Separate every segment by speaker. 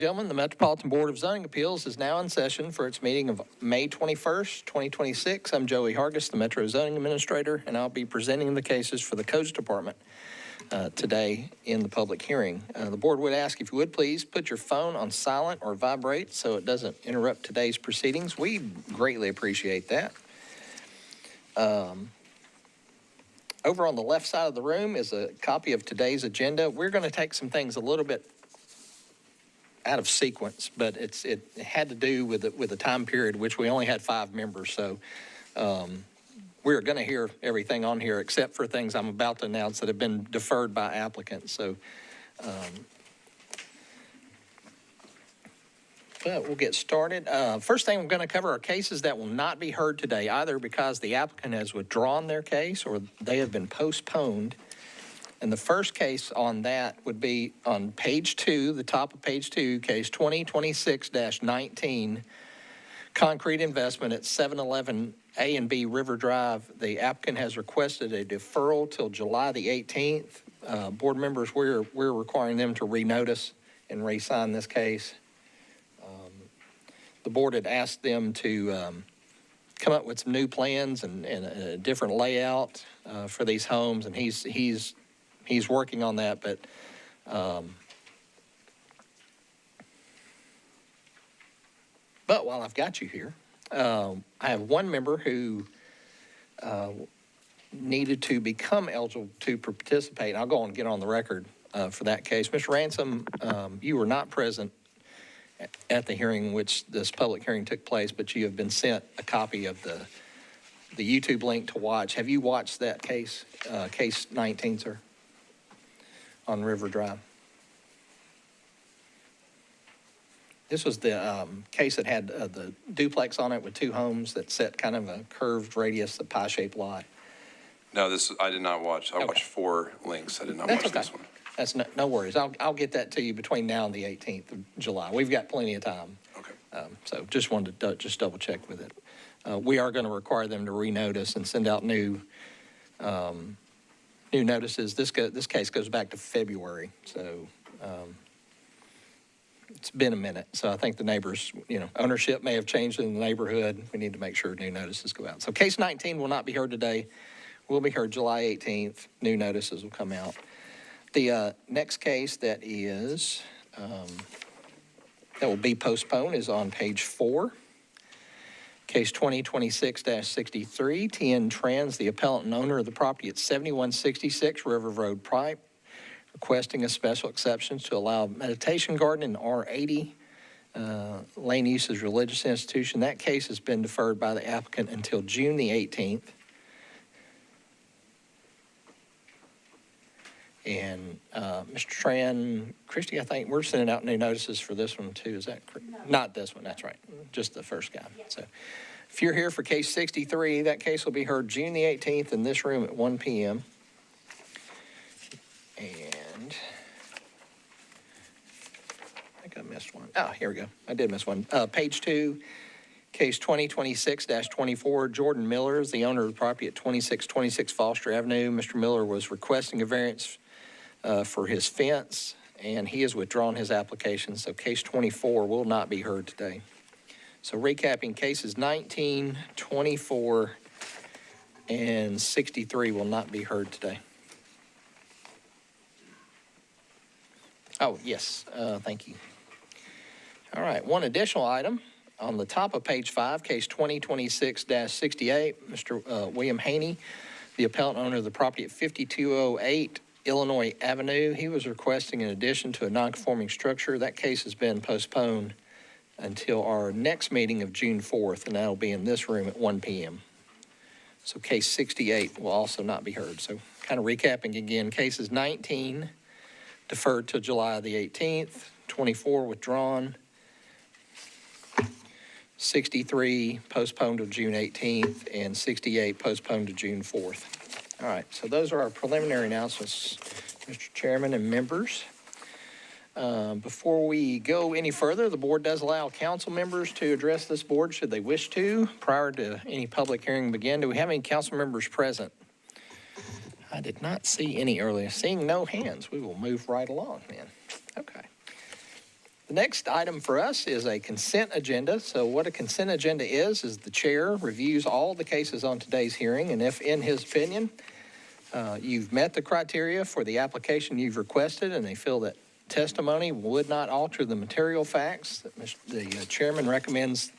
Speaker 1: Gentlemen, the Metropolitan Board of Zoning Appeals is now in session for its meeting of May 21st, 2026. I'm Joey Hargis, the Metro Zoning Administrator, and I'll be presenting the cases for the Codes Department today in the public hearing. The board would ask if you would please put your phone on silent or vibrate so it doesn't interrupt today's proceedings. We greatly appreciate that. Over on the left side of the room is a copy of today's agenda. We're going to take some things a little bit out of sequence, but it had to do with the time period, which we only had 5 members. So we're going to hear everything on here except for things I'm about to announce that have been deferred by applicants. So, but we'll get started. First thing we're going to cover are cases that will not be heard today, either because the applicant has withdrawn their case or they have been postponed. And the first case on that would be on page 2, the top of page 2, case 2026-19, concrete investment at 711 A and B River Drive. The applicant has requested a deferral till July the 18th. Board members, we're requiring them to renotice and re-sign this case. The board had asked them to come up with some new plans and a different layout for these homes, and he's working on that, but while I've got you here, I have one member who needed to become eligible to participate. I'll go and get on the record for that case. Mr. Ransom, you were not present at the hearing in which this public hearing took place, but you have been sent a copy of the YouTube link to watch. Have you watched that case, case 19, sir? On River Drive. This was the case that had the duplex on it with 2 homes that set kind of a curved radius, a pie-shaped lot.
Speaker 2: No, I did not watch. I watched 4 links. I did not watch this one.
Speaker 1: That's no worries. I'll get that to you between now and the 18th of July. We've got plenty of time. Okay. So just wanted to just double check with it. We are going to require them to renotice and send out new notices. This case goes back to February, so it's been a minute. So I think the neighbors, ownership may have changed in the neighborhood. We need to make sure new notices go out. So case 19 will not be heard today. Will be heard July 18th. New notices will come out. The next case that will be postponed is on page 4. Case 2026-63, TN Trans, the appellant and owner of the property at 7166 River Road, Pike, requesting a special exception to allow meditation garden in R80, lane use as religious institution. That case has been deferred by the applicant until June the 18th. And Mr. Tran, Christie, I think we're sending out new notices for this one too. Is that correct? No. Not this one, that's right. Just the first guy. Yeah. So if you're here for case 63, that case will be heard June the 18th in this room at 1 p.m. And I think I missed one. Oh, here we go. I did miss one. Page 2, case 2026-24, Jordan Miller is the owner of the property at 2626 Foster Avenue. Mr. Miller was requesting a variance for his fence, and he has withdrawn his application, so case 24 will not be heard today. So recapping, cases 19, 24, and 63 will not be heard today. Oh, yes, thank you. All right, one additional item. On the top of page 5, case 2026-68, Mr. William Haney, the appellant owner of the property at 5208 Illinois Avenue. He was requesting an addition to a non-conforming structure. That case has been postponed until our next meeting of June 4th, and that'll be in this room at 1 p.m. So case 68 will also not be heard. So kind of recapping again, cases 19 deferred to July the 18th, 24 withdrawn, 63 postponed to June 18th, and 68 postponed to June 4th. All right, so those are our preliminary announcements, Mr. Chairman and members. Before we go any further, the board does allow council members to address this board should they wish to prior to any public hearing begin. Do we have any council members present? I did not see any earlier. Seeing no hands, we will move right along then. Okay. The next item for us is a consent agenda. So what a consent agenda is the chair reviews all the cases on today's hearing, and if in his opinion, you've met the criteria for the application you've requested and they feel that testimony would not alter the material facts, the chairman recommends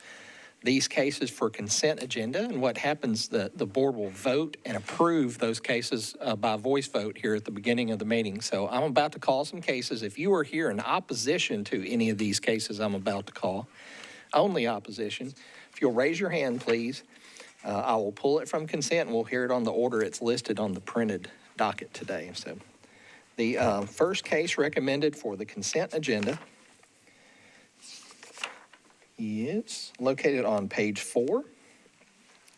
Speaker 1: these cases for consent agenda. And what happens, the board will vote and approve those cases by voice vote here at the beginning of the meeting. So I'm about to call some cases. If you are here in opposition to any of these cases I'm about to call, only opposition, if you'll raise your hand, please, I will pull it from consent and we'll hear it on the order it's listed on the printed docket today. So the first case recommended for the consent agenda is located on page 4.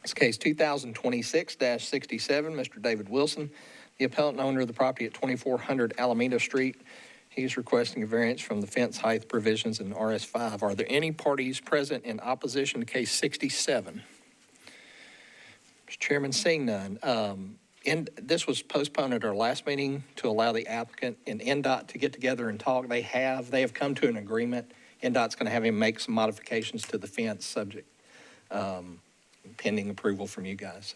Speaker 1: It's case 2026-67, Mr. David Wilson, the appellant and owner of the property at 2400 Alameda Street. He's requesting a variance from the fence height provisions in RS5. Are there any parties present in opposition to case 67? Mr. Chairman, seeing none. And this was postponed at our last meeting to allow the applicant and NDOT to get together and talk. They have come to an agreement. NDOT's going to have him make some modifications to the fence subject, pending approval from you guys.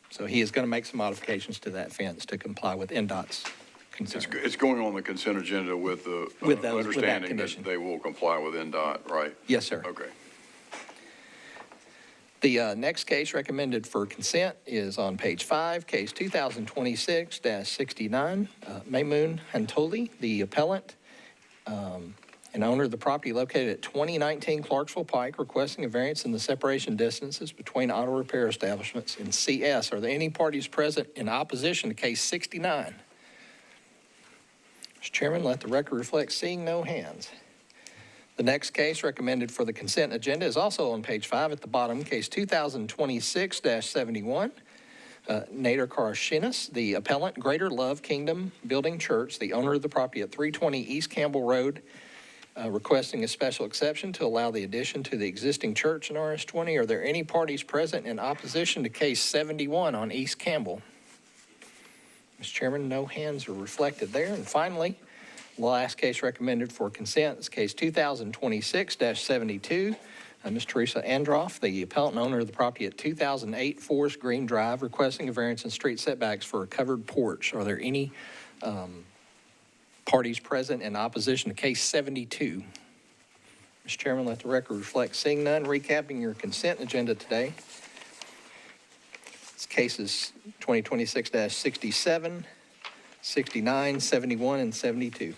Speaker 1: So he is going to make some modifications to that fence to comply with NDOT's concerns.
Speaker 3: It's going on the consent agenda with the understanding that they will comply with NDOT, right?
Speaker 1: Yes, sir.
Speaker 3: Okay.
Speaker 1: The next case recommended for consent is on page 5, case 2026-69, Maymoon Hantoli, the appellant and owner of the property located at 2019 Clarksville Pike, requesting a variance in the separation distances between auto repair establishments in CS. Are there any parties present in opposition to case 69? Mr. Chairman, let the record reflect seeing no hands. The next case recommended for the consent agenda is also on page 5 at the bottom, case 2026-71. Nader Karashinas, the appellant, Greater Love Kingdom Building Church, the owner of the property at 320 East Campbell Road, requesting a special exception to allow the addition to the existing church in RS20. Are there any parties present in opposition to case 71 on East Campbell? Mr. Chairman, no hands are reflected there. And finally, the last case recommended for consent is case 2026-72. Ms. Teresa Androff, the appellant and owner of the property at 2008 Forrest Green Drive, requesting a variance in street setbacks for a covered porch. Are there any parties present in opposition to case 72? Mr. Chairman, let the record reflect seeing none. Recapping your consent agenda today. It's cases 2026-67, 69, 71, and 72.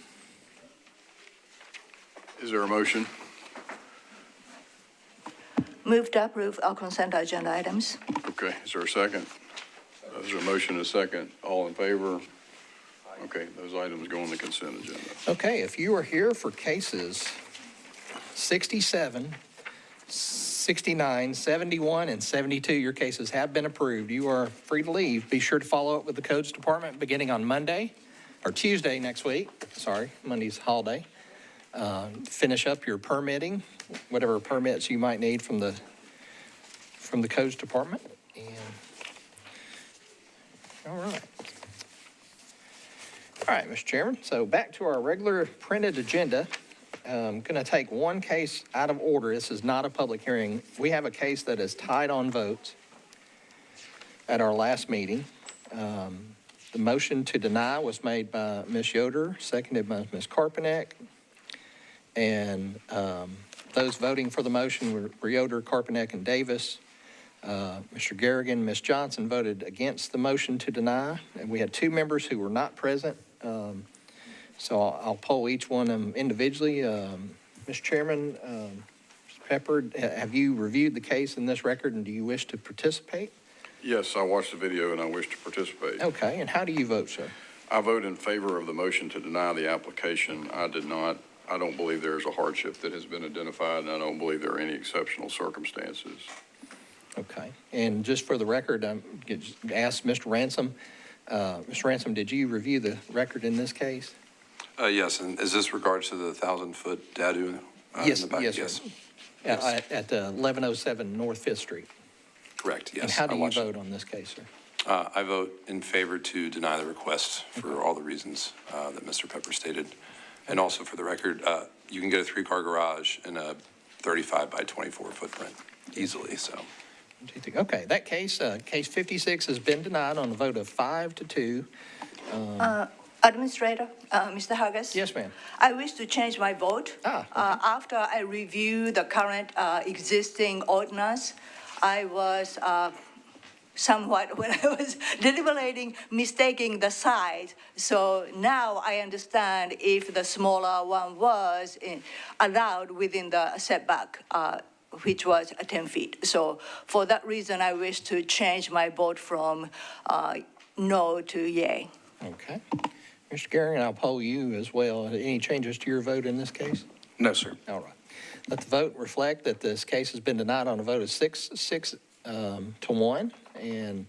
Speaker 3: Is there a motion?
Speaker 4: Move to approve all consent agenda items.
Speaker 3: Okay, is there a second? Is there a motion and a second? All in favor? Okay, those items go on the consent agenda.
Speaker 1: Okay, if you are here for cases 67, 69, 71, and 72, your cases have been approved. You are free to leave. Be sure to follow up with the Codes Department beginning on Monday, or Tuesday next week. Sorry, Monday's holiday. Finish up your permitting, whatever permits you might need from the Codes Department. And all right. All right, Mr. Chairman, so back to our regular printed agenda. I'm going to take one case out of order. This is not a public hearing. We have a case that is tied on votes at our last meeting. The motion to deny was made by Ms. Yoder, seconded by Ms. Carpenter. And those voting for the motion were Yoder, Carpenter, and Davis. Mr. Garrigan, Ms. Johnson voted against the motion to deny. And we had two members who were not present. So I'll poll each one of them individually. Mr. Chairman, Mr. Pepper, have you reviewed the case in this record, and do you wish to participate?
Speaker 3: Yes, I watched the video and I wish to participate.
Speaker 1: Okay, and how do you vote, sir?
Speaker 3: I vote in favor of the motion to deny the application. I don't believe there is a hardship that has been identified, and I don't believe there are any exceptional circumstances.
Speaker 1: Okay, and just for the record, ask Mr. Ransom. Mr. Ransom, did you review the record in this case?
Speaker 2: Yes, and is this regards to the 1,000-foot dadu?
Speaker 1: Yes,
Speaker 2: in the back?
Speaker 1: yes, sir. Yes. At 1107 North 5th Street.
Speaker 2: Correct, yes.
Speaker 1: And how do you vote on this case, sir?
Speaker 2: I vote in favor to deny the request for all the reasons that Mr. Pepper stated. And also for the record, you can get a 3-car garage in a 35 by 24 footprint easily, so.
Speaker 1: Okay, that case, case 56 has been denied on a vote of 5-2.
Speaker 4: Administrator, Mr. Huggis?
Speaker 1: Yes, ma'am.
Speaker 4: I wish to change my vote.
Speaker 1: Okay.
Speaker 4: After I review the current existing ordinance, I was somewhat, when I was deliberating, mistaking the size. So now I understand if the smaller one was allowed within the setback, which was 10 feet. So for that reason, I wish to change my vote from no to yay.
Speaker 1: Okay. Mr. Gehring, I'll poll you as well. Any changes to your vote in this case?
Speaker 2: No, sir.
Speaker 1: All right. Let the vote reflect that this case has been denied on a vote of 6-1, and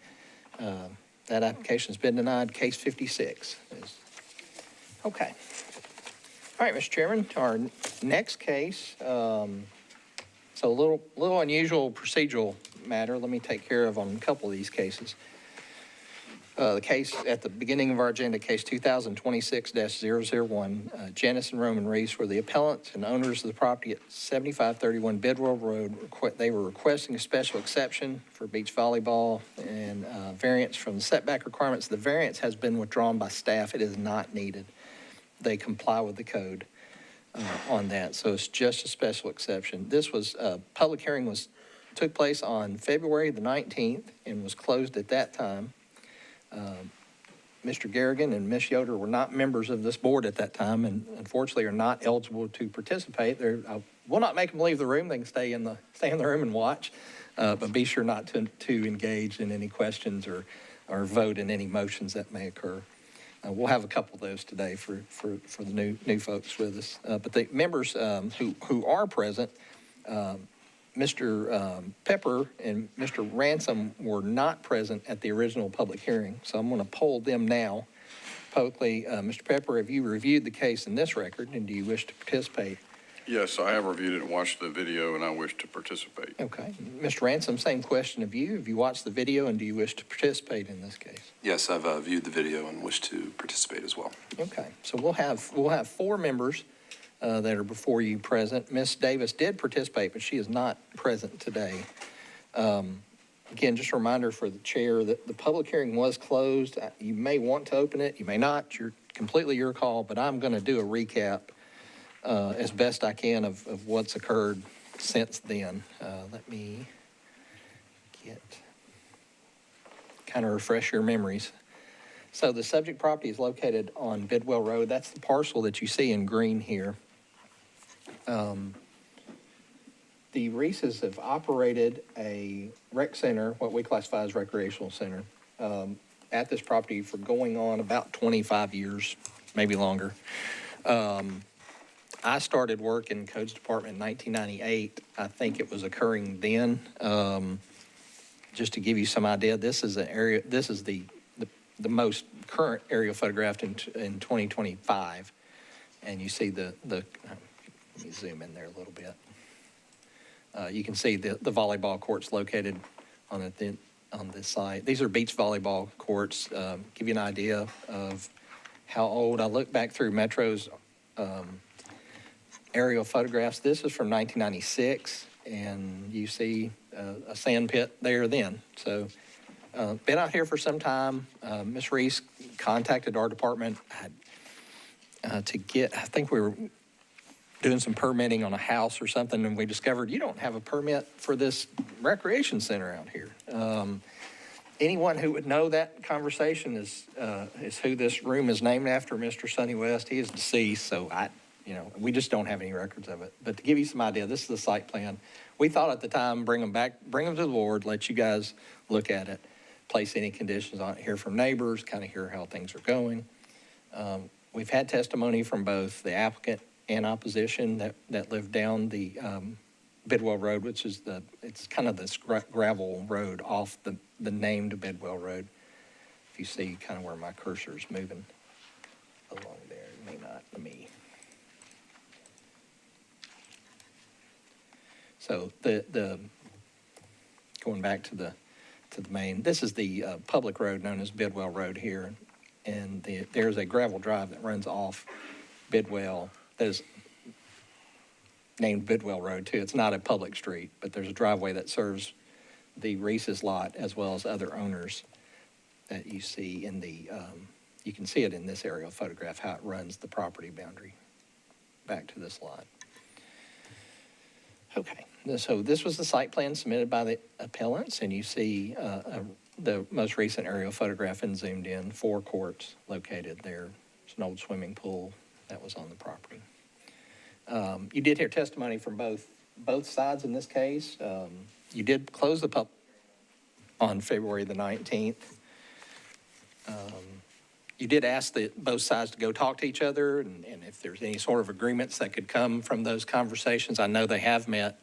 Speaker 1: that application's been denied. Case 56 is, okay. All right, Mr. Chairman, our next case, so a little unusual procedural matter. Let me take care of on a couple of these cases. The case at the beginning of our agenda, case 2026-001, Janice and Roman Reese were the appellants and owners of the property at 7531 Bidwell Road. They were requesting a special exception for beach volleyball and variance from the setback requirements. The variance has been withdrawn by staff. It is not needed. They comply with the code on that, so it's just a special exception. This was, public hearing took place on February the 19th and was closed at that time. Mr. Garrigan and Ms. Yoder were not members of this board at that time and unfortunately are not eligible to participate. I will not make them leave the room. They can stay in the room and watch, but be sure not to engage in any questions or vote in any motions that may occur. We'll have a couple of those today for the new folks with us. But the members who are present, Mr. Pepper and Mr. Ransom were not present at the original public hearing, so I'm going to poll them now. Publicly, Mr. Pepper, have you reviewed the case in this record, and do you wish to participate?
Speaker 3: Yes, I have reviewed it and watched the video, and I wish to participate.
Speaker 1: Okay. Mr. Ransom, same question of you. Have you watched the video, and do you wish to participate in this case?
Speaker 2: Yes, I've viewed the video and wish to participate as well.
Speaker 1: Okay. So we'll have 4 members that are before you present. Ms. Davis did participate, but she is not present today. Again, just a reminder for the chair that the public hearing was closed. You may want to open it, you may not. You're completely your call, but I'm going to do a recap as best I can of what's occurred since then. Let me kind of refresh your memories. So the subject property is located on Bidwell Road. That's the parcel that you see in green here. The Reeses have operated a rec center, what we classify as recreational center, at this property for going on about 25 years, maybe longer. I started work in Codes Department in 1998. I think it was occurring then. Just to give you some idea, this is an area. This is the most current aerial photographed in 2025, and you see the. Let me zoom in there a little bit. You can see the volleyball courts located on this site. These are beach volleyball courts. Give you an idea of how old. I look back through Metro's aerial photographs. This is from 1996, and you see a sand pit there then. So been out here for some time. Ms. Reese contacted our department to get, I think we were doing some permitting on a house or something, and we discovered you don't have a permit for this recreation center out here. Anyone who would know that conversation is who this room is named after, Mr. Sonny West. He is deceased, so we just don't have any records of it. But to give you some idea, this is the site plan. We thought at the time, bring them to the board, let you guys look at it, place any conditions on it, hear from neighbors, kind of hear how things are going. We've had testimony from both the applicant and opposition that live down the Bidwell Road, which is it's kind of this gravel road off the named Bidwell Road. If you see kind of where my cursor is moving along there, it may not, let me. So the going back to the main, this is the public road known as Bidwell Road here, and there's a gravel drive that runs off Bidwell that is named Bidwell Road too. It's not a public street, but there's a driveway that serves the Reese's lot as well as other owners that you see in the, you can see it in this aerial photograph, how it runs the property boundary back to this lot. Okay, so this was the site plan submitted by the appellants, and you see the most recent aerial photograph and zoomed in, 4 courts located there. It's an old swimming pool that was on the property. You did hear testimony from both sides in this case. You did close the public on February the 19th. You did ask both sides to go talk to each other, and if there's any sort of agreements that could come from those conversations. I know they have met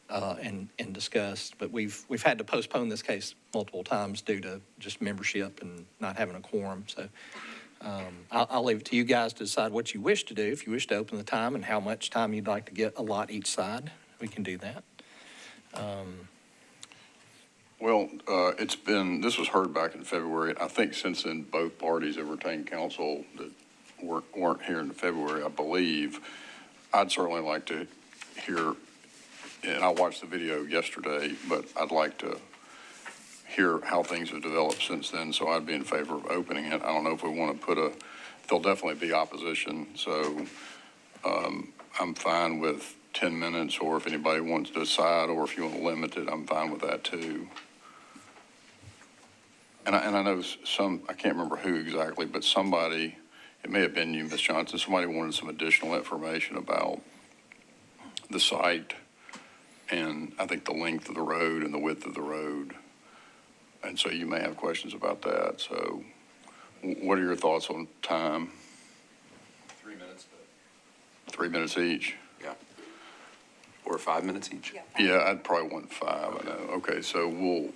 Speaker 1: and discussed, but we've had to postpone this case multiple times due to just membership and not having a quorum. So I'll leave it to you guys to decide what you wish to do. If you wish to open the time and how much time you'd like to allot each side, we can do that.
Speaker 3: Well, this was heard back in February. I think since then, both parties have retained counsel that weren't here in February, I believe. I'd certainly like to hear, and I watched the video yesterday, but I'd like to hear how things have developed since then, so I'd be in favor of opening it. I don't know if we want to there'll definitely be opposition, so I'm fine with 10 minutes, or if anybody wants to decide, or if you want to limit it, I'm fine with that too. And I know I can't remember who exactly, but somebody, it may have been you, Ms. Johnson, somebody wanted some additional information about the site and I think the length of the road and the width of the road. And so you may have questions about that. So what are your thoughts on time?
Speaker 2: 3 minutes,
Speaker 3: 3 minutes each?
Speaker 2: yeah. Or 5 minutes each?
Speaker 3: Yeah, I'd probably want 5, I know. Okay, so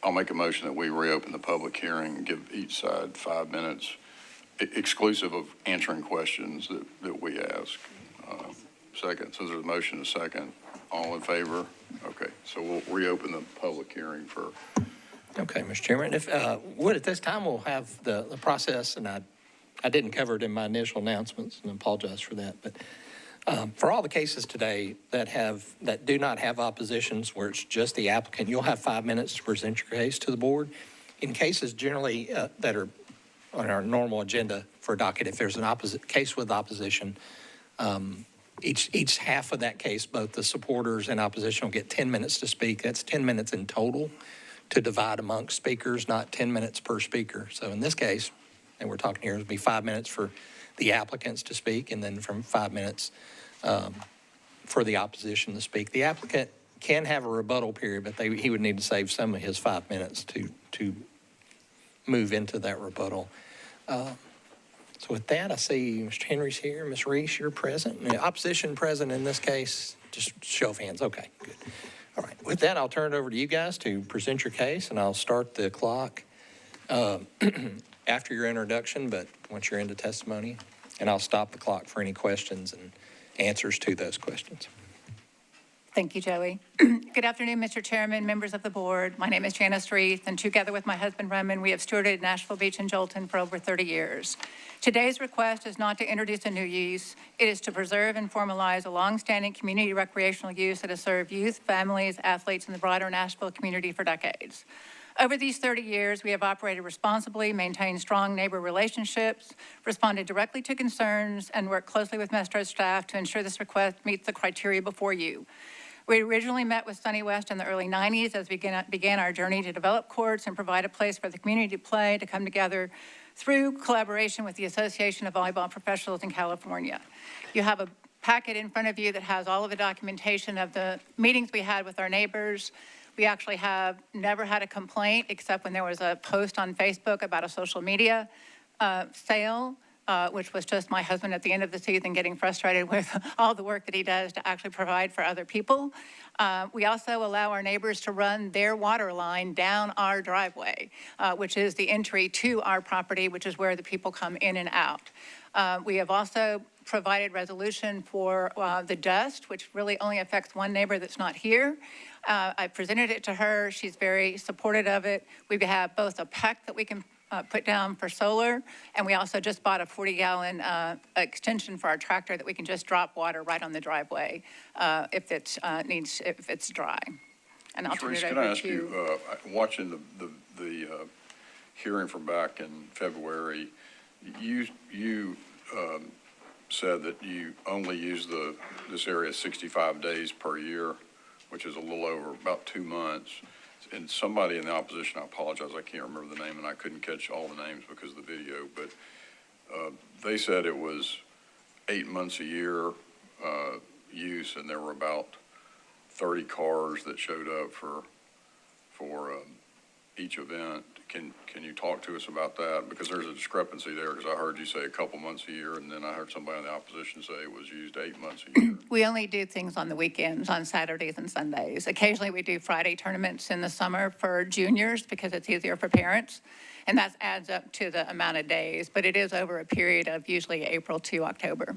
Speaker 3: I'll make a motion that we reopen the public hearing and give each side 5 minutes, exclusive of answering questions that we ask. Second, so there's a motion, a second. All in favor? Okay, so we'll reopen the public hearing for.
Speaker 1: Okay, Mr. Chairman, if at this time we'll have the process, and I didn't cover it in my initial announcements, and I apologize for that, but for all the cases today that do not have oppositions, where it's just the applicant, you'll have 5 minutes to present your case to the board. In cases generally that are on our normal agenda for a docket, if there's an case with opposition, each half of that case, both the supporters and opposition will get 10 minutes to speak. That's 10 minutes in total to divide amongst speakers, not 10 minutes per speaker. So in this case, and we're talking here, it'll be 5 minutes for the applicants to speak, and then from 5 minutes for the opposition to speak. The applicant can have a rebuttal period, but he would need to save some of his 5 minutes to move into that rebuttal. So with that, I see Mr. Henry's here. Ms. Reese, you're present. And the opposition present in this case, just show of hands. Okay, good. All right. With that, I'll turn it over to you guys to present your case, and I'll start the clock after your introduction, but once you're into testimony, and I'll stop the clock for any questions and answers to those questions.
Speaker 5: Thank you, Joey. Good afternoon, Mr. Chairman, members of the board. My name is Janice Reith, and together with my husband, Remen, we have stewarded Nashville Beach and Jolton for over 30 years. Today's request is not to introduce a new use. It is to preserve and formalize a longstanding community recreational use that has served youth, families, athletes, and the broader Nashville community for decades. Over these 30 years, we have operated responsibly, maintained strong neighbor relationships, responded directly to concerns, and worked closely with Metro staff to ensure this request meets the criteria before you. We originally met with Sonny West in the early 90s as we began our journey to develop courts and provide a place for the community to play, to come together through collaboration with the Association of Volleyball Professionals in California. You have a packet in front of you that has all of the documentation of the meetings we had with our neighbors. We actually have never had a complaint except when there was a post on Facebook about a social media sale, which was just my husband at the end of the season getting frustrated with all the work that he does to actually provide for other people. We also allow our neighbors to run their water line down our driveway, which is the entry to our property, which is where the people come in and out. We have also provided resolution for the dust, which really only affects one neighbor that's not here. I presented it to her. She's very supportive of it. We have both a PEC that we can put down for solar, and we also just bought a 40-gallon extension for our tractor that we can just drop water right on the driveway if it's dry. And I'll turn
Speaker 3: Therese,
Speaker 5: it
Speaker 3: can I
Speaker 5: over
Speaker 3: ask
Speaker 5: to
Speaker 3: you, watching the hearing from back in February, you said that you only use this area 65 days per year, which is a little over about 2 months. And somebody in the opposition, I apologize, I can't remember the name, and I couldn't catch all the names because of the video, but they said it was 8 months a year use, and there were about 30 cars that showed up for each event. Can you talk to us about that? Because there's a discrepancy there, because I heard you say a couple months a year, and then I heard somebody in the opposition say it was used 8 months a year.
Speaker 5: We only do things on the weekends, on Saturdays and Sundays. Occasionally, we do Friday tournaments in the summer for juniors because it's easier for parents, and that adds up to the amount of days, but it is over a period of usually April to October.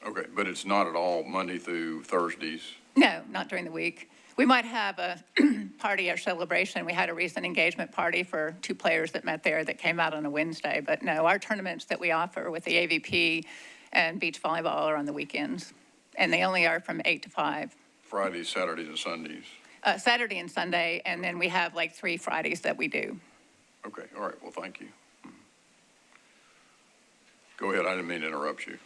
Speaker 3: Okay, but it's not at all Monday through Thursdays?
Speaker 5: No, not during the week. We might have a party or celebration. We had a recent engagement party for 2 players that met there that came out on a Wednesday. But no, our tournaments that we offer with the AVP and beach volleyball are on the weekends. And they only are from 8 to 5.
Speaker 3: Fridays, Saturdays, and Sundays?
Speaker 5: Saturday and Sunday, and then we have like 3 Fridays that we do.
Speaker 3: Okay, all right, well, thank you. Go ahead, I didn't mean to interrupt you.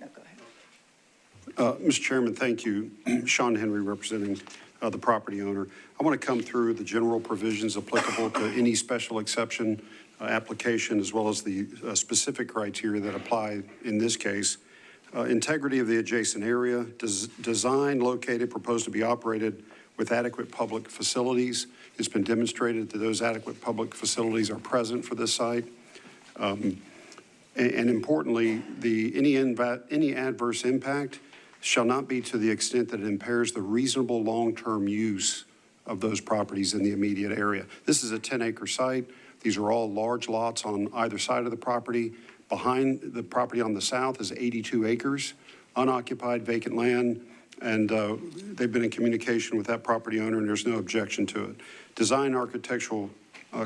Speaker 5: No, go ahead.
Speaker 6: Mr. Chairman, thank you. Sean Henry representing the property owner. I want to come through the general provisions applicable to any special exception application, as well as the specific criteria that apply in this case. Integrity of the adjacent area, design located, proposed to be operated with adequate public facilities. It's been demonstrated that those adequate public facilities are present for this site. And importantly, any adverse impact shall not be to the extent that it impairs the reasonable long-term use of those properties in the immediate area. This is a 10-acre site. These are all large lots on either side of the property. Behind the property on the south is 82 acres, unoccupied vacant land, and they've been in communication with that property owner, and there's no objection to it. Design architectural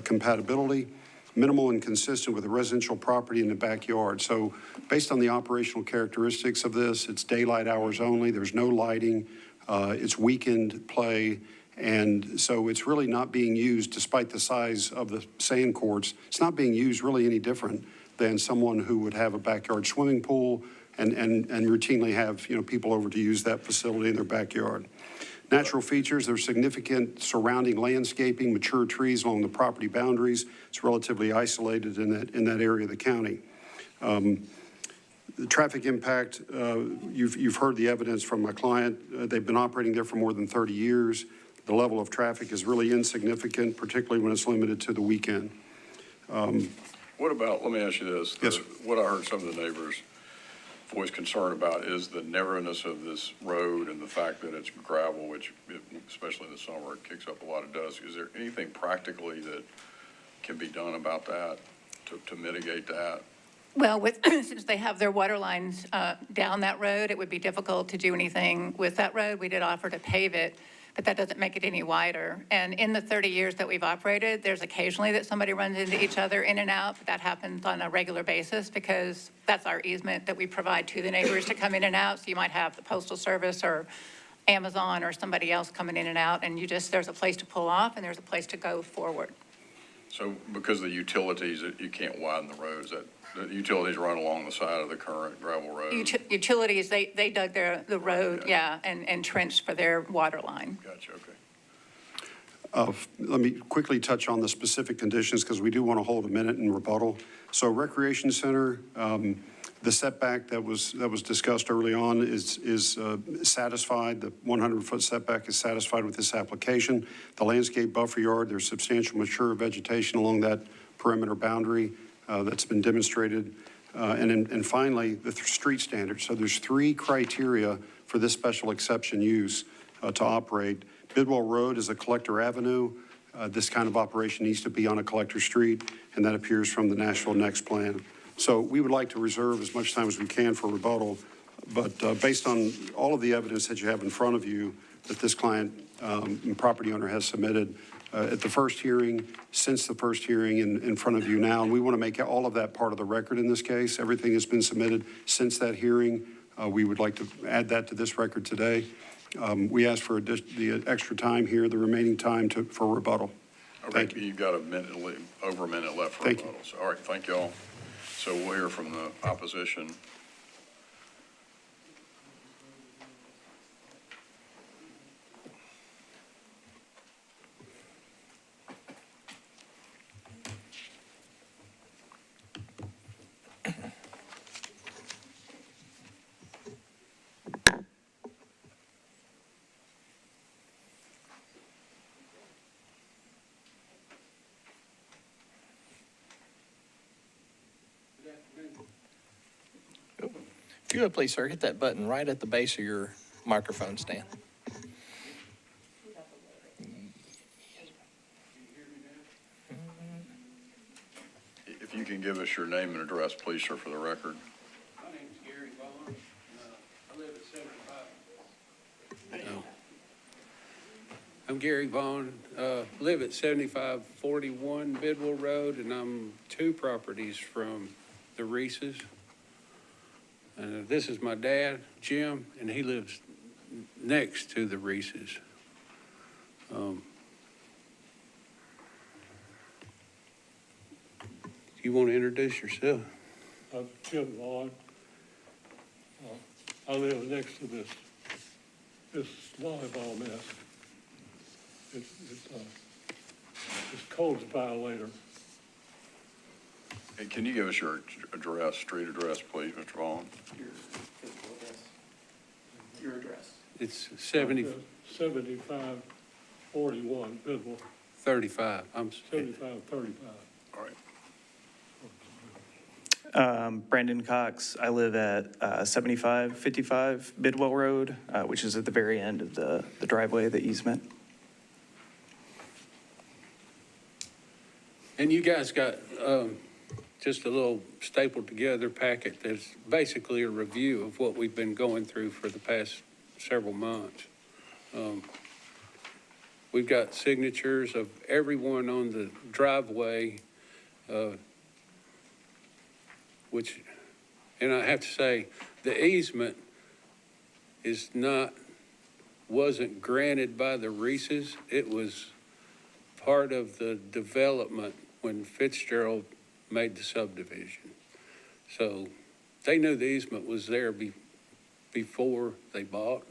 Speaker 6: compatibility, minimal and consistent with a residential property in the backyard. So based on the operational characteristics of this, it's daylight hours only, there's no lighting, it's weekend play, and so it's really not being used, despite the size of the sand courts, it's not being used really any different than someone who would have a backyard swimming pool and routinely have, people over to use that facility in their backyard. Natural features, there's significant surrounding landscaping, mature trees along the property boundaries. It's relatively isolated in that area of the county. The traffic impact, you've heard the evidence from my client. They've been operating there for more than 30 years. The level of traffic is really insignificant, particularly when it's limited to the weekend.
Speaker 3: What about, let me ask you this.
Speaker 6: Yes, sir.
Speaker 3: What I heard some of the neighbors voice concern about is the narrowness of this road and the fact that it's gravel, which, especially in the summer, it kicks up a lot of dust. Is there anything practically that can be done about that to mitigate that?
Speaker 5: Well, since they have their water lines down that road, it would be difficult to do anything with that road. We did offer to pave it, but that doesn't make it any wider. And in the 30 years that we've operated, there's occasionally that somebody runs into each other in and out, but that happens on a regular basis because that's our easement that we provide to the neighbors to come in and out. So you might have the Postal Service or Amazon or somebody else coming in and out, and there's a place to pull off and there's a place to go forward.
Speaker 3: So because of the utilities, you can't widen the roads, that the utilities run along the side of the current gravel road?
Speaker 5: Utilities, they dug the road,
Speaker 3: Okay.
Speaker 5: yeah, and trenched for their water line.
Speaker 3: Gotcha, okay.
Speaker 6: Let me quickly touch on the specific conditions because we do want to hold a minute in rebuttal. So recreation center, the setback that was discussed early on is satisfied. The 100-foot setback is satisfied with this application. The landscape buffer yard, there's substantial mature vegetation along that perimeter boundary that's been demonstrated. And finally, the street standards. So there's 3 criteria for this special exception use to operate. Bidwell Road is a collector avenue. This kind of operation needs to be on a collector street, and that appears from the Nashville Next plan. So we would like to reserve as much time as we can for rebuttal, but based on all of the evidence that you have in front of you that this client and property owner has submitted, at the first hearing, since the first hearing in front of you now, and we want to make all of that part of the record in this case. Everything has been submitted since that hearing. We would like to add that to this record today. We ask for the extra time here, the remaining time for rebuttal. Thank you.
Speaker 3: You've got over a minute left for
Speaker 6: Thank you.
Speaker 3: rebuttals. All right, thank you all. So we'll hear from the opposition.
Speaker 1: If you would, please, sir, hit that button right at the base of your microphone stand.
Speaker 3: If you can give us your name and address, please, sir, for the record.
Speaker 7: My name's Gary Vaughn. I live at 75. I'm Gary Vaughn. Live at 7541 Bidwell Road, and I'm 2 properties from the Reeses. This is my dad, Jim, and he lives next to the Reeses. You want to introduce yourself?
Speaker 8: I'm Jim Vaughn. I live next to this volleyball mess. It's codes violator.
Speaker 3: And can you give us your address, street address, please, Mr. Vaughn?
Speaker 9: Your physical address. Your address.
Speaker 7: It's
Speaker 8: 7541 Bidwell,
Speaker 7: 35.
Speaker 8: 7535.
Speaker 3: All right.
Speaker 9: Brandon Cox. I live at 7555 Bidwell Road, which is at the very end of the driveway, the easement.
Speaker 7: And you guys got just a little stapled together packet that's basically a review of what we've been going through for the past several months. We've got signatures of everyone on the driveway, and I have to say, the easement wasn't granted by the Reeses. It was part of the development when Fitzgerald made the subdivision. So they knew the easement was there before they bought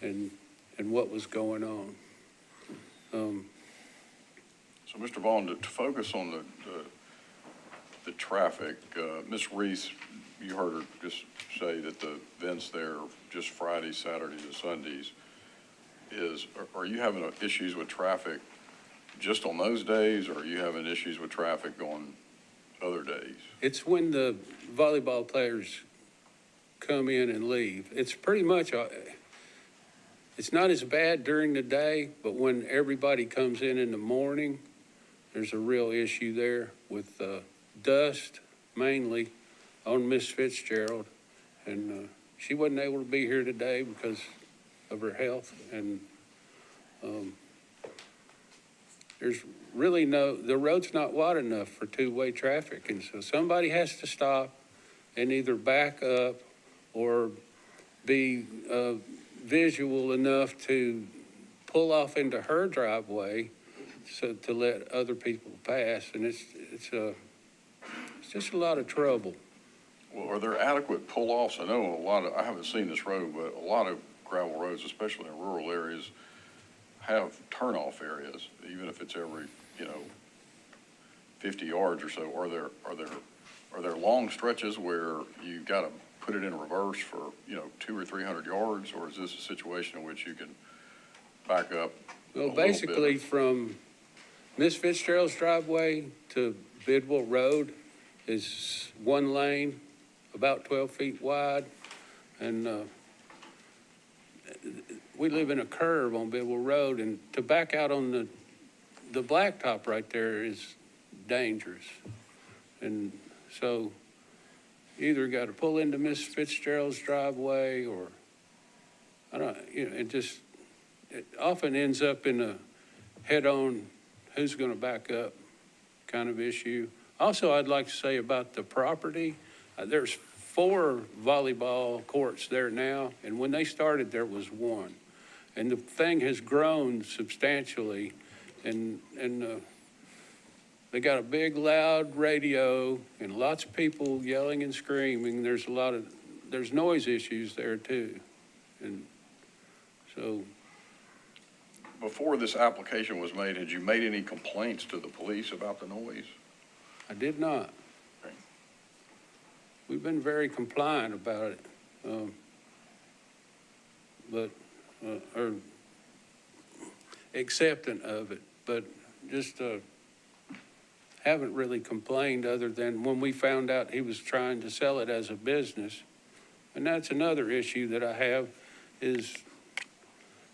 Speaker 7: and what was going on.
Speaker 3: So, Mr. Vaughn, to focus on the traffic, Ms. Reese, you heard her just say that the events there are just Fridays, Saturdays, and Sundays. Are you having issues with traffic just on those days, or are you having issues with traffic on other days?
Speaker 7: It's when the volleyball players come in and leave. It's pretty much, it's not as bad during the day, but when everybody comes in the morning, there's a real issue there with dust, mainly on Miss Fitzgerald. And she wasn't able to be here today because of her health. And there's really the road's not wide enough for two-way traffic. And so somebody has to stop and either back up or be visual enough to pull off into her driveway so to let other people pass. And it's just a lot of trouble.
Speaker 3: Well, are there adequate pull-offs? I know I haven't seen this road, but a lot of gravel roads, especially in rural areas, have turn-off areas, even if it's every, 50 yards or so. Are there long stretches where you got to put it in reverse for, 200 or 300 yards, or is this a situation in which you can back up?
Speaker 7: Well, basically from Miss Fitzgerald's driveway to Bidwell Road is one lane, about 12 feet wide, and we live in a curve on Bidwell Road, and to back out on the blacktop right there is dangerous. And so either got to pull into Miss Fitzgerald's driveway or, it often ends up in head-on, who's going to back up kind of issue. Also, I'd like to say about the property, there's 4 volleyball courts there now, and when they started, there was 1. And the thing has grown substantially, and they got a big, loud radio and lots of people yelling and screaming. There's noise issues there too. And so.
Speaker 3: Before this application was made, had you made any complaints to the police about the noise?
Speaker 7: I did not.
Speaker 3: Okay.
Speaker 7: We've been very compliant about it. Or accepting of it, but just haven't really complained other than when we found out he was trying to sell it as a business. And that's another issue that I have is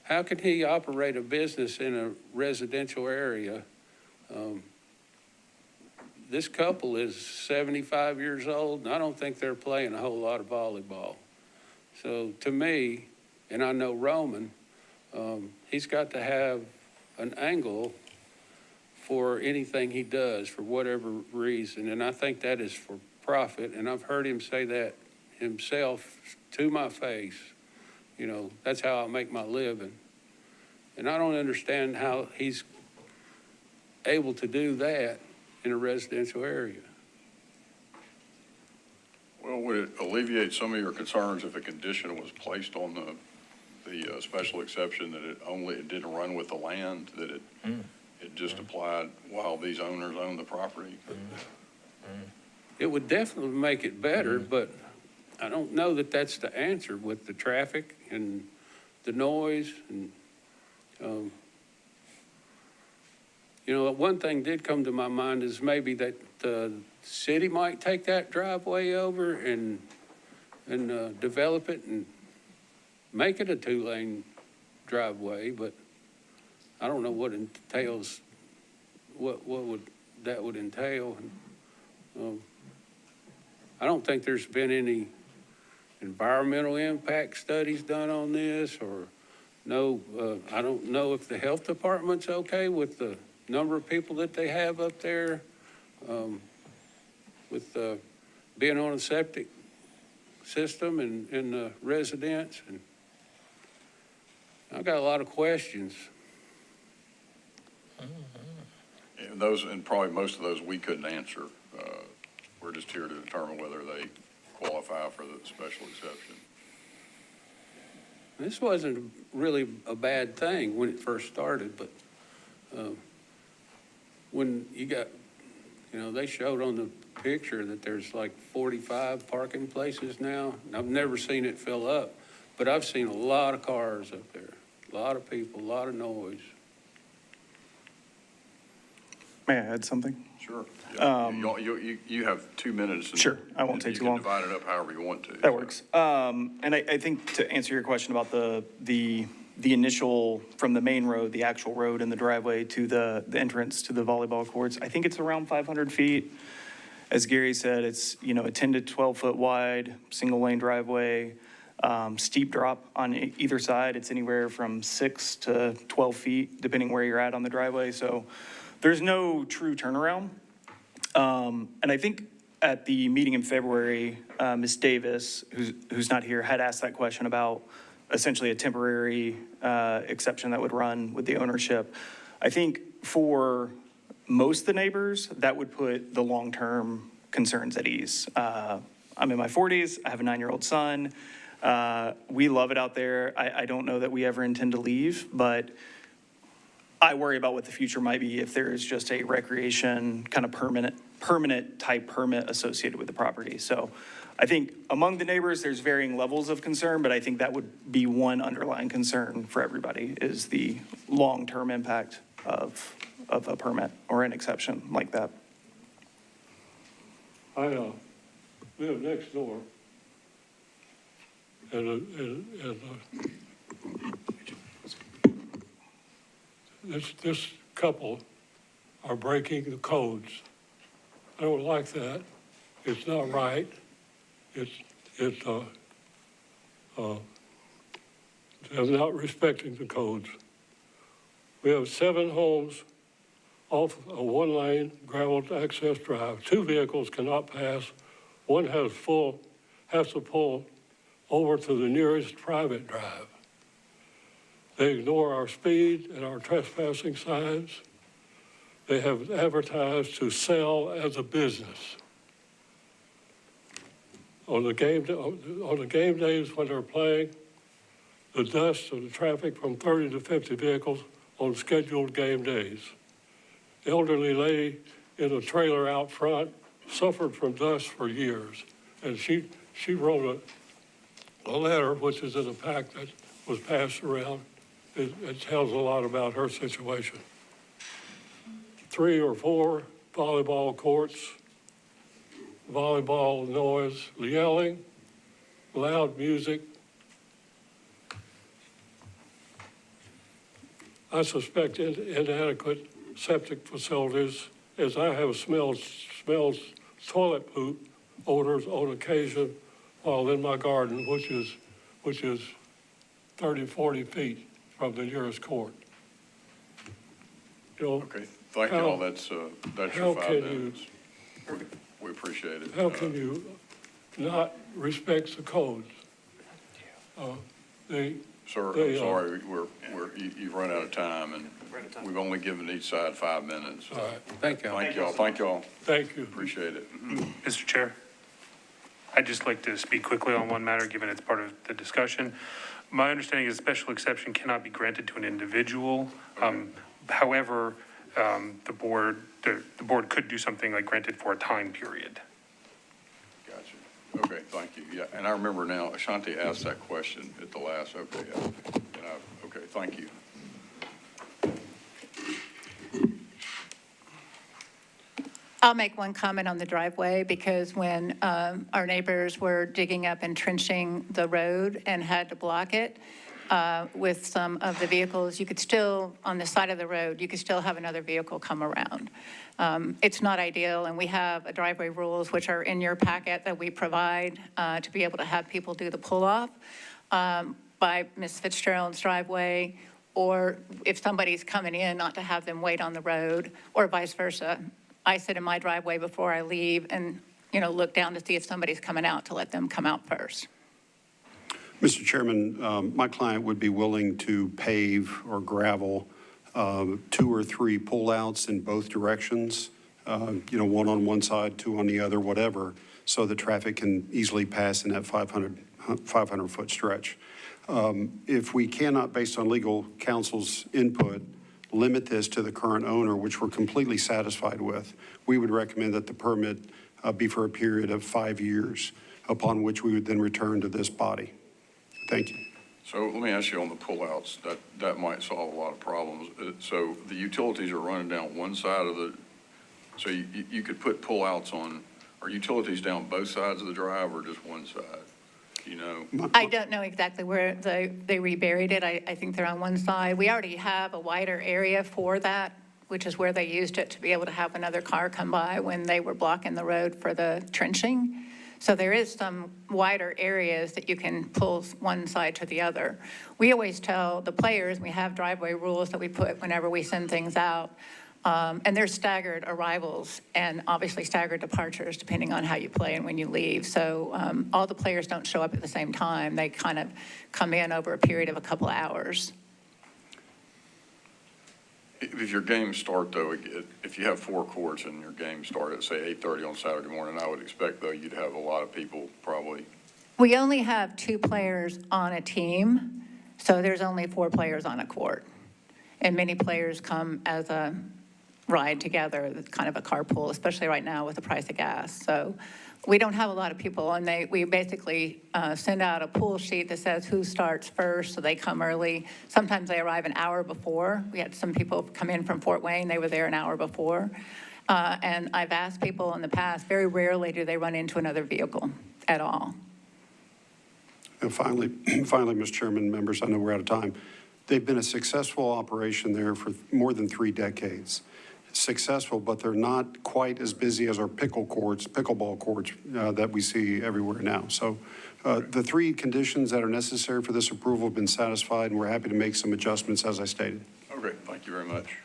Speaker 7: how can he operate a business in a residential area? This couple is 75 years old, and I don't think they're playing a whole lot of volleyball. So to me, and I know Roman, he's got to have an angle for anything he does for whatever reason. And I think that is for profit. And I've heard him say that himself to my face. You know, that's how I make my living. And I don't understand how he's able to do that in a residential area.
Speaker 3: Well, would it alleviate some of your concerns if a condition was placed on the special exception that it didn't run with the land, that it just applied while these owners own the property?
Speaker 7: It would definitely make it better, but I don't know that that's the answer with the traffic and the noise. And, you know, one thing did come to my mind is maybe that the city might take that driveway over and develop it and make it a 2-lane driveway, but I don't know what entails, what that would entail. I don't think there's been any environmental impact studies done on this, or no, I don't know if the health department's okay with the number of people that they have up there, with being on a septic system in the residence. And I've got a lot of questions.
Speaker 3: And those, and probably most of those we couldn't answer. We're just here to determine whether they qualify for the special exception.
Speaker 7: This wasn't really a bad thing when it first started, but when you got, you know, they showed on the picture that there's like 45 parking places now. And I've never seen it fill up, but I've seen a lot of cars up there, a lot of people, a lot of noise.
Speaker 9: May I add something?
Speaker 3: Sure. You have 2 minutes. And
Speaker 9: Sure, I won't take too long.
Speaker 3: You can divide it up however you want to.
Speaker 9: That works. And I think to answer your question about the initial, from the main road, the actual road and the driveway to the entrance to the volleyball courts, I think it's around 500 feet. As Gary said, it's, you know, a 10 to 12 foot wide, single lane driveway, steep drop on either side. It's anywhere from 6 to 12 feet, depending where you're at on the driveway. So there's no true turnaround. And I think at the meeting in February, Ms. Davis, who's not here, had asked that question about essentially a temporary exception that would run with the ownership. I think for most of the neighbors, that would put the long-term concerns at ease. I'm in my 40s. I have a 9-year-old son. We love it out there. I don't know that we ever intend to leave, but I worry about what the future might be if there is just a recreation kind of permanent type permit associated with the property. So I think among the neighbors, there's varying levels of concern, but I think that would be one underlying concern for everybody is the long-term impact of a permit or an exception like that.
Speaker 8: I live next door, and this couple are breaking the codes. I don't like that. It's not right. They're not respecting the codes. We have 7 homes off a 1-lane gravel access drive. 2 vehicles cannot pass. One has to pull over to the nearest private drive. They ignore our speed and our trespassing signs. They have advertised to sell as a business. On the game days when they're playing, the dust of the traffic from 30 to 50 vehicles on scheduled game days. Elderly lady in a trailer out front suffered from dust for years, and she wrote a letter, which is in a pack that was passed around. It tells a lot about her situation. 3 or 4 volleyball courts, volleyball noise, yelling, loud music. I suspect inadequate septic facilities, as I have smells toilet poop odors on occasion while in my garden, which is 30, 40 feet from the nearest court. You know,
Speaker 3: Okay, thank you all. That's your 5 minutes. We appreciate it.
Speaker 8: How can you not respect the codes?
Speaker 3: Sir, I'm sorry, you've run out of time, and we've only given each side 5 minutes.
Speaker 7: All right, thank you.
Speaker 3: Thank y'all, thank y'all.
Speaker 8: Thank you.
Speaker 3: Appreciate it.
Speaker 10: Mr. Chair, I'd just like to speak quickly on one matter, given it's part of the discussion. My understanding is a special exception cannot be granted to an individual. However, the board could do something like grant it for a time period.
Speaker 3: Gotcha. Okay, thank you. Yeah, and I remember now, Ashanti asked that question at the last, okay, okay, thank you.
Speaker 5: I'll make one comment on the driveway, because when our neighbors were digging up and trenching the road and had to block it with some of the vehicles, you could still, on the side of the road, you could still have another vehicle come around. It's not ideal, and we have a driveway rules, which are in your packet, that we provide to be able to have people do the pull-off by Ms. Fitzgerald's driveway, or if somebody's coming in, not to have them wait on the road, or vice versa. I sit in my driveway before I leave and, look down to see if somebody's coming out, to let them come out first.
Speaker 6: Mr. Chairman, my client would be willing to pave or gravel 2 or 3 pullouts in both directions, one on one side, 2 on the other, whatever, so the traffic can easily pass in that 500-foot stretch. If we cannot, based on legal counsel's input, limit this to the current owner, which we're completely satisfied with, we would recommend that the permit be for a period of 5 years, upon which we would then return to this body. Thank you.
Speaker 3: So let me ask you on the pullouts, that might solve a lot of problems. So the utilities are running down one side of the, so you could put pullouts on, are utilities down both sides of the drive or just one side?
Speaker 5: I don't know exactly where they reburied it. I think they're on one side. We already have a wider area for that, which is where they used it to be able to have another car come by when they were blocking the road for the trenching. So there is some wider areas that you can pull one side to the other. We always tell the players, we have driveway rules that we put whenever we send things out. And there's staggered arrivals and obviously staggered departures depending on how you play and when you leave. So all the players don't show up at the same time. They kind of come in over a period of a couple of hours.
Speaker 3: If your games start, though, if you have 4 courts and your games start at, say, 8:30 on Saturday morning, I would expect, though, you'd have a lot of people probably.
Speaker 5: We only have 2 players on a team, so there's only 4 players on a court. And many players come as a ride together. It's kind of a carpool, especially right now with the price of gas. So we don't have a lot of people, and we basically send out a pool sheet that says who starts first, so they come early. Sometimes they arrive an hour before. We had some people come in from Fort Wayne. They were there an hour before. And I've asked people in the past, very rarely do they run into another vehicle at all.
Speaker 6: And finally, Mr. Chairman, members, I know we're out of time. They've been a successful operation there for more than 3 decades. Successful, but they're not quite as busy as our pickleball courts that we see everywhere now. So the 3 conditions that are necessary for this approval have been satisfied, and we're happy to make some adjustments as I stated.
Speaker 3: Okay, thank you very much.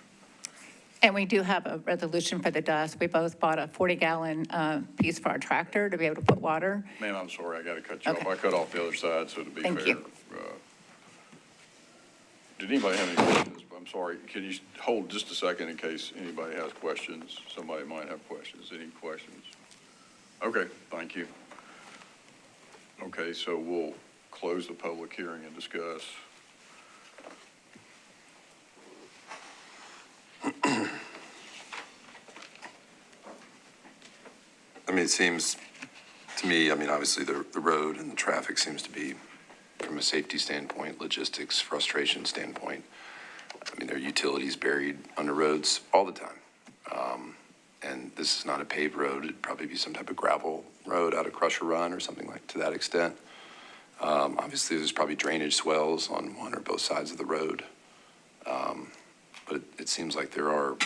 Speaker 5: And we do have a resolution for the dust. We both bought a 40-gallon piece for our tractor to be able to put water.
Speaker 3: Ma'am, I'm sorry, I got to cut you off.
Speaker 5: Okay.
Speaker 3: I cut off the other side, so to be fair.
Speaker 5: Thank you.
Speaker 3: Did anybody have any questions? I'm sorry, can you hold just a second in case anybody has questions? Somebody might have questions. Any questions? Okay, thank you. Okay, so we'll close the public hearing and discuss.
Speaker 2: I mean, it seems to me, I mean, obviously the road and the traffic seems to be, from a safety standpoint, logistics, frustration standpoint. I mean, there are utilities buried under roads all the time. And this is not a paved road. It'd probably be some type of gravel road out of Crusher Run or something like to that extent. Obviously, there's probably drainage swells on one or both sides of the road. But it seems like there are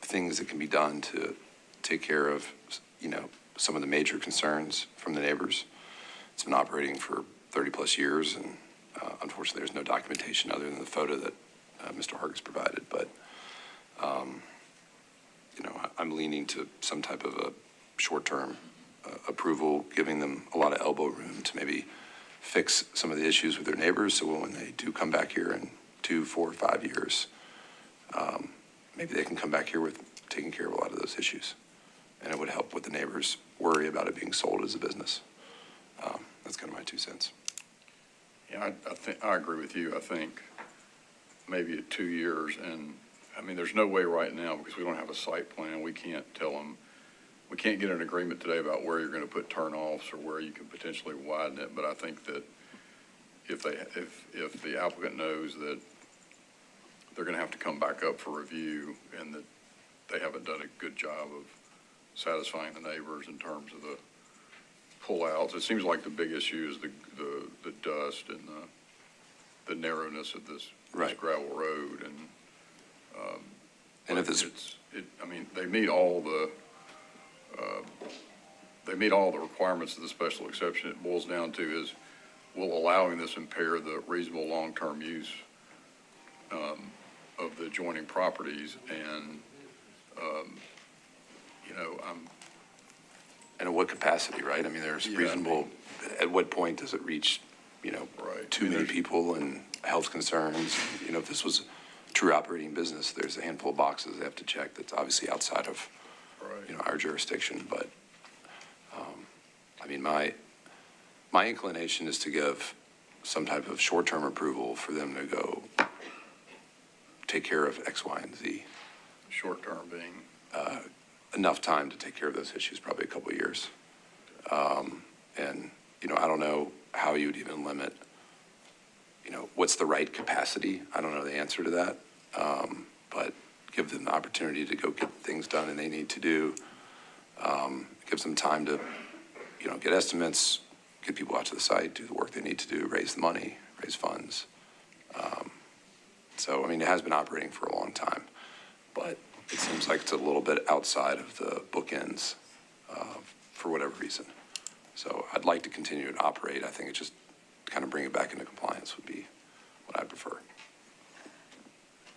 Speaker 2: things that can be done to take care of, you know, some of the major concerns from the neighbors. It's been operating for 30-plus years, and unfortunately, there's no documentation other than the photo that Mr. Hargis provided. But, you know, I'm leaning to some type of a short-term approval, giving them a lot of elbow room to maybe fix some of the issues with their neighbors, so when they do come back here in 2, 4, 5 years, maybe they can come back here with taking care of a lot of those issues. And it would help with the neighbors' worry about it being sold as a business. That's kind of my 2 cents.
Speaker 3: Yeah, I agree with you. I think maybe at 2 years, and I mean, there's no way right now, because we don't have a site plan, we can't tell them, we can't get an agreement today about where you're going to put turnoffs or where you can potentially widen it. But I think that if the applicant knows that they're going to have to come back up for review and that they haven't done a good job of satisfying the neighbors in terms of the pullouts, it seems like the big issue is the dust and the narrowness of this gravel road. And
Speaker 2: if
Speaker 3: I mean, they meet all the requirements of the special exception. It boils down to is, will allowing this impair the reasonable long-term use of the adjoining properties? And, you know,
Speaker 2: And at what capacity, right? I mean, there's reasonable, at what point does it reach, you know, too many people and health concerns? You know, if this was a true operating business, there's a handful of boxes they have to check that's obviously outside of, you know, our jurisdiction. But, I mean, my inclination is to give some type of short-term approval for them to go take care of X, Y, and Z.
Speaker 3: Short-term being?
Speaker 2: Enough time to take care of those issues, probably a couple of years. And, you know, I don't know how you would even limit, you know, what's the right capacity? I don't know the answer to that. But give them the opportunity to go get things done and they need to do. Gives them time to, you know, get estimates, get people out to the site, do the work they need to do, raise the money, raise funds. So, I mean, it has been operating for a long time, but it seems like it's a little bit outside of the bookends for whatever reason. So I'd like to continue to operate. I think it just kind of bring it back into compliance would be what I prefer.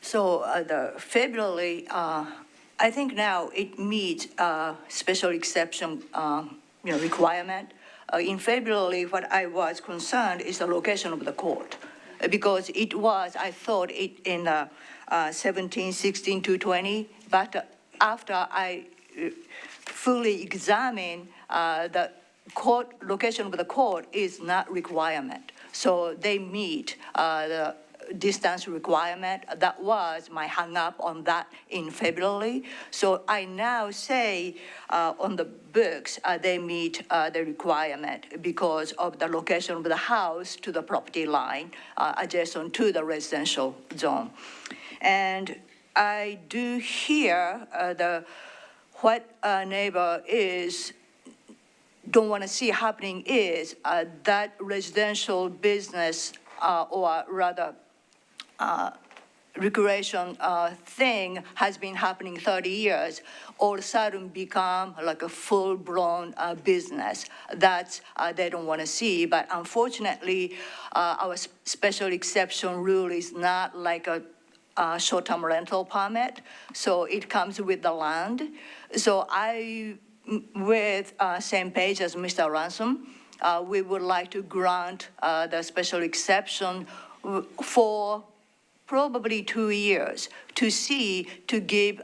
Speaker 4: So the February, I think now it meets special exception requirement. In February, what I was concerned is the location of the court, because it was, I thought it in 17, 16 to 20, but after I fully examined the court, location of the court is not requirement. So they meet the distance requirement. That was my hang up on that in February. So I now say on the books, they meet the requirement because of the location of the house to the property line adjacent to the residential zone. And I do hear what a neighbor don't want to see happening is that residential business or rather recreation thing has been happening 30 years, all of a sudden become like a full-blown business. That's they don't want to see. But unfortunately, our special exception rule is not like a short-term rental permit, so it comes with the land. So with same page as Mr. Ransom, we would like to grant the special exception for probably 2 years to give,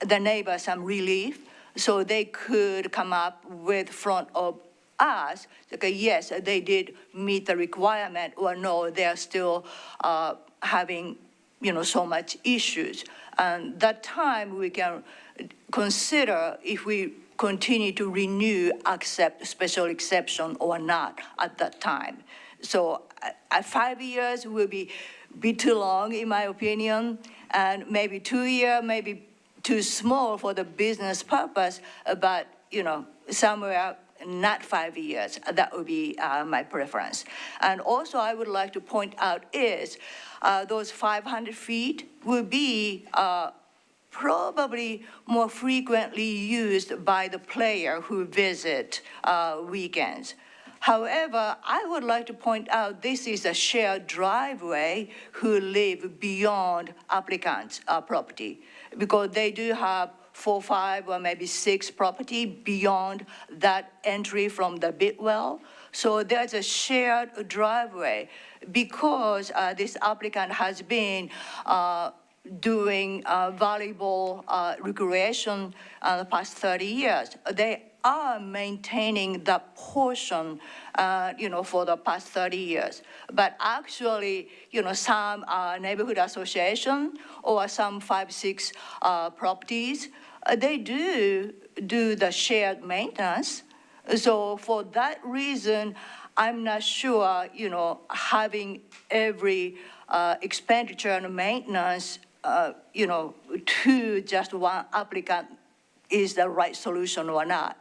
Speaker 4: the neighbor some relief, so they could come up with front of us, okay, yes, they did meet the requirement, or no, they're still having, so much issues. And that time we can consider if we continue to renew, accept special exception or not at that time. So 5 years will be too long, in my opinion, and maybe 2 years, maybe too small for the business purpose, but, somewhere not 5 years. That would be my preference. And also I would like to point out is those 500 feet will be probably more frequently used by the player who visit weekends. However, I would like to point out this is a shared driveway who live beyond applicant's property, because they do have 4, 5, or maybe 6 property beyond that entry from the bid well. So there's a shared driveway. Because this applicant has been doing volleyball recreation the past 30 years, they are maintaining that portion, for the past 30 years. But actually, some neighborhood association or some 5, 6 properties, they do the shared maintenance. So for that reason, I'm not sure, having every expenditure and maintenance, to just one applicant is the right solution or not.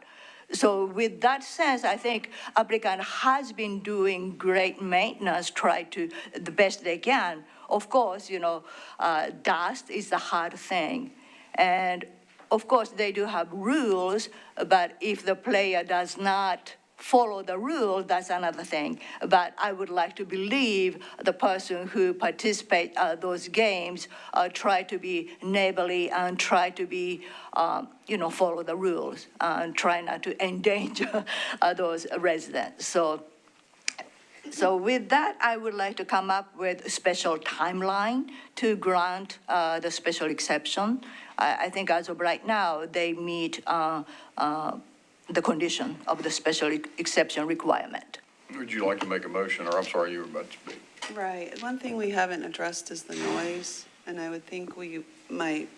Speaker 4: So with that sense, I think applicant has been doing great maintenance, try to the best they can. Of course, dust is a hard thing. And of course, they do have rules, but if the player does not follow the rule, that's another thing. But I would like to believe the person who participate those games try to be neighborly and try to be, follow the rules and try not to endanger those residents. So with that, I would like to come up with a special timeline to grant the special exception. I think as of right now, they meet the condition of the special exception requirement.
Speaker 3: Would you like to make a motion, or I'm sorry, you were about to speak?
Speaker 11: Right. One thing we haven't addressed is the noise, and I would think we might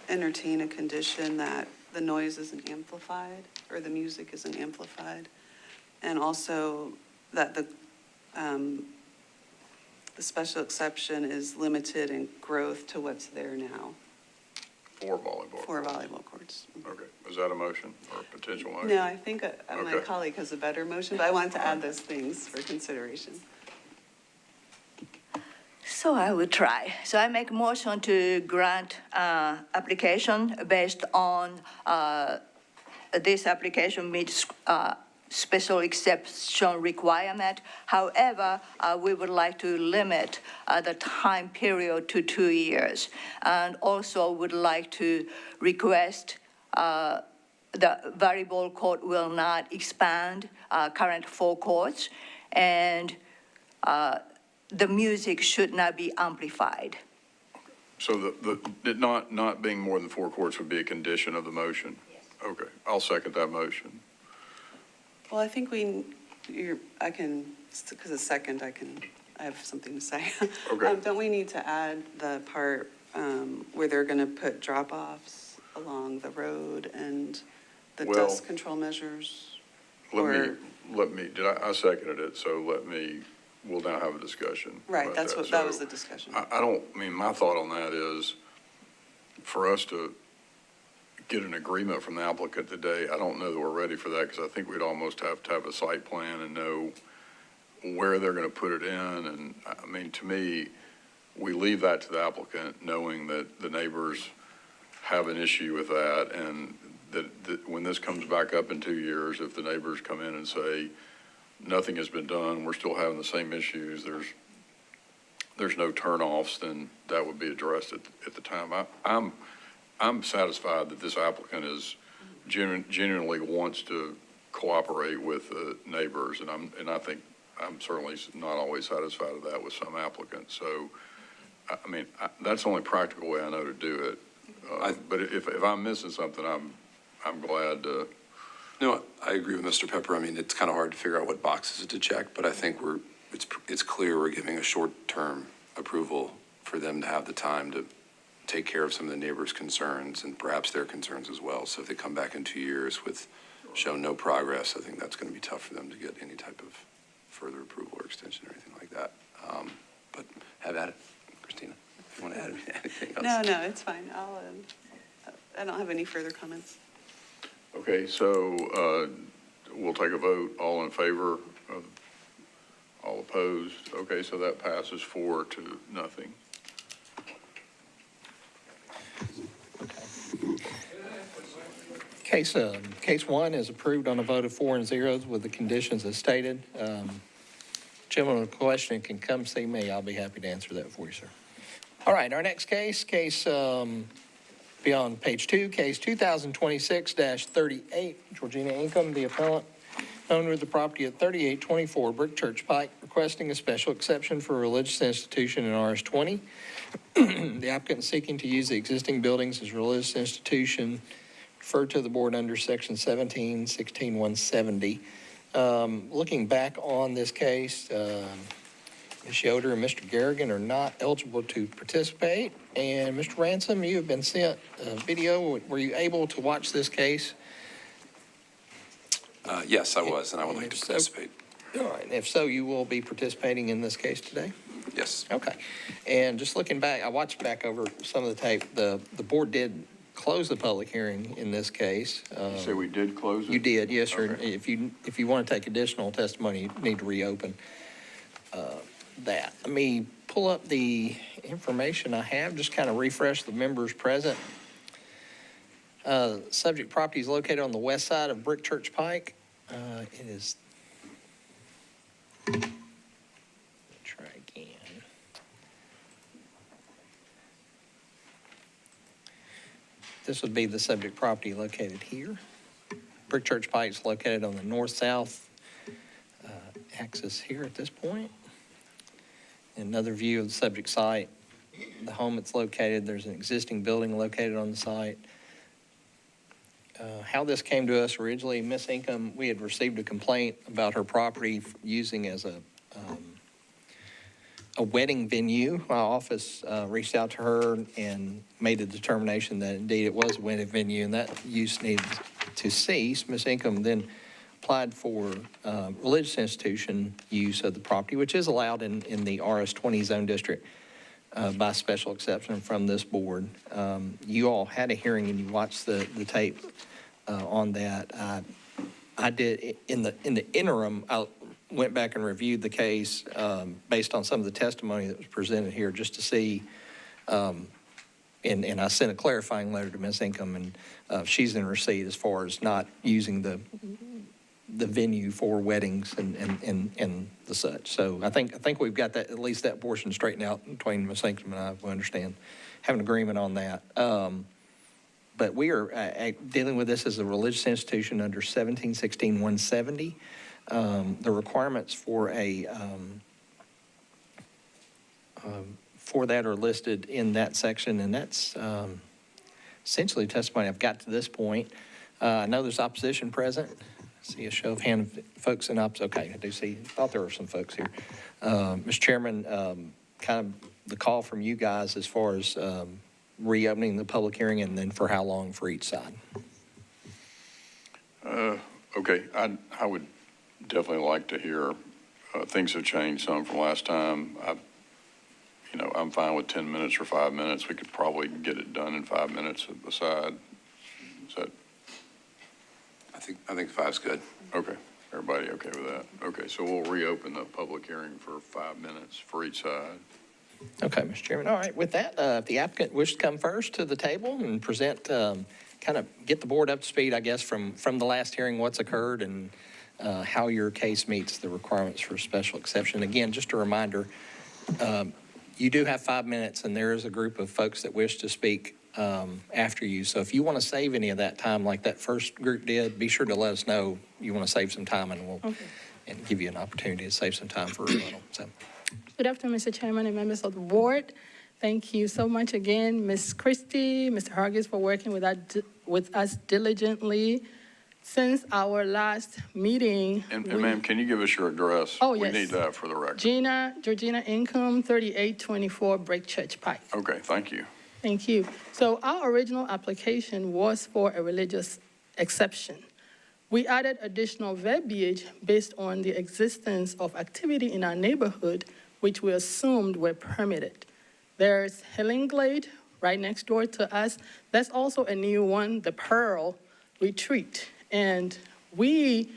Speaker 11: entertain a condition that the noise isn't amplified, or the music isn't amplified, and also that the special exception is limited in growth to what's there now.
Speaker 3: For volleyball?
Speaker 11: For volleyball courts.
Speaker 3: Okay. Is that a motion or a potential motion?
Speaker 11: No, I think my
Speaker 3: Okay.
Speaker 11: colleague has a better motion, but I wanted to add those things for consideration.
Speaker 4: So I will try. So I make a motion to grant application based on this application meets special exception requirement. However, we would like to limit the time period to 2 years. And also would like to request the volleyball court will not expand current 4 courts, and the music should not be amplified.
Speaker 3: So it not being more than 4 courts would be a condition of the motion? Yes. Okay, I'll second that motion.
Speaker 11: Well, I think I can, because it's second, I have something to say.
Speaker 3: Okay.
Speaker 11: Don't we need to add the part where they're going to put drop-offs along the road and the
Speaker 3: Well,
Speaker 11: dust control measures?
Speaker 3: I seconded it, so we'll now have a discussion.
Speaker 11: Right,
Speaker 3: about
Speaker 11: that was the discussion.
Speaker 3: My thought on that is, for us to get an agreement from the applicant today, I don't know that we're ready for that, because I think we'd almost have to have a site plan and know where they're going to put it in. And to me, we leave that to the applicant, knowing that the neighbors have an issue with that, and that when this comes back up in 2 years, if the neighbors come in and say, nothing has been done, we're still having the same issues, there's no turnoffs, then that would be addressed at the time. I'm satisfied that this applicant is genuinely wants to cooperate with the neighbors, and I think I'm certainly not always satisfied with that with some applicants. So, I mean, that's the only practical way I know to do it. But if I'm missing something, I'm glad to.
Speaker 2: No, I agree with Mr. Pepper. I mean, it's kind of hard to figure out what boxes to check, but I think it's clear we're giving a short-term approval for them to have the time to take care of some of the neighbors' concerns and perhaps their concerns as well. So if they come back in 2 years with show no progress, I think that's going to be tough for them to get any type of further approval or extension or anything like that. But have at it, Christina, if you want to add anything else.
Speaker 11: No, it's fine. I don't have any further comments.
Speaker 3: Okay, so we'll take a vote. All in favor? All opposed? Okay, so that passes 4-0.
Speaker 1: Case 1 is approved on a vote of 4 and 0 with the conditions as stated. Gentleman with a question can come see me. I'll be happy to answer that for you, sir. All right, our next case beyond page 2, case 2026-38, Georgina Ingham, the appellant, owner of the property at 3824 Brick Church Pike, requesting a special exception for a religious institution in RS20. The applicant is seeking to use the existing buildings as a religious institution, referred to the board under section 17-16-170. Looking back on this case, Ms. Yoder and Mr. Garrigan are not eligible to participate. And Mr. Ransom, you have been sent a video. Were you able to watch this case?
Speaker 2: Yes, I was, and I would like to participate.
Speaker 1: All right. If so, you will be participating in this case today?
Speaker 2: Yes.
Speaker 1: Okay. And just looking back, I watched back over some of the tape. The board did close the public hearing in this case.
Speaker 3: You say we did close it?
Speaker 1: You did, yes, sir.
Speaker 3: Okay.
Speaker 1: If you want to take additional testimony, you need to reopen that. Let me pull up the information I have, just kind of refresh the members present. Subject property is located on the west side of Brick Church Pike. It is, let me try again. This would be the subject property located here. Brick Church Pike is located on the north-south axis here at this point. Another view of the subject site, the home it's located, there's an existing building located on the site. How this came to us originally, Ms. Ingham, we had received a complaint about her property using as a wedding venue. My office reached out to her and made a determination that indeed it was a wedding venue and that use needed to cease. Ms. Ingham then applied for religious institution use of the property, which is allowed in the RS20 zone district by special exception from this board. You all had a hearing and you watched the tape on that. I did, in the interim, I went back and reviewed the case based on some of the testimony that was presented here just to see, and I sent a clarifying letter to Ms. Ingham, and she's in receipt as far as not using the venue for weddings and the such. So I think we've got that, at least that portion straightened out between Ms. Ingham and I, we understand, have an agreement on that. But we are dealing with this as a religious institution under 17-16-170. The requirements for that are listed in that section, and that's essentially testimony I've got to this point. I know there's opposition present. See a show of hands, folks in opposition. Okay, I do see, thought there were some folks here. Mr. Chairman, kind of the call from you guys as far as reopening the public hearing and then for how long for each side.
Speaker 3: Okay, I would definitely like to hear, things have changed some from last time. I'm fine with 10 minutes or 5 minutes. We could probably get it done in 5 minutes aside. Is that?
Speaker 2: I think 5's good.
Speaker 3: Okay, everybody okay with that? Okay, so we'll reopen the public hearing for 5 minutes for each side.
Speaker 1: Okay, Mr. Chairman. All right, with that, if the applicant wishes to come first to the table and present, kind of get the board up to speed, I guess, from the last hearing, what's occurred and how your case meets the requirements for special exception. Again, just a reminder, You do have 5 minutes, and there is a group of folks that wish to speak after you. So if you want to save any of that time like that first group did, be sure to let us know you want to save some time, and we'll and give you an opportunity to save some time for rebuttal. So.
Speaker 12: Good afternoon, Mr. Chairman and members of the board. Thank you so much again, Ms. Christie, Mr. Hargis, for working with us diligently since our last meeting.
Speaker 3: And ma'am, can you give us your address?
Speaker 12: Oh, yes.
Speaker 3: We need that for the record.
Speaker 12: Georgina Income, 3824 Break Church Pike.
Speaker 3: Okay, thank you.
Speaker 12: Thank you. So our original application was for a religious exception. We added additional verbiage based on the existence of activity in our neighborhood, which we assumed were permitted. There's Healing Glade right next door to us. There's also a new one, the Pearl Retreat. And we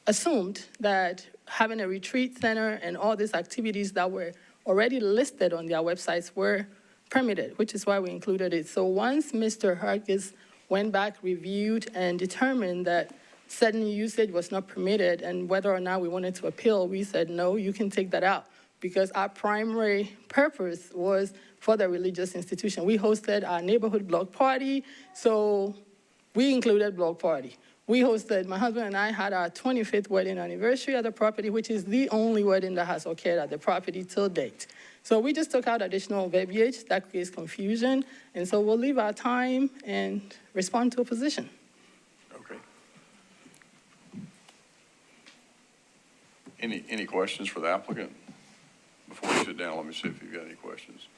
Speaker 12: assumed that having a retreat center and all these activities that were already listed on their websites were permitted, which is why we included it. So once Mr. Hargis went back, reviewed, and determined that certain usage was not permitted, and whether or not we wanted to appeal, we said, no, you can take that out, because our primary purpose was for the religious institution. We hosted our neighborhood block party, so we included block party. My husband and I had our 25th wedding anniversary at the property, which is the only wedding that has occurred at the property till date. So we just took out additional verbiage that creates confusion, and so we'll leave our time and respond to opposition.
Speaker 3: Okay. Any questions for the applicant? Before you sit down, let me see if you've got any questions.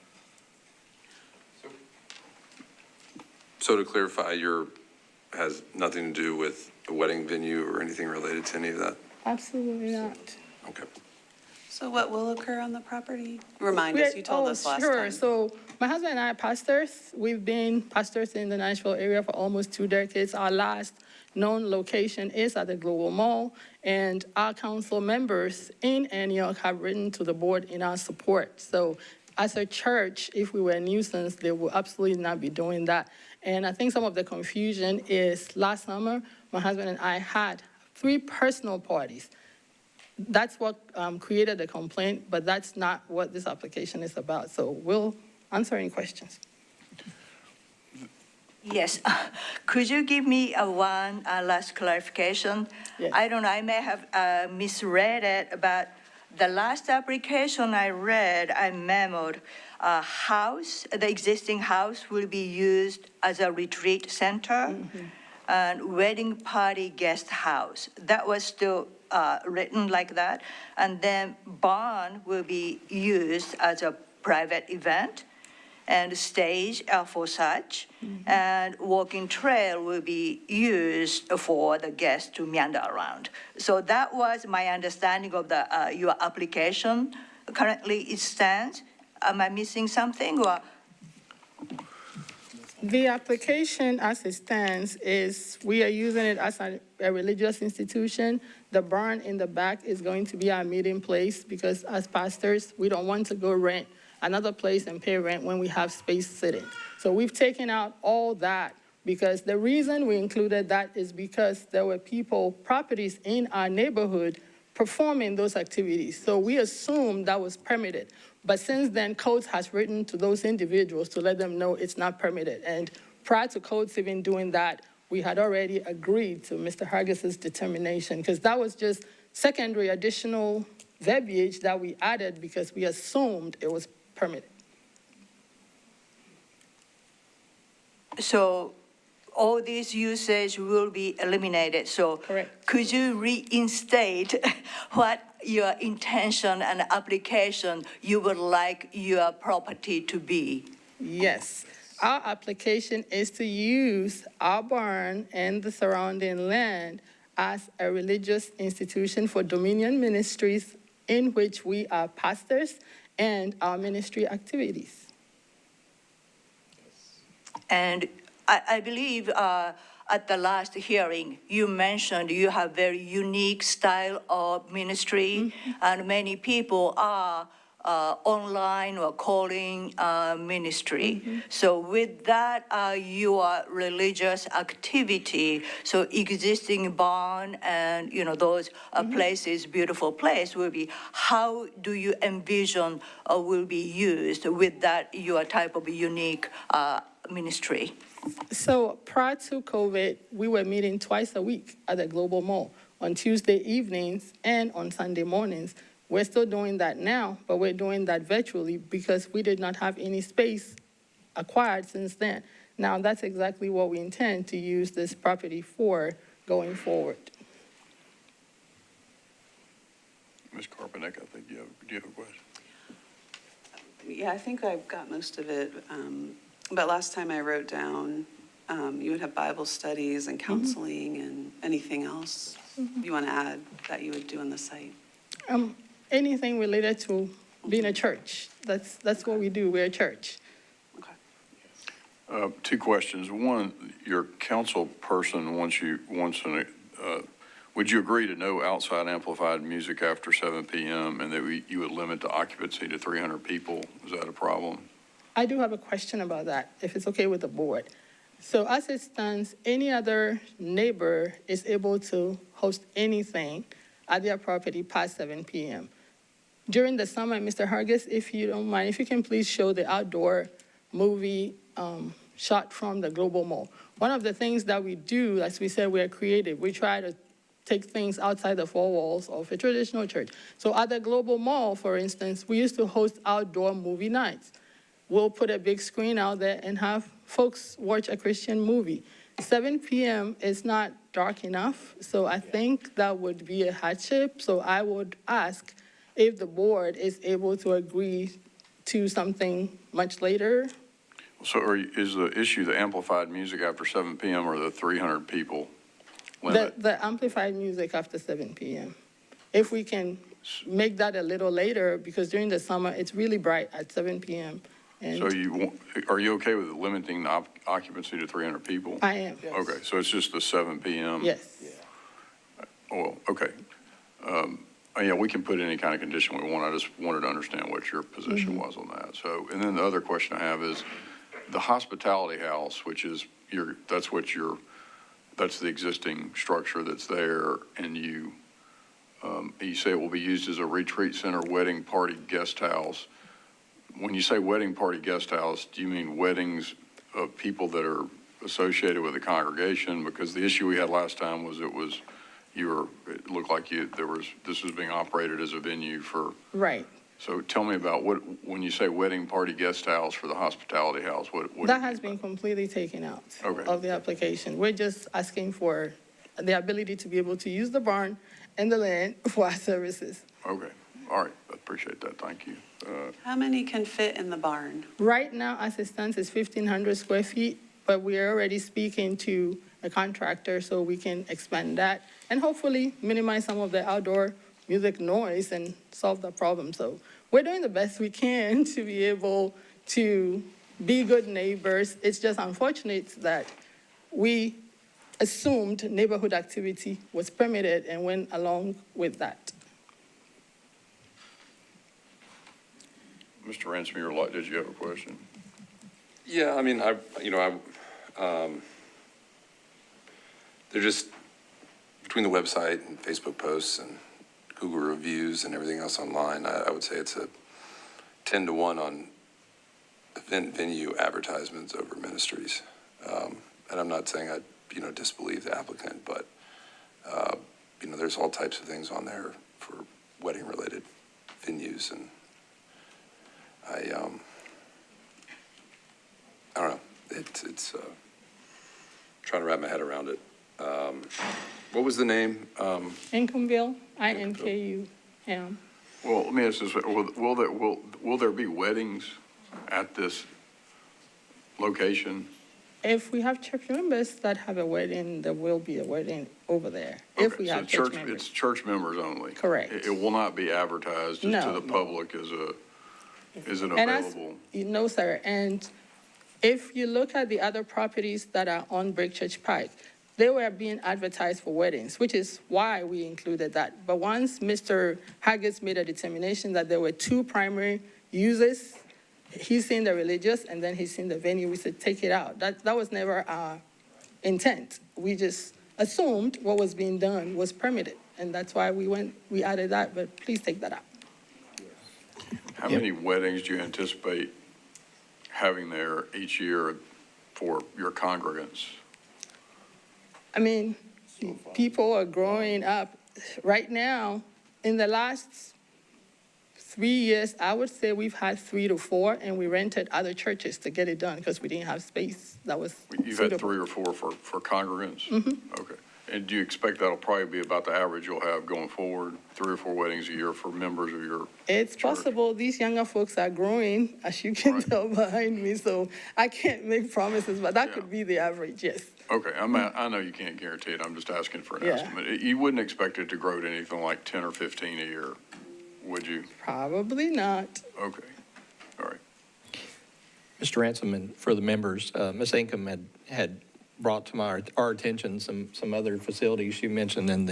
Speaker 2: So to clarify, has nothing to do with a wedding venue or anything related to any of that?
Speaker 12: Absolutely not.
Speaker 2: Okay.
Speaker 11: So what will occur on the property? Remind us, you told us last
Speaker 12: Sure.
Speaker 11: time.
Speaker 12: So my husband and I are pastors. We've been pastors in the Nashville area for almost 2 decades. Our last known location is at the Global Mall, and our council members in Antioch have written to the board in our support. So as a church, if we were a nuisance, they would absolutely not be doing that. And I think some of the confusion is last summer, my husband and I had 3 personal parties. That's what created the complaint, but that's not what this application is about. So we'll answer any questions.
Speaker 4: Yes. Could you give me one last clarification?
Speaker 12: Yes.
Speaker 4: I don't know, I may have misread it, but the last application I read, I memoed, the existing house will be used as a retreat center and wedding party guest house. That was still written like that. And then barn will be used as a private event and stage for such. And walking trail will be used for the guests to meander around. So that was my understanding of your application. Currently it stands. Am I missing something, or?
Speaker 12: The application as it stands is we are using it as a religious institution. The barn in the back is going to be our meeting place because as pastors, we don't want to go rent another place and pay rent when we have space sitting. So we've taken out all that because the reason we included that is because there were properties in our neighborhood performing those activities. So we assumed that was permitted. But since then, Codes has written to those individuals to let them know it's not permitted. And prior to Codes even doing that, we had already agreed to Mr. Hargis's determination, because that was just secondary additional verbiage that we added because we assumed it was permitted.
Speaker 4: So all these usage will be eliminated. So
Speaker 12: Correct.
Speaker 4: Could you reinstate what your intention and application you would like your property to be?
Speaker 12: Yes. Our application is to use our barn and the surrounding land as a religious institution for Dominion Ministries in which we are pastors and our ministry activities.
Speaker 4: And I believe at the last hearing, you mentioned you have very unique style of ministry, and many people are online or calling ministry. So with that, your religious activity, so existing barn and, those places, beautiful place will be, how do you envision will be used with that, your type of unique ministry?
Speaker 12: So prior to COVID, we were meeting twice a week at the Global Mall on Tuesday evenings and on Sunday mornings. We're still doing that now, but we're doing that virtually because we did not have any space acquired since then. Now, that's exactly what we intend to use this property for going forward.
Speaker 3: Ms. Carpenter, I think do you have a question?
Speaker 11: Yeah, I think I've got most of it. But last time I wrote down, you would have Bible studies and counseling and anything else you want to add that you would do on the site?
Speaker 12: Anything related to being a church. That's what we do. We're a church.
Speaker 11: Okay.
Speaker 3: Two questions. One, your council person would you agree to no outside amplified music after 7 p.m. and that you would limit the occupancy to 300 people? Is that a problem?
Speaker 12: I do have a question about that, if it's okay with the board. So as it stands, any other neighbor is able to host anything at their property past 7 p.m. During the summer, Mr. Hargis, if you don't mind, if you can please show the outdoor movie shot from the Global Mall. One of the things that we do, as we said, we are creative. We try to take things outside the four walls of a traditional church. So at the Global Mall, for instance, we used to host outdoor movie nights. We'll put a big screen out there and have folks watch a Christian movie. 7 p.m. is not dark enough, so I think that would be a hardship. So I would ask if the board is able to agree to something much later.
Speaker 3: So is the issue the amplified music after 7 p.m. or the 300 people limit?
Speaker 12: The amplified music after 7 p.m. If we can make that a little later, because during the summer, it's really bright at 7 p.m. And
Speaker 3: So are you okay with limiting the occupancy to 300 people?
Speaker 12: I am.
Speaker 3: Okay, so it's just the 7 p.m.?
Speaker 12: Yes.
Speaker 3: Well, okay. Yeah, we can put any kind of condition we want. I just wanted to understand what your position was on that. So, and then the other question I have is the hospitality house, which is that's the existing structure that's there, and you say it will be used as a retreat center, wedding party guest house. When you say wedding party guest house, do you mean weddings of people that are associated with the congregation? Because the issue we had last time was it looked like this was being operated as a venue for.
Speaker 12: Right.
Speaker 3: So tell me about when you say wedding party guest house for the hospitality house, what
Speaker 12: That has been completely taken out of the application. We're just asking for the ability to be able to use the barn and the land for our services.
Speaker 3: Okay, all right, I appreciate that, thank you.
Speaker 11: How many can fit in the barn?
Speaker 12: Right now, as it stands, it's 1,500 square feet, but we are already speaking to a contractor so we can expand that and hopefully minimize some of the outdoor music noise and solve the problem. So we're doing the best we can to be able to be good neighbors. It's just unfortunate that we assumed neighborhood activity was permitted and went along with that.
Speaker 3: Mr. Ransome, did you have a question?
Speaker 2: Yeah, I mean, they're just, between the website and Facebook posts and Google reviews and everything else online, I would say it's a 10-to-1 on event venue advertisements over ministries. And I'm not saying I, disbelieve the applicant, but, there's all types of things on there for wedding-related venues, and I don't know. It's trying to wrap my head around it. What was the name?
Speaker 12: Incomeville, INKUM.
Speaker 3: Well, let me ask this, will there be weddings at this location?
Speaker 12: If we have church members that have a wedding, there will be a wedding over there. If we have church members.
Speaker 3: It's church members only?
Speaker 12: Correct.
Speaker 3: It will not be advertised to the public is it available?
Speaker 12: No, sir. And if you look at the other properties that are on Brick Church Pike, they were being advertised for weddings, which is why we included that. But once Mr. Haggis made a determination that there were two primary users, he's seen the religious and then he's seen the venue, we said, take it out. That was never our intent. We just assumed what was being done was permitted, and that's why we added that, but please take that out.
Speaker 3: How many weddings do you anticipate having there each year for your congregants?
Speaker 12: I mean, people are growing up. Right now, in the last 3 years, I would say we've had 3 to 4, and we rented other churches to get it done because we didn't have space that was
Speaker 3: You've
Speaker 12: suitable.
Speaker 3: had 3 or 4 for congregants?
Speaker 12: Mm-hmm.
Speaker 3: Okay. And do you expect that'll probably be about the average you'll have going forward, 3 or 4 weddings a year for members of your
Speaker 12: It's
Speaker 3: church?
Speaker 12: possible. These younger folks are growing, as you can
Speaker 3: Right.
Speaker 12: tell behind me, so I can't make promises, but that
Speaker 3: Yeah.
Speaker 12: could be the average, yes.
Speaker 3: Okay, I know you can't guarantee it, I'm just asking for an
Speaker 12: Yeah.
Speaker 3: estimate. You wouldn't expect it to grow to anything like 10 or 15 a year, would you?
Speaker 12: Probably not.
Speaker 3: Okay, all right.
Speaker 1: Mr. Ransom, and for the members, Ms. Ingham had brought to our attention some other facilities you mentioned in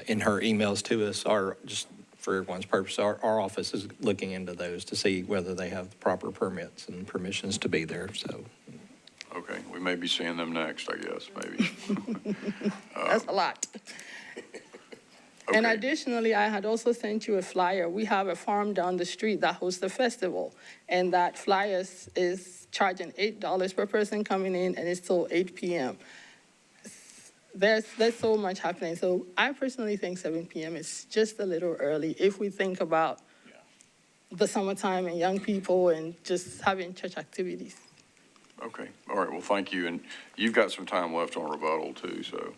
Speaker 1: in her emails to us. Just for everyone's purpose, our office is looking into those to see whether they have the proper permits and permissions to be there, so.
Speaker 3: Okay, we may be seeing them next, I guess, maybe.
Speaker 12: That's a lot. And
Speaker 3: Okay.
Speaker 12: additionally, I had also sent you a flyer. We have a farm down the street that hosts a festival, and that flyer is charging $8 per person coming in, and it's till 8 p.m. There's so much happening. So I personally think 7 p.m. is just a little early if we think about the summertime and young people and just having church activities.
Speaker 3: Okay, all right, well, thank you, and you've got some time left on rebuttal too, so,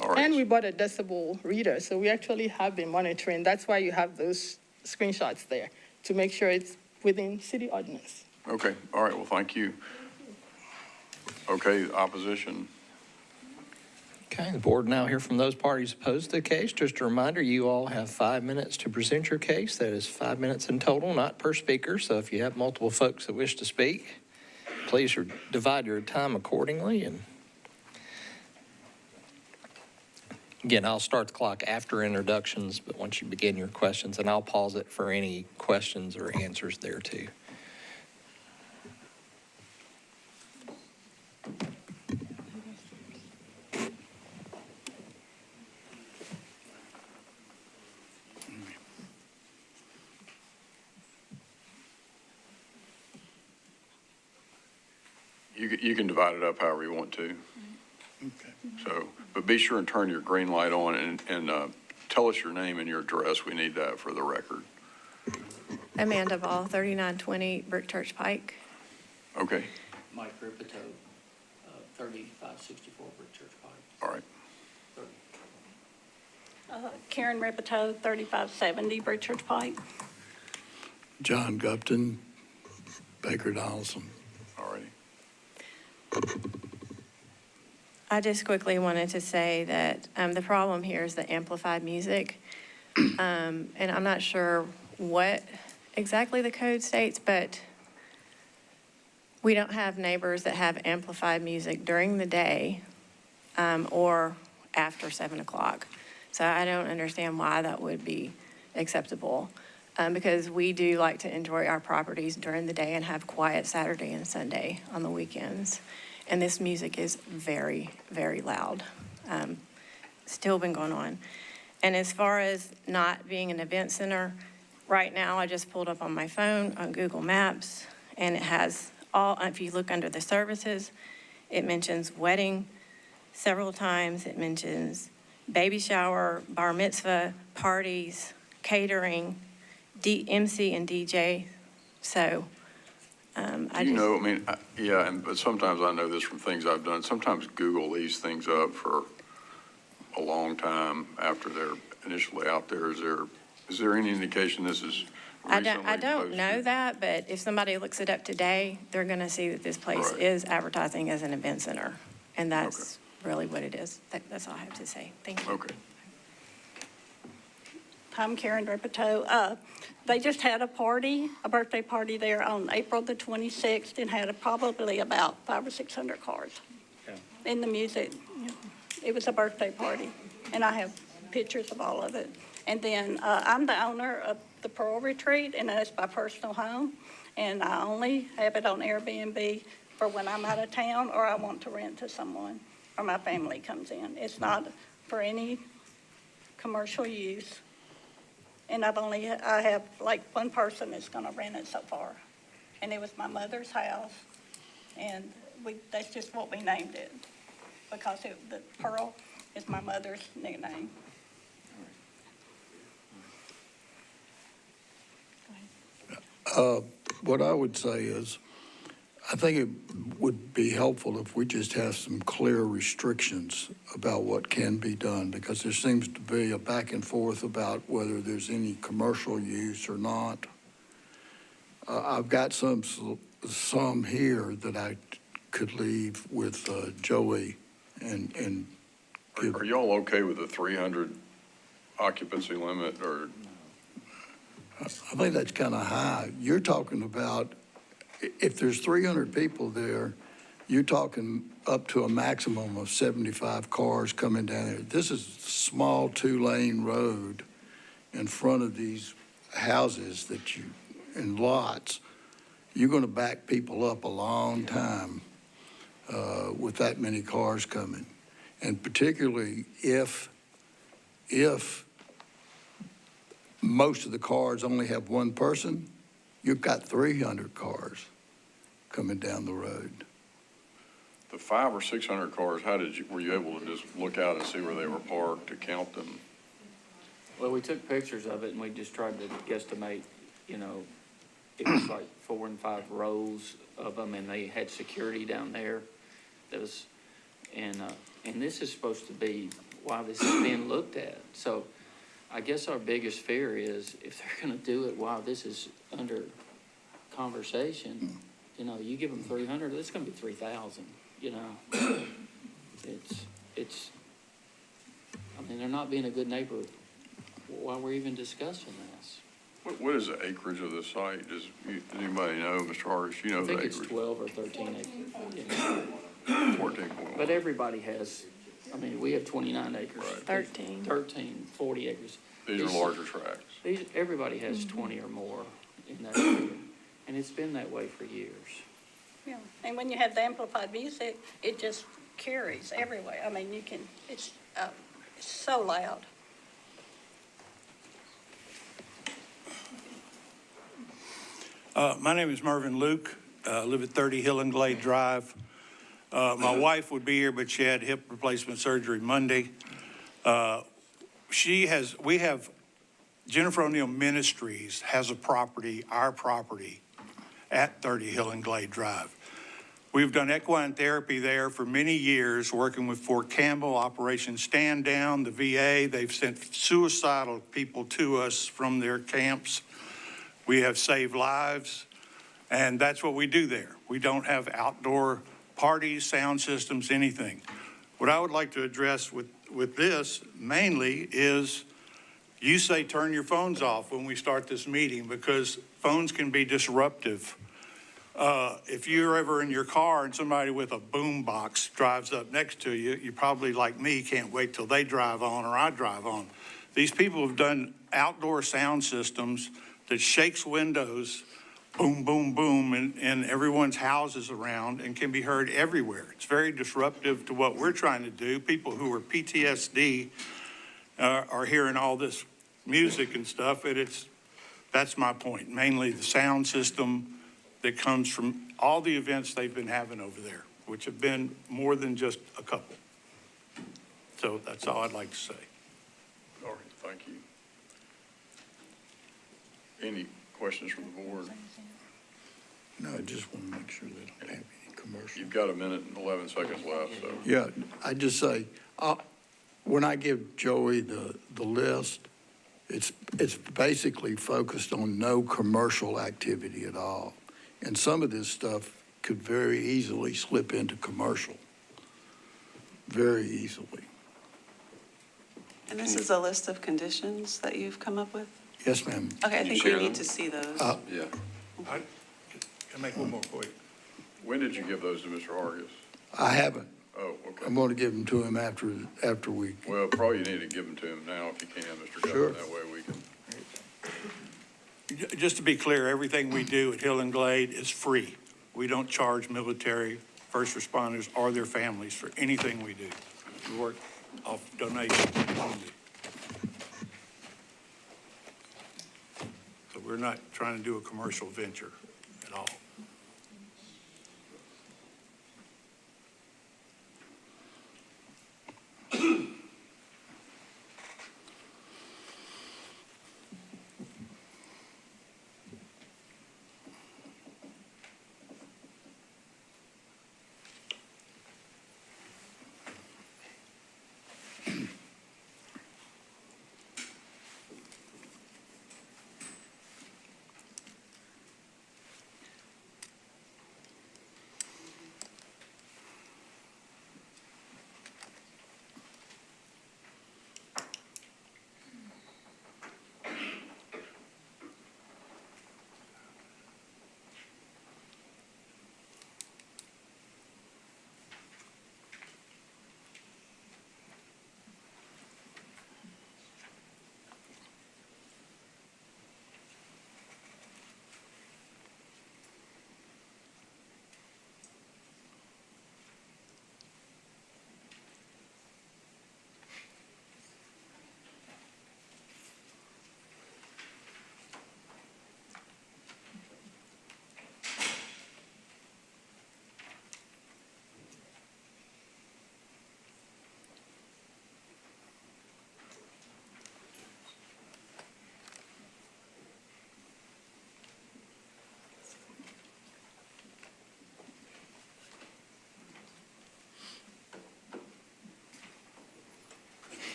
Speaker 3: all right.
Speaker 12: And we bought a decibel reader, so we actually have been monitoring. That's why you have those screenshots there, to make sure it's within city ordinance.
Speaker 3: Okay, all right, well, thank you. Okay, opposition.
Speaker 1: Okay, the board now hear from those parties opposed to the case. Just a reminder, you all have 5 minutes to present your case. That is 5 minutes in total, not per speaker. So if you have multiple folks that wish to speak, please divide your time accordingly. And again, I'll start the clock after introductions, but once you begin your questions, and I'll pause it for any questions or answers there too.
Speaker 3: You can divide it up however you want to. Okay. So, but be sure and turn your green light on and tell us your name and your address. We need that for the record.
Speaker 13: Amanda Ball, 3920 Brick Church Pike.
Speaker 3: Okay,
Speaker 1: Mike Ripito, 3564 Brick Church Pike.
Speaker 3: all right.
Speaker 14: Karen Repito, 3570 Brick Church Pike.
Speaker 15: John Gupton, Baker Donaldson.
Speaker 3: All righty.
Speaker 13: I just quickly wanted to say that the problem here is the amplified music. And I'm not sure what exactly the code states, but we don't have neighbors that have amplified music during the day or after 7 o'clock. So I don't understand why that would be acceptable, because we do like to enjoy our properties during the day and have quiet Saturday and Sunday on the weekends. And this music is very, very loud. Still been going on. And as far as not being an event center, right now I just pulled up on my phone on Google Maps, and it has all, if you look under the services, it mentions wedding several times. It mentions baby shower, bar mitzvah, parties, catering, MC and DJ. So
Speaker 3: but sometimes I know this from things I've done. Sometimes Google these things up for a long time after they're initially out there. Is there any indication this is recently
Speaker 13: I don't know
Speaker 3: posted?
Speaker 13: that, but if somebody looks it up today, they're going to see that this place
Speaker 3: Right.
Speaker 13: is advertising as an event center. And that's really what it is. That's all I have to say. Thank you.
Speaker 3: Okay.
Speaker 14: I'm Karen Repito. They just had a birthday party there on April the 26th, and had probably about 500 or 600 cars. in the music. It was a birthday party, and I have pictures of all of it. And then I'm the owner of the Pearl Retreat, and it's my personal home, and I only have it on Airbnb for when I'm out of town or I want to rent to someone or my family comes in. It's not for any commercial use. And I have like one person that's gonna rent it so far. And it was my mother's house, and that's just what we named it, because the Pearl is my mother's nickname.
Speaker 15: What I would say is, I think it would be helpful if we just have some clear restrictions about what can be done, because there seems to be a back and forth about whether there's any commercial use or not. I've got some here that I could leave with Joey and give.
Speaker 3: Are y'all okay with the 300 occupancy limit, or?
Speaker 15: I think that's kind of high. You're talking about, if there's 300 people there, you're talking up to a maximum of 75 cars coming down there. This is a small 2-lane road in front of these houses and lots. You're going to back people up a long time with that many cars coming. And particularly if most of the cars only have one person, you've got 300 cars coming down the road.
Speaker 3: The 500 or 600 cars, were you able to just look out and see where they were parked to count them?
Speaker 16: Well, we took pictures of it and we just tried to guesstimate, it was like 4 and 5 rows of them, and they had security down there. That was, and this is supposed to be why this is being looked at. So I guess our biggest fear is if they're going to do it while this is under conversation, you give them 300, it's going to be 3,000, they're not being a good neighbor while we're even discussing this.
Speaker 3: What is the acreage of the site? Does anybody know, Mr. Harris? You know the acreage?
Speaker 16: I think it's 12 or 13 acres.
Speaker 3: 14.
Speaker 16: But everybody has, we have 29 acres.
Speaker 3: Right.
Speaker 16: 13, 40 acres.
Speaker 3: These are larger tracts.
Speaker 16: Everybody has 20 or more in that area, and it's been that way for years.
Speaker 14: Yeah, and when you have the amplified music, it just carries everywhere. It's so loud.
Speaker 17: My name is Mervyn Luke. I live at 30 Hill and Glade Drive. My wife would be here, but she had hip replacement surgery Monday. We have, Jennifer O'Neill Ministries has a property, our property, at 30 Hill and Glade Drive. We've done equine therapy there for many years, working with Fort Campbell, Operation Stand Down, the VA. They've sent suicidal people to us from their camps. We have saved lives, and that's what we do there. We don't have outdoor parties, sound systems, anything. What I would like to address with this mainly is, you say turn your phones off when we start this meeting, because phones can be disruptive. If you're ever in your car and somebody with a boom box drives up next to you, you probably, like me, can't wait till they drive on or I drive on. These people have done outdoor sound systems that shakes windows, boom, boom, boom, in everyone's houses around, and can be heard everywhere. It's very disruptive to what we're trying to do. People who are PTSD are hearing all this music and stuff, and that's my point. Mainly the sound system that comes from all the events they've been having over there, which have been more than just a couple. So that's all I'd like to say.
Speaker 3: All right, thank you. Any questions from the board?
Speaker 15: No, I just want to make sure they don't have any commercial.
Speaker 3: You've got 1 minute and 11 seconds left, so.
Speaker 15: Yeah, I just say, when I give Joey the list, it's basically focused on no commercial activity at all. And some of this stuff could very easily slip into commercial, very easily.
Speaker 11: And this is a list of conditions that you've come up with?
Speaker 15: Yes, ma'am.
Speaker 11: Okay, I
Speaker 3: Can you
Speaker 11: think we
Speaker 3: share
Speaker 11: need
Speaker 3: them?
Speaker 11: to see those.
Speaker 3: Yeah.
Speaker 17: Can I make one more quick?
Speaker 3: When did you give those to Mr. Hargis?
Speaker 15: I haven't.
Speaker 3: Oh, okay.
Speaker 15: I'm going to give them to him after we.
Speaker 3: Well, probably you need to give them to him now if you can, Mr.
Speaker 15: Sure.
Speaker 3: Governor. That way we can.
Speaker 17: Just to be clear, everything we do at Hill and Glade is free. We don't charge military, first responders, or their families for anything we do. We work off donations only. So we're not trying to do a commercial venture at all.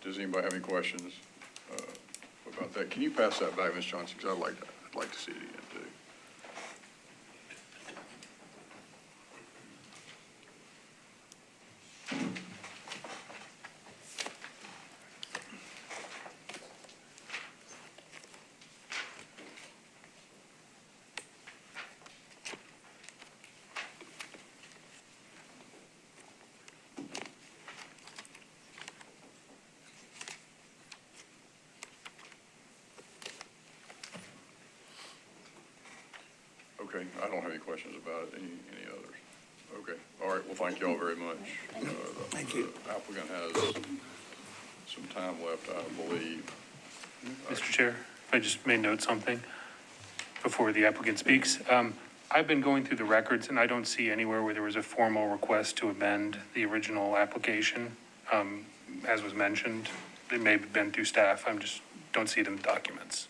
Speaker 3: Does anybody have any questions about that? Can you pass that back, Ms. Johnson? Because I'd like to see it again, too. Okay, I don't have any questions about it. Any others? Okay, all right, well, thank you all very much.
Speaker 17: Thank you.
Speaker 3: The applicant has some time left, I believe.
Speaker 10: Mr. Chair, if I just may note something before the applicant speaks. I've been going through the records, and I don't see anywhere where there was a formal request to amend the original application. As was mentioned, it may have been through staff. Don't see it in the documents.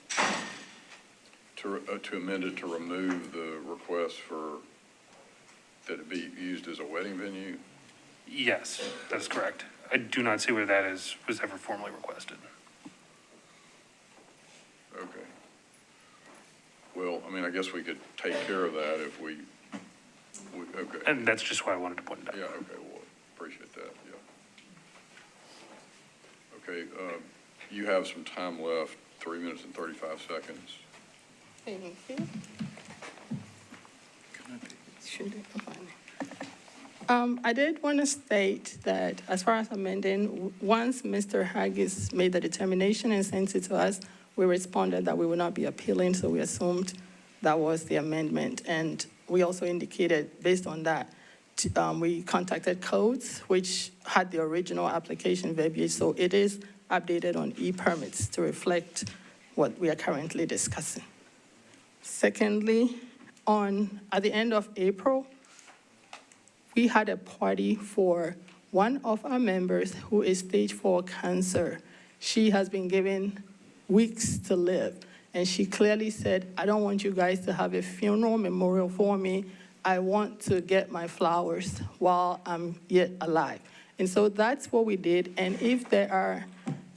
Speaker 3: To amend it to remove the request for, that it be used as a wedding venue?
Speaker 10: Yes, that's correct. I do not see where that was ever formally requested.
Speaker 3: Okay. Well, I mean, I guess we could take care of that if we okay.
Speaker 10: And that's just why I wanted to point it out.
Speaker 3: Yeah, okay, well, appreciate that, yeah. Okay, you have some time left, 3 minutes and 35 seconds.
Speaker 12: Thank you. I did want to state that as far as amending, once Mr. Haggis made the determination and sent it to us, we responded that we would not be appealing, so we assumed that was the amendment. And we also indicated, based on that, we contacted Codes, which had the original application verbiage, so it is updated on e-permits to reflect what we are currently discussing. Secondly, at the end of April, we had a party for one of our members who is stage 4 cancer. She has been given weeks to live, and she clearly said, I don't want you guys to have a funeral memorial for me. I want to get my flowers while I'm yet alive. And so that's what we did. And if there are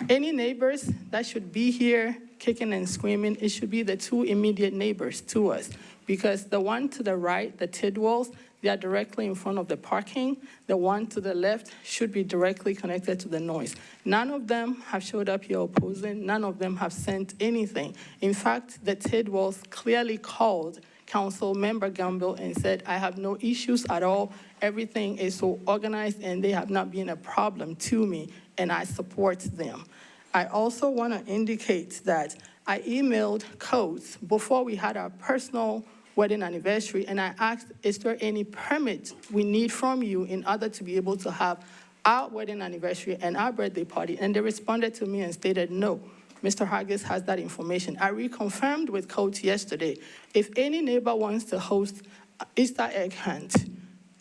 Speaker 12: any neighbors that should be here kicking and screaming, it should be the 2 immediate neighbors to us, because the one to the right, the Tidwells, they are directly in front of the parking. The one to the left should be directly connected to the noise. None of them have showed up here opposing. None of them have sent anything. In fact, the Tidwells clearly called Council Member Campbell and said, I have no issues at all. Everything is so organized and they have not been a problem to me, and I support them. I also want to indicate that I emailed codes before we had our personal wedding anniversary, and I asked, is there any permit we need from you in order to be able to have our wedding anniversary and our birthday party? And they responded to me and stated, no, Mr. Hargis has that information. I reconfirmed with codes yesterday. If any neighbor wants to host Easter egg hunt,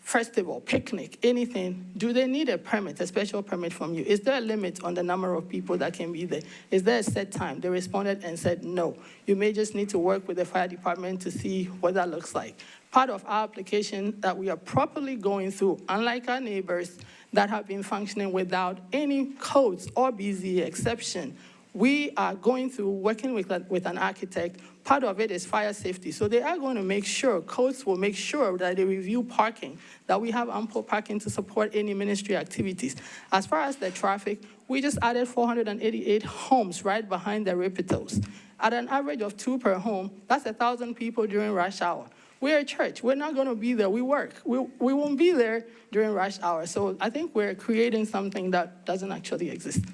Speaker 12: festival, picnic, anything, do they need a permit, a special permit from you? Is there a limit on the number of people that can be there? Is there a set time? They responded and said, no. You may just need to work with the fire department to see what that looks like. Part of our application that we are properly going through, unlike our neighbors that have been functioning without any codes or BZ exception, we are going through working with an architect. Part of it is fire safety. So they are going to make sure, codes will make sure that they review parking, that we have ample parking to support any ministry activities. As far as the traffic, we just added 488 homes right behind the Ripitos. At an average of 2 per home, that's 1,000 people during rush hour. We're a church. We're not going to be there. We work. We won't be there during rush hour. So I think we're creating something that doesn't actually exist.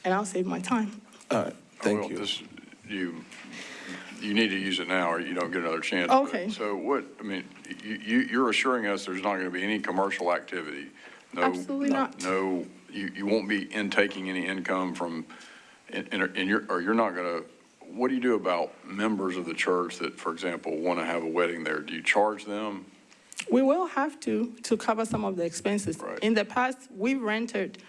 Speaker 12: And I'll save my time.
Speaker 3: Thank you. You need to use it now or you don't get another chance.
Speaker 12: Okay.
Speaker 3: But, so what, I mean, you're assuring us there's not going to be any commercial activity? No,
Speaker 12: Absolutely not.
Speaker 3: No, you won't be taking any income from, you're not going to, what do you do about members of the church that, for example, want to have a wedding there? Do you charge them?
Speaker 12: We will have to cover some of the expenses.
Speaker 3: Right.
Speaker 12: In the past, we rented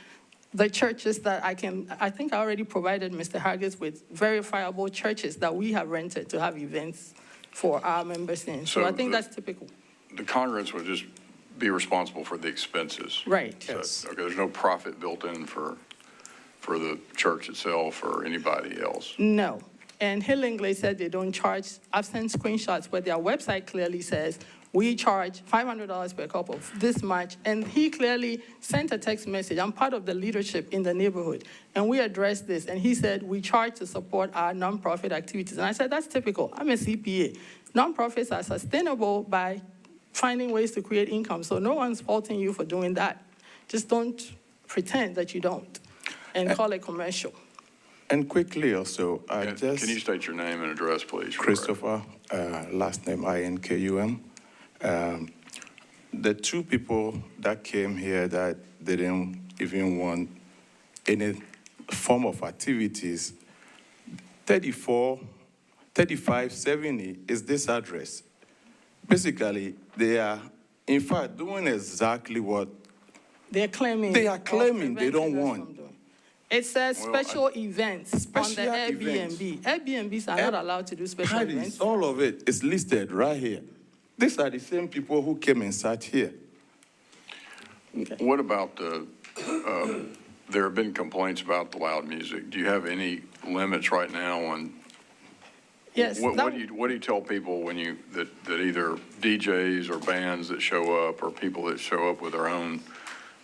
Speaker 12: the churches that I think I already provided Mr. Hargis with verifiable churches that we have rented to have events for our members in. So I think that's typical.
Speaker 3: The congregants would just be responsible for the expenses.
Speaker 12: Right.
Speaker 3: So, okay, there's no profit built in for the church itself or anybody else.
Speaker 12: No. And Hillingly said they don't charge. I've sent screenshots where their website clearly says we charge $500 per couple, this much. And he clearly sent a text message. I'm part of the leadership in the neighborhood. And we addressed this. And he said, we charge to support our nonprofit activities. And I said, that's typical. I'm a CPA. Nonprofits are sustainable by finding ways to create income. So no one's faulting you for doing that. Just don't pretend that you don't and call it commercial.
Speaker 18: And quickly also,
Speaker 3: Can you state your name and address, please?
Speaker 18: Christopher, last name INKUM. The 2 people that came here that didn't even want any form of activities, 3570 is this address. Basically, they are, in fact, doing exactly what
Speaker 12: they're claiming.
Speaker 18: They are claiming they don't want.
Speaker 12: It says special events on the
Speaker 18: Special
Speaker 12: Airbnb. Airbnbs are not allowed to do special events.
Speaker 18: All of it is listed right here. These are the same people who came and sat here.
Speaker 3: Okay. What about there have been complaints about the loud music. Do you have any limits right now on?
Speaker 12: Yes.
Speaker 3: What do you tell people when that either DJs or bands that show up or people that show up with their own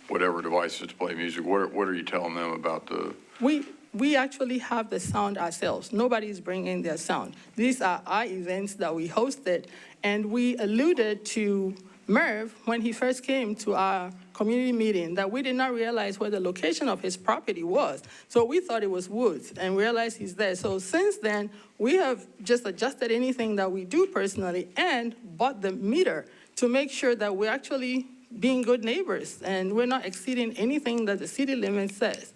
Speaker 3: whatever devices to play music? What are you telling them about the?
Speaker 12: We actually have the sound ourselves. Nobody's bringing their sound. These are our events that we hosted, and we alluded to Merv when he first came to our community meeting that we did not realize where the location of his property was. So we thought it was woods and realized he's there. So since then, we have just adjusted anything that we do personally and bought the meter to make sure that we're actually being good neighbors and we're not exceeding anything that the city limit says.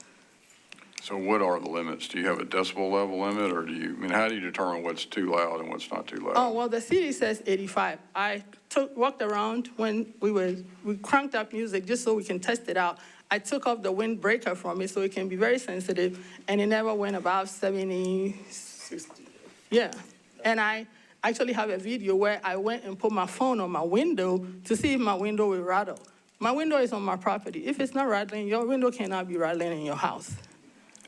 Speaker 3: So what are the limits? Do you have a decibel level limit, or how do you determine what's too loud and what's not too loud?
Speaker 12: Oh, well, the city says 85. I walked around when we cranked up music just so we can test it out. I took off the windbreaker from it so it can be very sensitive, and it never went above 70, 60. Yeah, and I actually have a video where I went and put my phone on my window to see if my window will rattle. My window is on my property. If it's not rattling, your window cannot be rattling in your house.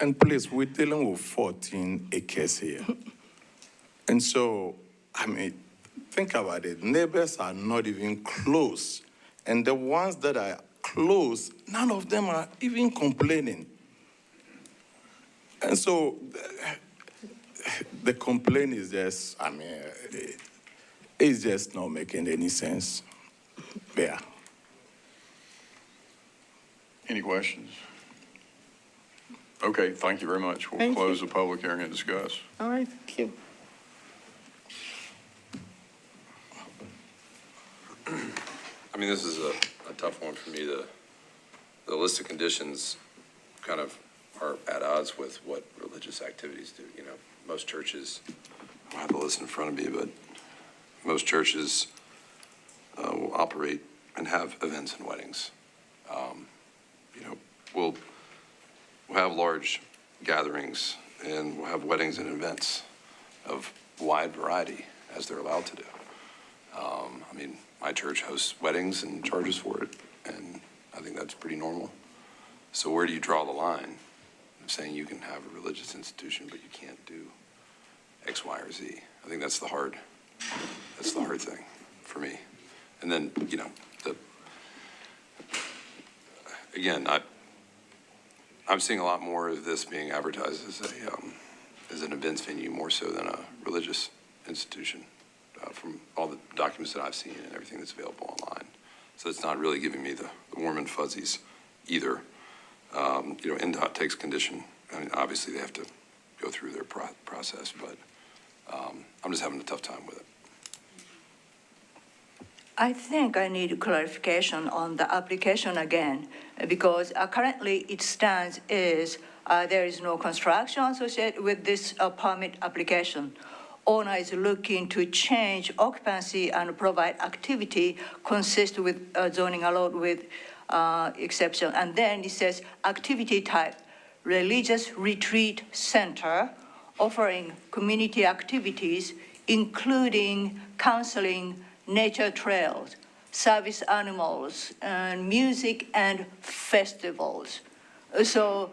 Speaker 18: And please, we're dealing with 14 acres here. And so, think about it. Neighbors are not even close. And the ones that are close, none of them are even complaining. And so, the complaint is just, It's just not making any sense. Yeah.
Speaker 3: Any questions? Okay, thank you very much. We'll
Speaker 12: Thank you.
Speaker 3: close the public hearing and discuss.
Speaker 12: All right, thank you.
Speaker 2: I mean, this is a tough one for me. The list of conditions kind of are at odds with what religious activities do. You know, most churches, I don't have the list in front of me, but most churches will operate and have events and weddings. You know, we'll have large gatherings and we'll have weddings and events of wide variety as they're allowed to do. I mean, my church hosts weddings and charges for it, and I think that's pretty normal. So where do you draw the line of saying you can have a religious institution, but you can't do X, Y, or Z? I think that's the hard thing for me. And then, you know, again, I'm seeing a lot more of this being advertised as an events venue more so than a religious institution. From all the documents that I've seen and everything that's available online. So it's not really giving me the warm and fuzzies either. You know, NDOT takes condition. I mean, obviously they have to go through their process, but I'm just having a tough time with it.
Speaker 4: I think I need clarification on the application again, because currently it stands is there is no construction associated with this permit application. Owner is looking to change occupancy and provide activity consistent with zoning allowed with exception. And then it says activity type, religious retreat center, offering community activities, including counseling, nature trails, service animals, and music and festivals. So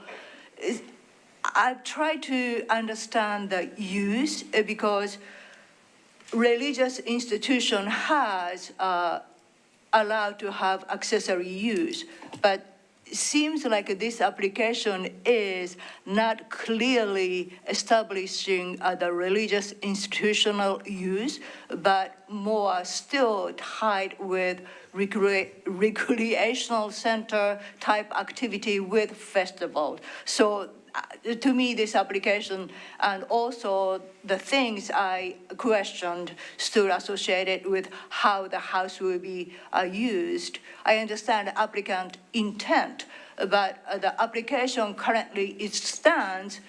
Speaker 4: I've tried to understand the use because religious institution has allowed to have accessory use, but it seems like this application is not clearly establishing the religious institutional use, but more still tied with recreational center type activity with festival. So to me, this application and also the things I questioned still associated with how the house will be used. I understand the applicant intent, but the application currently it stands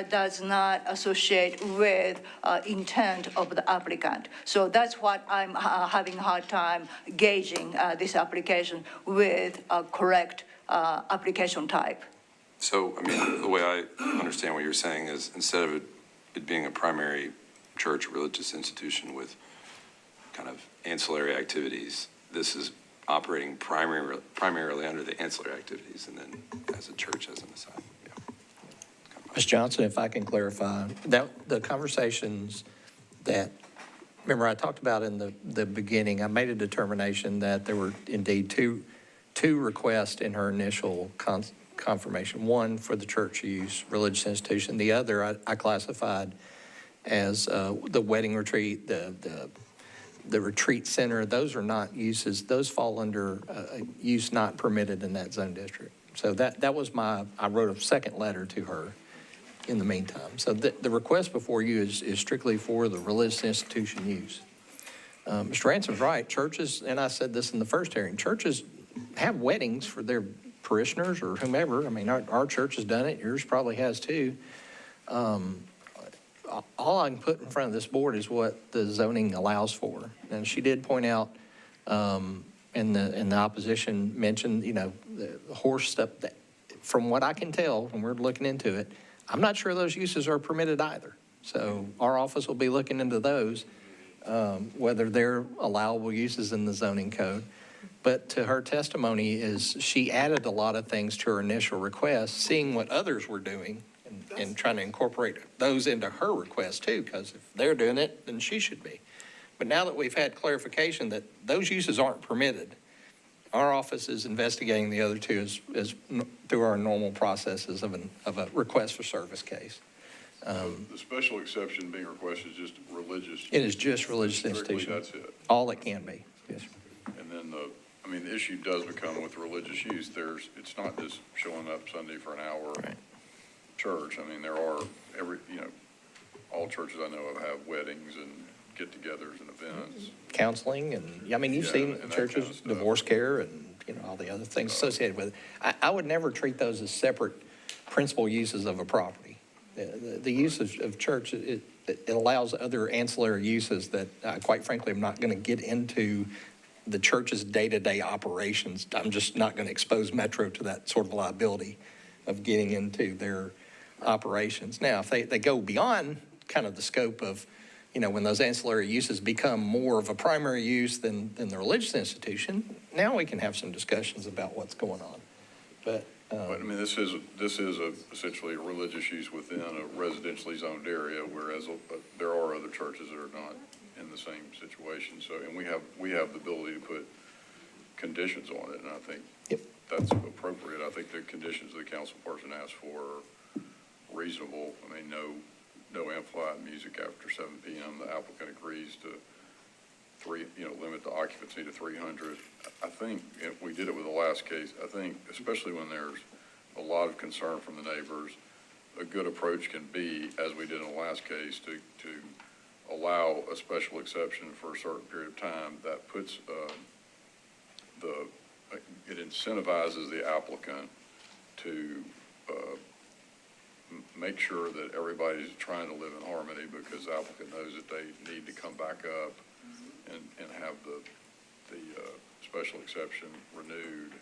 Speaker 4: does not associate with intent of the applicant. So that's what I'm having a hard time gauging this application with a correct application type.
Speaker 2: So, I mean, the way I understand what you're saying is instead of it being a primary church religious institution with kind of ancillary activities, this is operating primarily under the ancillary activities and then as a church as an aside. Yeah.
Speaker 1: Ms. Johnson, if I can clarify, that the conversations that, remember I talked about in the beginning, I made a determination that there were indeed two requests in her initial confirmation, one for the church use, religious institution. The other I classified as the wedding retreat, the retreat center. Those are not uses. Those fall under use not permitted in that zone district. So that was I wrote a second letter to her in the meantime. So the request before you is strictly for the religious institution use. Mr. Ransom's right. Churches, and I said this in the first hearing, churches have weddings for their parishioners or whomever. I mean, our church has done it. Yours probably has too. All I can put in front of this board is what the zoning allows for. And she did point out, and the opposition mentioned, you know, the horse stuff. That, from what I can tell, when we're looking into it, I'm not sure those uses are permitted either. So our office will be looking into those, whether they're allowable uses in the zoning code. But to her testimony is she added a lot of things to her initial request, seeing what others were doing and trying to incorporate those into her request too, because if they're doing it, then she should be. But now that we've had clarification that those uses aren't permitted, our office is investigating the other two as through our normal processes of a request for service case.
Speaker 3: The special exception being requested is just religious.
Speaker 1: It is just religious
Speaker 3: Strictly,
Speaker 1: institution.
Speaker 3: that's it.
Speaker 1: All it can be, yes.
Speaker 3: And then the issue does become with religious use, it's not just showing up Sunday for an hour church. I mean, there are all churches I know of have weddings and get-togethers and events.
Speaker 1: Counseling and, I mean, you've
Speaker 3: Yeah,
Speaker 1: seen
Speaker 3: and that
Speaker 1: churches,
Speaker 3: kind of stuff.
Speaker 1: divorce care and, all the other things associated with it. I would never treat those as separate principal uses of a property. The use of church, it allows other ancillary uses that, quite frankly, I'm not going to get into the church's day-to-day operations. I'm just not going to expose Metro to that sort of liability of getting into their operations. Now, if they go beyond kind of the scope of, when those ancillary uses become more of a primary use than the religious institution, now we can have some discussions about what's going on. But
Speaker 3: I mean, this is essentially a religious use within a residentially zoned area, whereas there are other churches that are not in the same situation. So, and we have the ability to put conditions on it, and I think that's appropriate. I think the conditions the council person asked for are reasonable. I mean, no amplified music after 7 p.m. The applicant agrees to limit the occupancy to 300. I think if we did it with the last case, I think especially when there's a lot of concern from the neighbors, a good approach can be, as we did in the last case, to allow a special exception for a certain period of time that puts it incentivizes the applicant to make sure that everybody's trying to live in harmony, because the applicant knows that they need to come back up and have the special exception renewed.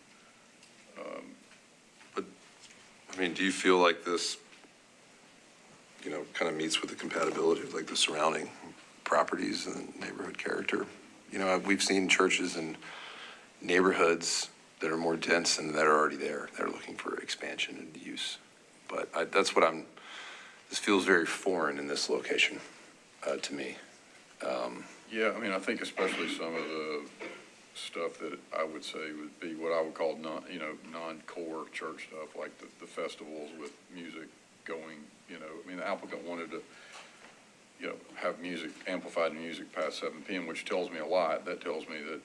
Speaker 2: But, I mean, do you feel like this, kind of meets with the compatibility of like the surrounding properties and neighborhood character? We've seen churches in neighborhoods that are more dense and that are already there, that are looking for expansion and use. But that's what this feels very foreign in this location to me.
Speaker 3: Yeah, I mean, I think especially some of the stuff that I would say would be what I would call non-core church stuff, like the festivals with music going, I mean, the applicant wanted to, have music, amplified music past 7 p.m., which tells me a lot. That tells me that,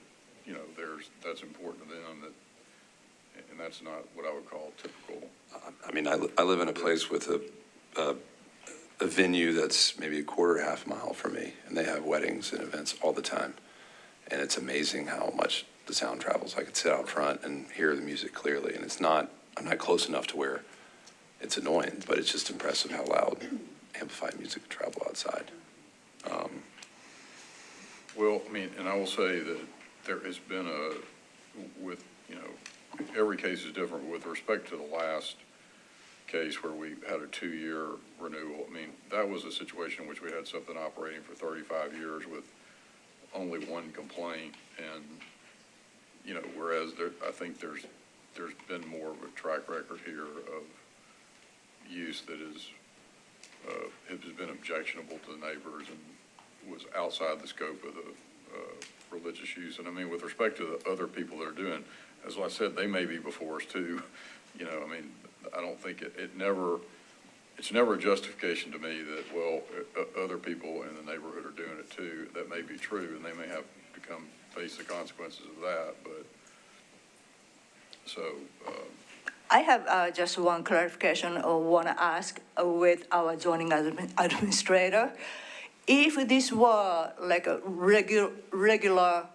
Speaker 3: that's important to them, and that's not what I would call typical.
Speaker 2: I mean, I live in a place with a venue that's maybe a quarter, half mile from me, and they have weddings and events all the time. And it's amazing how much the sound travels. I could sit out front and hear the music clearly, and I'm not close enough to where it's annoying, but it's just impressive how loud amplified music can travel outside.
Speaker 3: Well, I mean, and I will say that there has been every case is different. With respect to the last case where we had a 2-year renewal, I mean, that was a situation in which we had something operating for 35 years with only one complaint. And, whereas I think there's been more of a track record here of use that has been objectionable to the neighbors and was outside the scope of the religious use. And I mean, with respect to the other people that are doing, as I said, they may be before us too. I mean, I don't think it's never a justification to me that, well, other people in the neighborhood are doing it too. That may be true, and they may have to face the consequences of that. But so.
Speaker 4: I have just one clarification I want to ask with our zoning administrator. If this were like a regular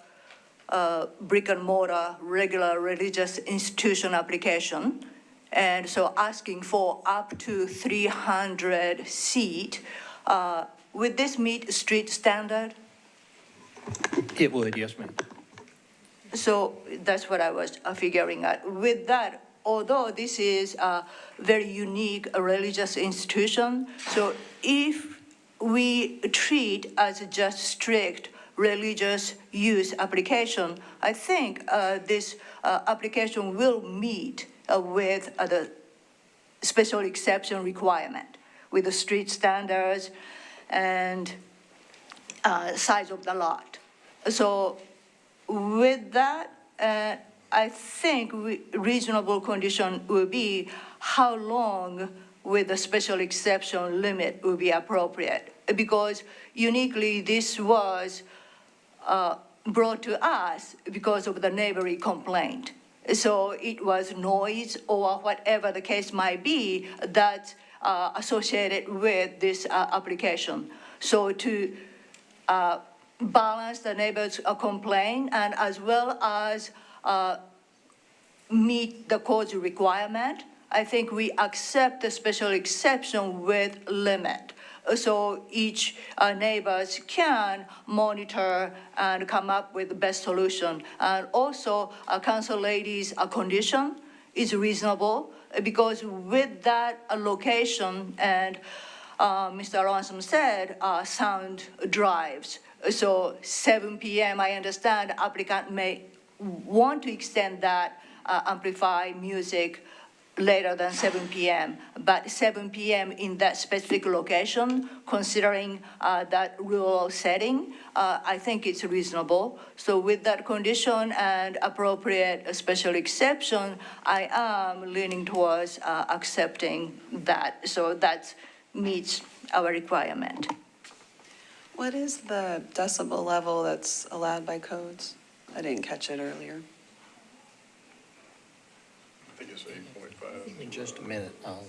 Speaker 4: brick and mortar, regular religious institution application, and so asking for up to 300 seat, would this meet street standard?
Speaker 1: It would, yes, ma'am.
Speaker 4: So that's what I was figuring out. With that, although this is a very unique religious institution, so if we treat as just strict religious use application, I think this application will meet with the special exception requirement, with the street standards and size of the lot. So with that, I think reasonable condition would be how long with the special exception limit would be appropriate. Because uniquely, this was brought to us because of the neighborly complaint. So it was noise or whatever the case might be that's associated with this application. So to balance the neighbor's complaint and as well as meet the code's requirement, I think we accept the special exception with limit. So each neighbors can monitor and come up with the best solution. And also, council ladies' condition is reasonable because with that location, and Mr. Ransom said, sound drives. So 7 p.m., I understand the applicant may want to extend that amplify music later than 7 p.m., but 7 p.m. in that specific location, considering that rural setting, I think it's reasonable. So with that condition and appropriate special exception, I am leaning towards accepting that. So that meets our requirement.
Speaker 11: What is the decibel level that's allowed by codes? I didn't catch it earlier.
Speaker 3: I think it's 8.5.
Speaker 1: Give me just a minute. I'll,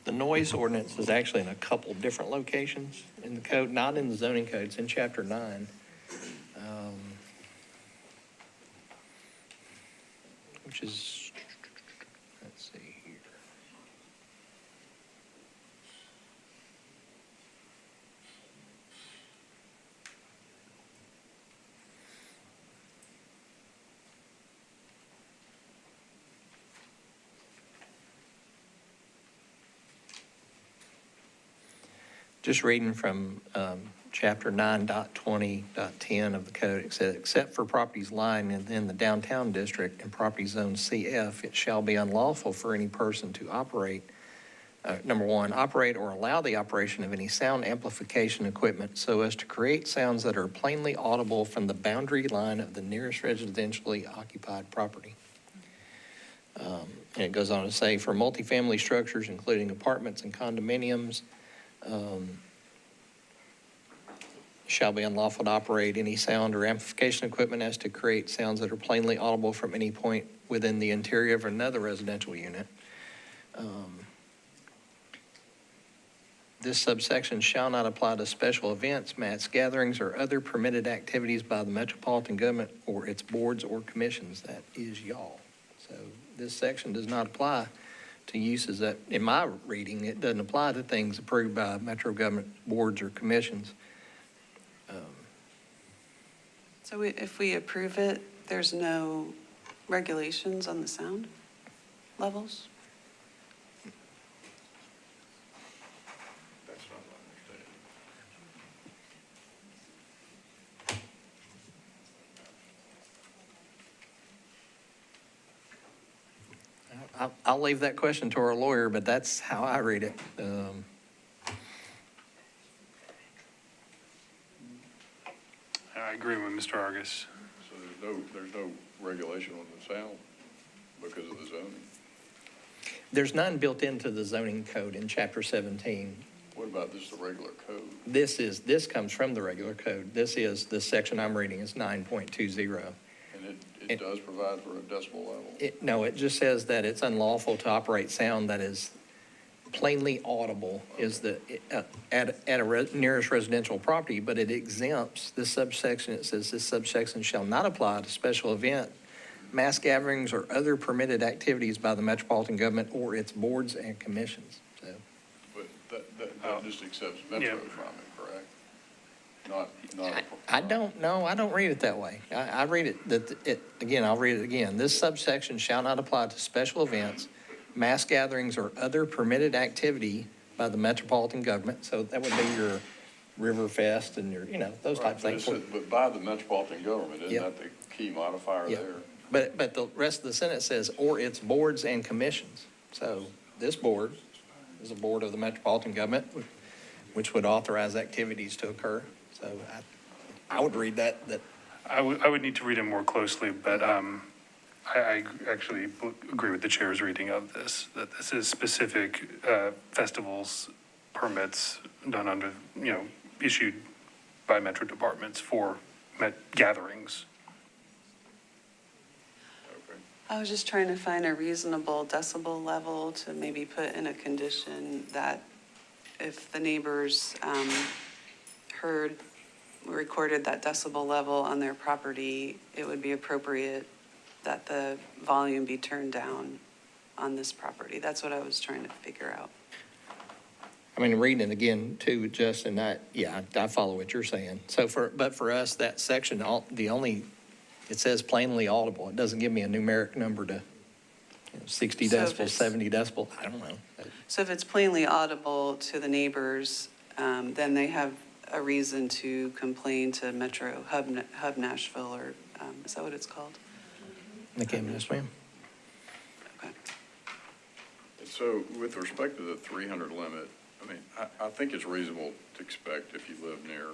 Speaker 1: The noise ordinance is actually in a couple different locations in the code, not in the zoning code. It's in Chapter 9. Which is, let's see here. Just reading from Chapter 9.20.10 of the code, it says, except for properties lying in the downtown district and property zone CF, it shall be unlawful for any person to operate, number one, operate or allow the operation of any sound amplification equipment so as to create sounds that are plainly audible from the boundary line of the nearest residentially occupied property. And it goes on to say, for multifamily structures, including apartments and condominiums, shall be unlawful to operate any sound or amplification equipment as to create sounds that are plainly audible from any point within the interior of another residential unit. This subsection shall not apply to special events, mass gatherings, or other permitted activities by the Metropolitan government or its boards or commissions. That is y'all. So this section does not apply to uses that, in my reading, it doesn't apply to things approved by Metro government boards or commissions.
Speaker 11: So if we approve it, there's no regulations on the sound levels?
Speaker 3: That's not my understanding.
Speaker 1: I'll leave that question to our lawyer, but that's how I read it.
Speaker 10: I agree with Mr. Argus.
Speaker 3: So there's no regulation on the sound because of the zoning.
Speaker 1: There's none built into the zoning code in Chapter 17.
Speaker 3: What about just the regular code?
Speaker 1: This comes from the regular code. This section I'm reading is 9.20.
Speaker 3: And it does provide for a decibel level?
Speaker 1: No, it just says that it's unlawful to operate sound that is plainly audible at a nearest residential property, but it exempts this subsection. It says this subsection shall not apply to special event, mass gatherings, or other permitted activities by the Metropolitan government or its boards and commissions. So,
Speaker 3: But that just accepts Metro from it, correct?
Speaker 1: I don't know. I don't read it that way. I read it again, I'll read it again. This subsection shall not apply to special events, mass gatherings, or other permitted activity by the Metropolitan government. So that would be your River Fest and your, those types of things.
Speaker 3: But by the Metropolitan government, isn't that the key modifier there?
Speaker 1: But the rest of the sentence says, or its boards and commissions. So this board is a board of the Metropolitan government, which would authorize activities to occur. So I would read that
Speaker 10: I would need to read it more closely, but I actually agree with the chair's reading of this, that this is specific festivals permits done under, issued by Metro departments for gatherings.
Speaker 11: I was just trying to find a reasonable decibel level to maybe put in a condition that if the neighbors recorded that decibel level on their property, it would be appropriate that the volume be turned down on this property. That's what I was trying to figure out.
Speaker 1: I mean, reading it again too, Justin, I follow what you're saying. So but for us, that section, it says plainly audible. It doesn't give me a numeric number to 60
Speaker 11: So if
Speaker 1: decibels,
Speaker 11: it's-
Speaker 1: 70 decibels. I don't know.
Speaker 11: So if it's plainly audible to the neighbors, then they have a reason to complain to Metro Hub Nashville, or is that what it's called?
Speaker 1: Okay, yes, ma'am.
Speaker 3: So with respect to the 300 limit, I mean, I think it's reasonable to expect if you live near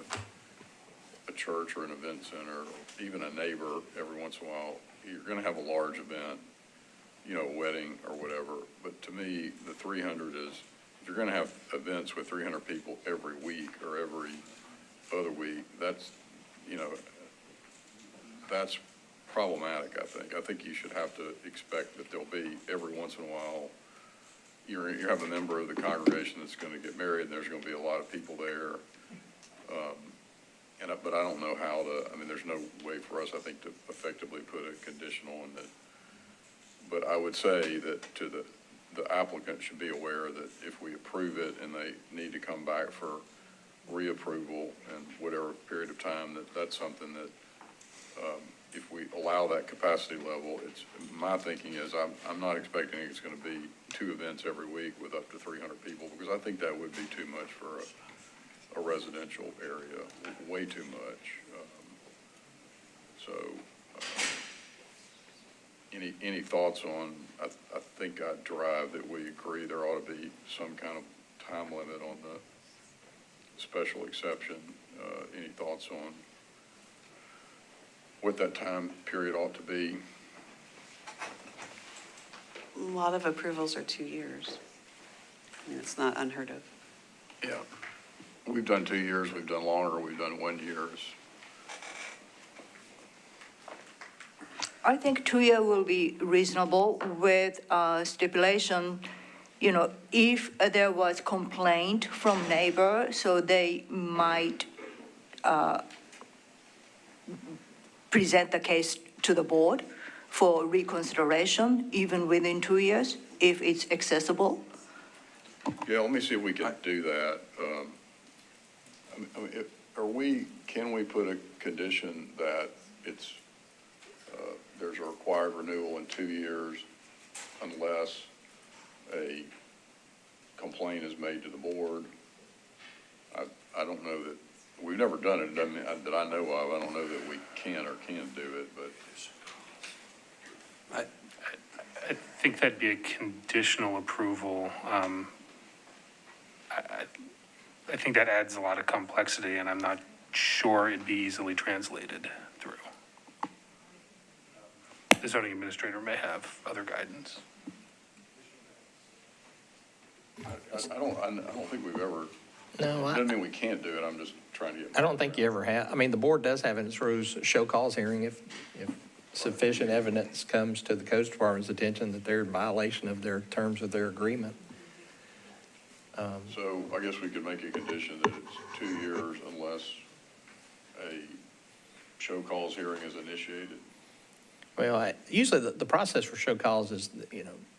Speaker 3: a church or an event center, or even a neighbor, every once in a while, you're going to have a large event, a wedding or whatever. But to me, the 300 is, if you're going to have events with 300 people every week or every other week, that's problematic, I think. I think you should have to expect that there'll be, every once in a while, you have a member of the congregation that's going to get married, and there's going to be a lot of people there. But I don't know how to, there's no way for us, I think, to effectively put a conditional in that. But I would say that to the applicant should be aware that if we approve it and they need to come back for reapproval in whatever period of time, that's something that, if we allow that capacity level, my thinking is I'm not expecting it's going to be 2 events every week with up to 300 people, because I think that would be too much for a residential area, way too much. Any thoughts on, I think I'd derive that we agree there ought to be some kind of time limit on the special exception. Any thoughts on what that time period ought to be?
Speaker 11: A lot of approvals are 2 years. It's not unheard of.
Speaker 3: Yeah. We've done 2 years, we've done longer, we've done 1 year.
Speaker 4: I think 2 year will be reasonable with stipulation, if there was complaint from neighbor, so they might present the case to the board for reconsideration, even within 2 years, if it's accessible.
Speaker 3: Yeah, let me see if we can do that. Can we put a condition that there's a required renewal in 2 years unless a complaint is made to the board? I don't know that, we've never done it, doesn't mean that I know of. I don't know that we can or can't do it, but.
Speaker 10: I think that'd be a conditional approval. I think that adds a lot of complexity, and I'm not sure it'd be easily translated through. The zoning administrator may have other guidance.
Speaker 3: I don't think we've ever,
Speaker 1: No,
Speaker 3: doesn't mean we can't do it, I'm just trying to get.
Speaker 1: I don't think you ever have. The board does have in its rules show cause hearing if sufficient evidence comes to the codes department's attention that they're in violation of their terms of their agreement.
Speaker 3: So I guess we could make a condition that it's 2 years unless a show cause hearing is initiated.
Speaker 1: Well, usually the process for show cause is,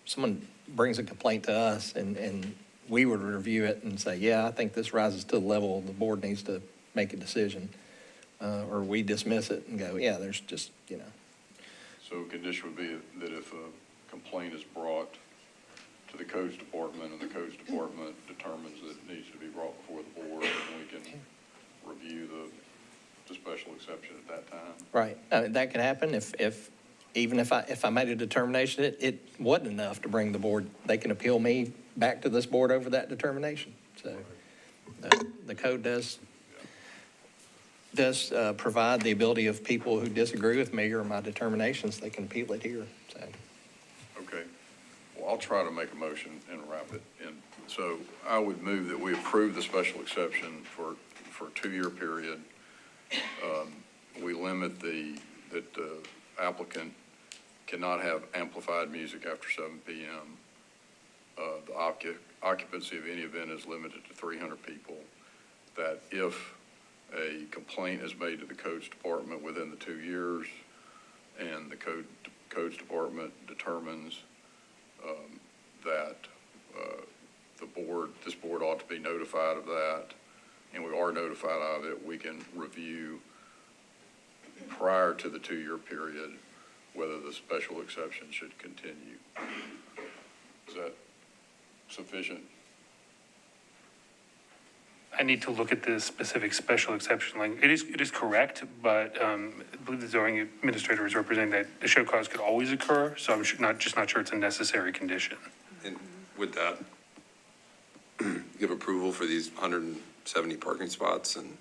Speaker 1: someone brings a complaint to us and we would review it and say, yeah, I think this rises to the level the board needs to make a decision. Or we dismiss it and go, yeah, there's just,
Speaker 3: So a condition would be that if a complaint is brought to the codes department and the codes department determines that it needs to be brought before the board, and we can review the special exception at that time.
Speaker 1: right. That could happen if even if I made a determination, it wasn't enough to bring the board, they can appeal me back to this board over that determination. So the code does provide the ability of people who disagree with me or my determinations, they can appeal it here, so.
Speaker 3: Okay. Well, I'll try to make a motion and wrap it in. So I would move that we approve the special exception for a 2-year period. We limit that the applicant cannot have amplified music after 7 p.m. The occupancy of any event is limited to 300 people. That if a complaint is made to the codes department within the 2 years and the codes department determines that this board ought to be notified of that, and we are notified of it, we can review prior to the 2-year period whether the special exception should continue. Is that sufficient?
Speaker 10: I need to look at the specific special exception language. It is correct, but I believe the zoning administrator is representing that the show cause could always occur, so I'm not sure it's a necessary condition.
Speaker 2: And would that give approval for these 170 parking spots and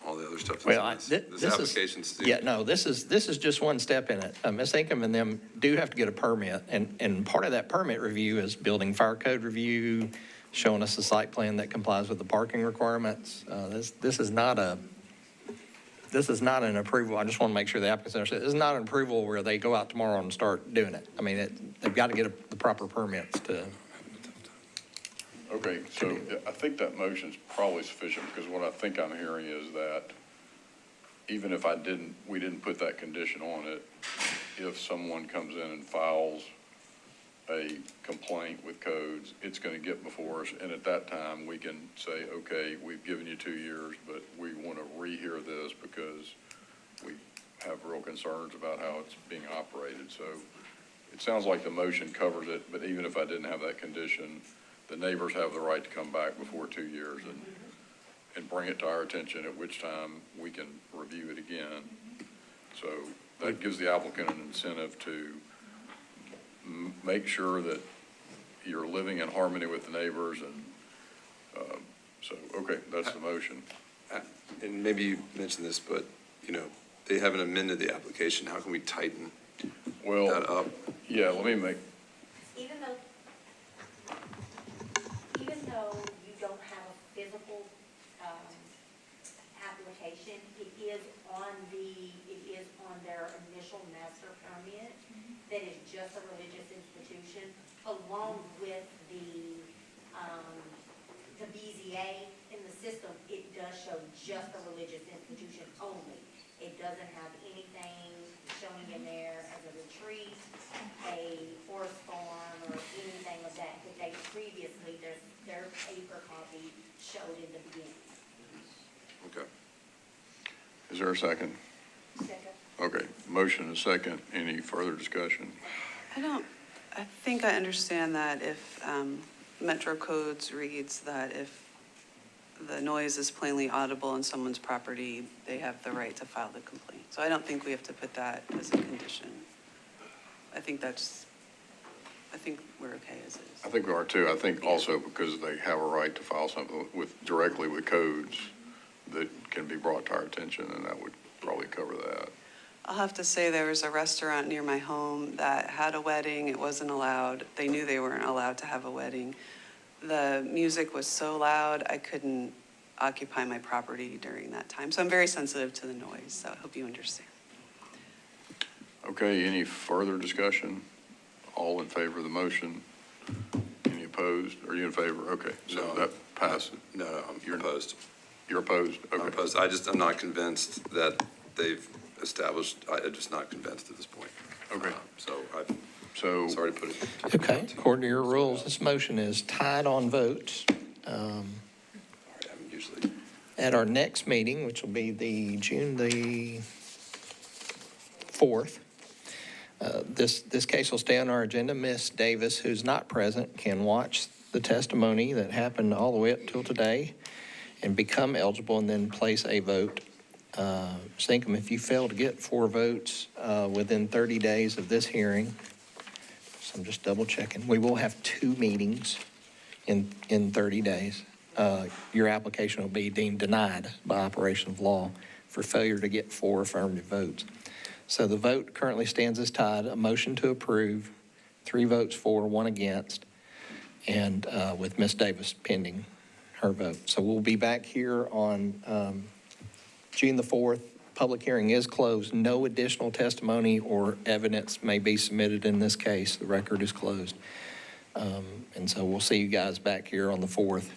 Speaker 2: all the other stuff?
Speaker 1: Well,
Speaker 2: this application.
Speaker 1: Yeah, no, this is just one step in it. Ms. Ingham and them do have to get a permit, and part of that permit review is building fire code review, showing us a site plan that complies with the parking requirements. This is not an approval. I just want to make sure the applicants understand. This is not an approval where they go out tomorrow and start doing it. I mean, they've got to get the proper permits to.
Speaker 3: Okay, so I think that motion's probably sufficient, because what I think I'm hearing is that even if we didn't put that condition on it, if someone comes in and files a complaint with codes, it's going to get before us, and at that time, we can say, okay, we've given you 2 years, but we want to rehear this because we have real concerns about how it's being operated. So it sounds like the motion covers it, but even if I didn't have that condition, the neighbors have the right to come back before 2 years and bring it to our attention, at which time we can review it again. So that gives the applicant an incentive to make sure that you're living in harmony with the neighbors. And okay, that's the motion.
Speaker 2: And maybe you mentioned this, but, they haven't amended the application. How can we tighten that up?
Speaker 3: Yeah, let me make.
Speaker 19: Even though you don't have a physical application, it is on their initial master permit that is just a religious institution, along with the BZA in the system. It does show just a religious institution only. It doesn't have anything showing in there as a retreat, a forest farm, or anything of that they previously, their paper copy showed in the beginning.
Speaker 3: Okay. Is there a second?
Speaker 19: Second.
Speaker 3: Okay, motion and second. Any further discussion?
Speaker 11: I think I understand that if Metro Codes reads that if the noise is plainly audible on someone's property, they have the right to file the complaint. So I don't think we have to put that as a condition. I think we're okay as is.
Speaker 3: I think we are too. I think also because they have a right to file something directly with codes that can be brought to our attention, and that would probably cover that.
Speaker 11: I'll have to say there was a restaurant near my home that had a wedding. It wasn't allowed. They knew they weren't allowed to have a wedding. The music was so loud, I couldn't occupy my property during that time. So I'm very sensitive to the noise, so I hope you understand.
Speaker 3: Okay, any further discussion? All in favor of the motion? Any opposed? Are you in favor? Okay, so that passes.
Speaker 2: No, I'm opposed.
Speaker 3: You're opposed? Okay.
Speaker 2: I'm opposed. I'm not convinced that they've established, I'm just not convinced at this point.
Speaker 3: Okay.
Speaker 2: So sorry to put it.
Speaker 1: Okay, according to your rules, this motion is tied on votes.
Speaker 2: Usually.
Speaker 1: At our next meeting, which will be June the 4th, this case will stay on our agenda. Ms. Davis, who's not present, can watch the testimony that happened all the way up till today and become eligible and then place a vote Sinkham, if you fail to get 4 votes within 30 days of this hearing, so I'm just double checking, we will have 2 meetings in 30 days. Your application will be deemed denied by operation of law for failure to get 4 affirmative votes. So the vote currently stands as tied, a motion to approve, 3 votes for, 1 against, and with Ms. Davis pending her vote. So we'll be back here on June the 4th. Public hearing is closed. No additional testimony or evidence may be submitted in this case. The record is closed. And so we'll see you guys back here on the 4th,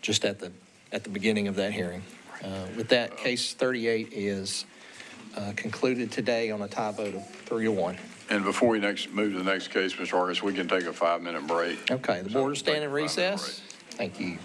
Speaker 1: just at the beginning of that hearing. With that, case 38 is concluded today on a tie vote of 3-1.
Speaker 3: And before we move to the next case, Mr. Argus, we can take a 5-minute break.
Speaker 1: Okay, the board will stand in recess. Thank you.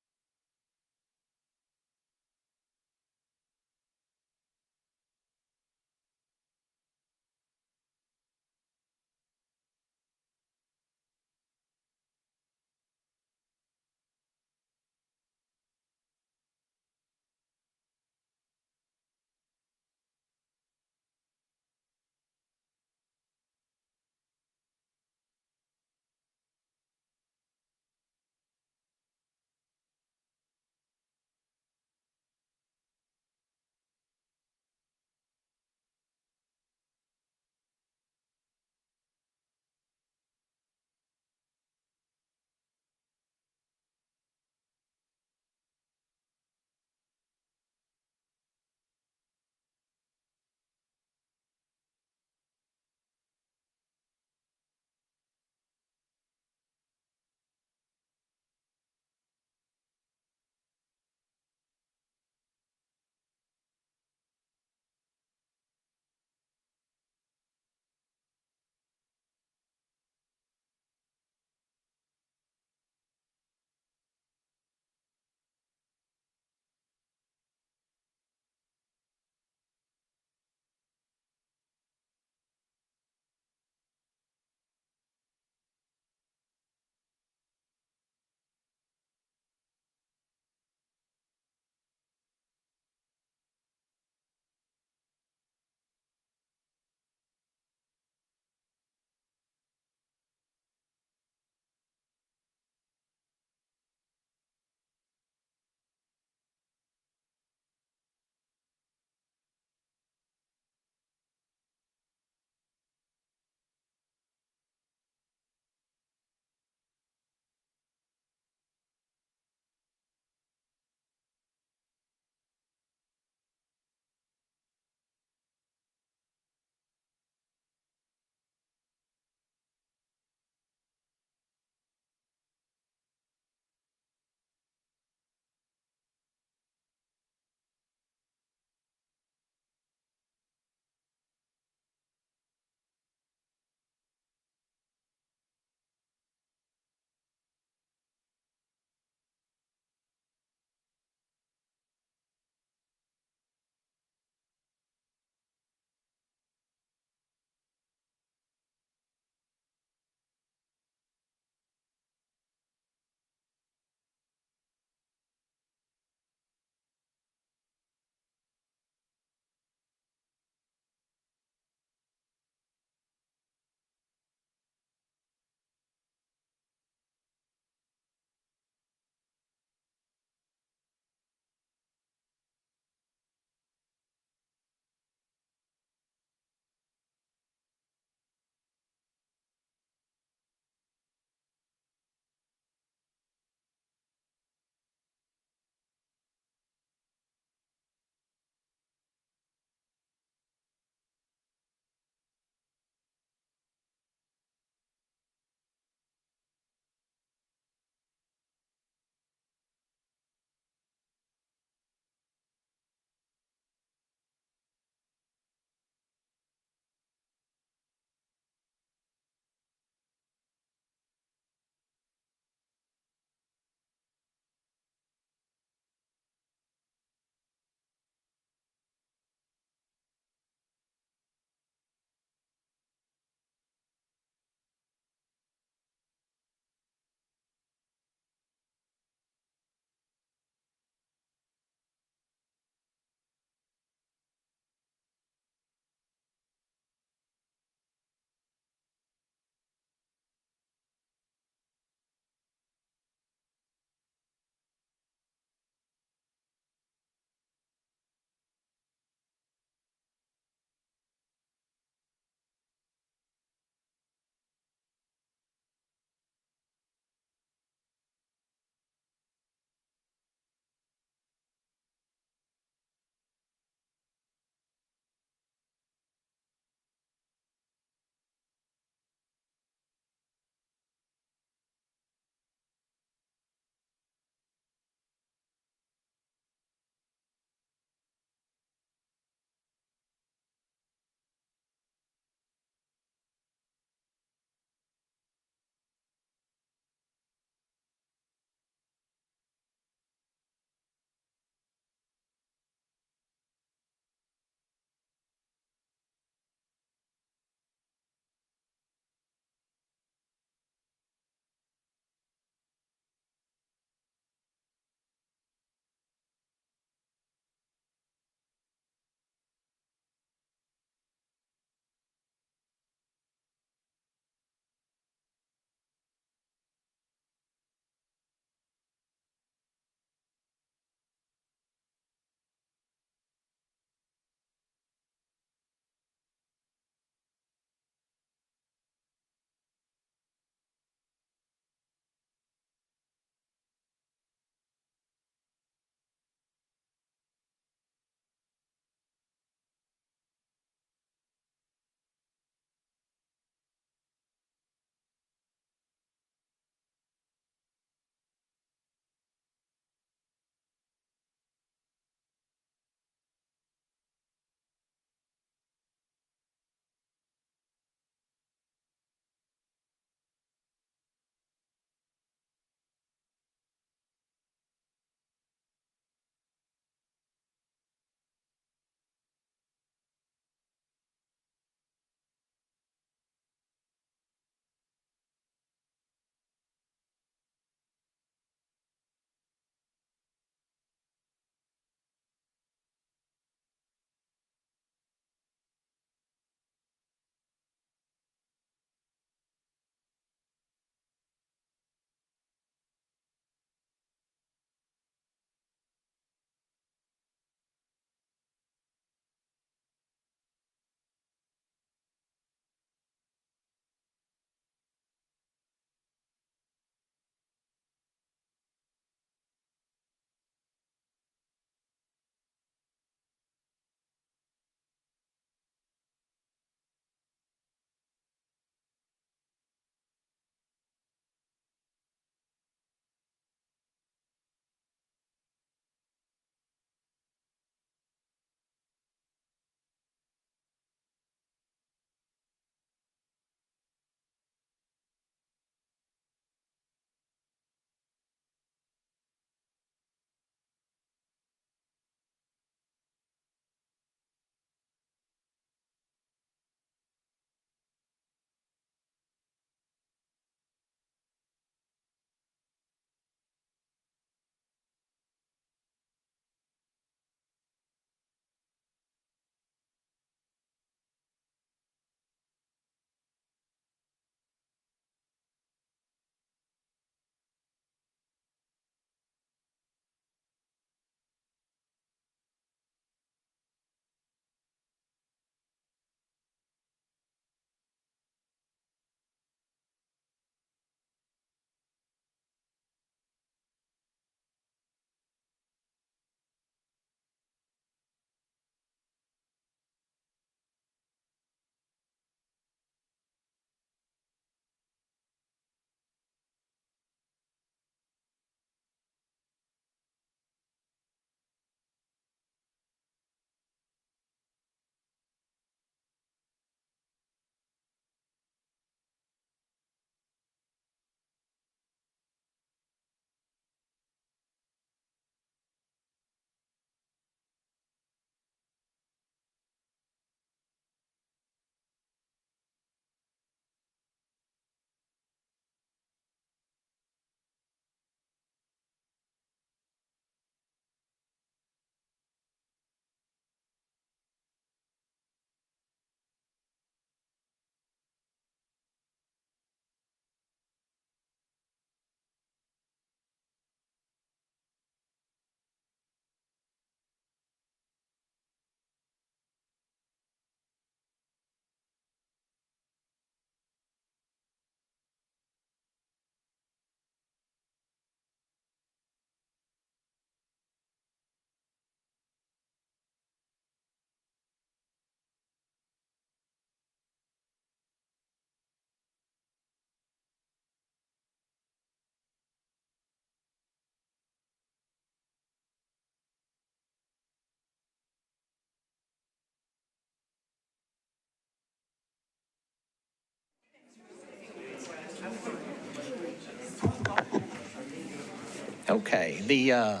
Speaker 1: Okay, the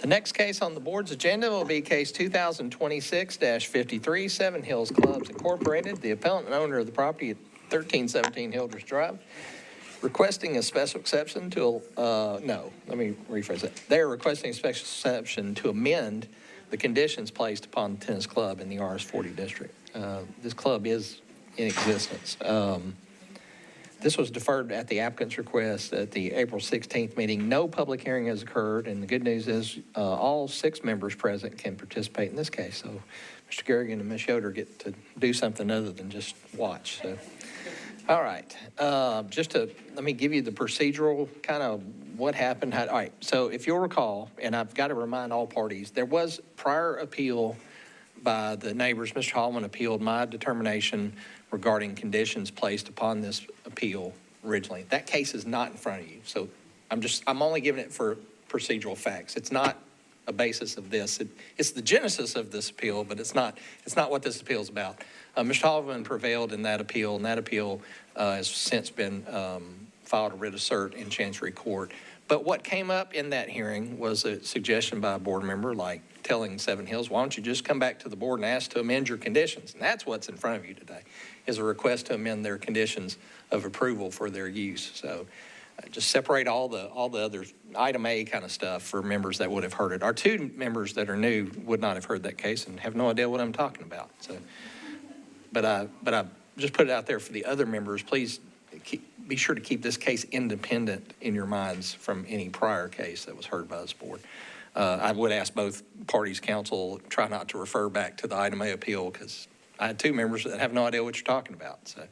Speaker 1: next case on the board's agenda will be case 2026-53, Seven Hills Clubs Incorporated, the appellant and owner of the property at 1317 Hildreth Drive, requesting a special exception to, no, let me rephrase that. They are requesting a special exception to amend the conditions placed upon the tennis club in the RS40 district. This club is in existence. This was deferred at the applicant's request at the April 16th meeting. No public hearing has occurred, and the good news is all 6 members present can participate in this case. So Mr. Garrigan and Ms. Yoder get to do something other than just watch. So, all right, let me give you the procedural kind of what happened. All right, so if you'll recall, and I've got to remind all parties, there was prior appeal by the neighbors. Mr. Hallman appealed my determination regarding conditions placed upon this appeal originally. That case is not in front of you, so I'm only giving it for procedural facts. It's not a basis of this. It's the genesis of this appeal, but it's not what this appeal is about. Mr. Hallman prevailed in that appeal, and that appeal has since been filed a writ of cert in Chancery Court. But what came up in that hearing was a suggestion by a board member, like telling Seven Hills, why don't you just come back to the board and ask to amend your conditions? And that's what's in front of you today, is a request to amend their conditions of approval for their use. So just separate all the other item A kind of stuff for members that would have heard it. Our 2 members that are new would not have heard that case and have no idea what I'm talking about. So, but I just put it out there for the other members. Please be sure to keep this case independent in your minds from any prior case that was heard by this board. I would ask both parties' counsel, try not to refer back to the item A appeal, because I had 2 members that have no idea what you're talking about. So,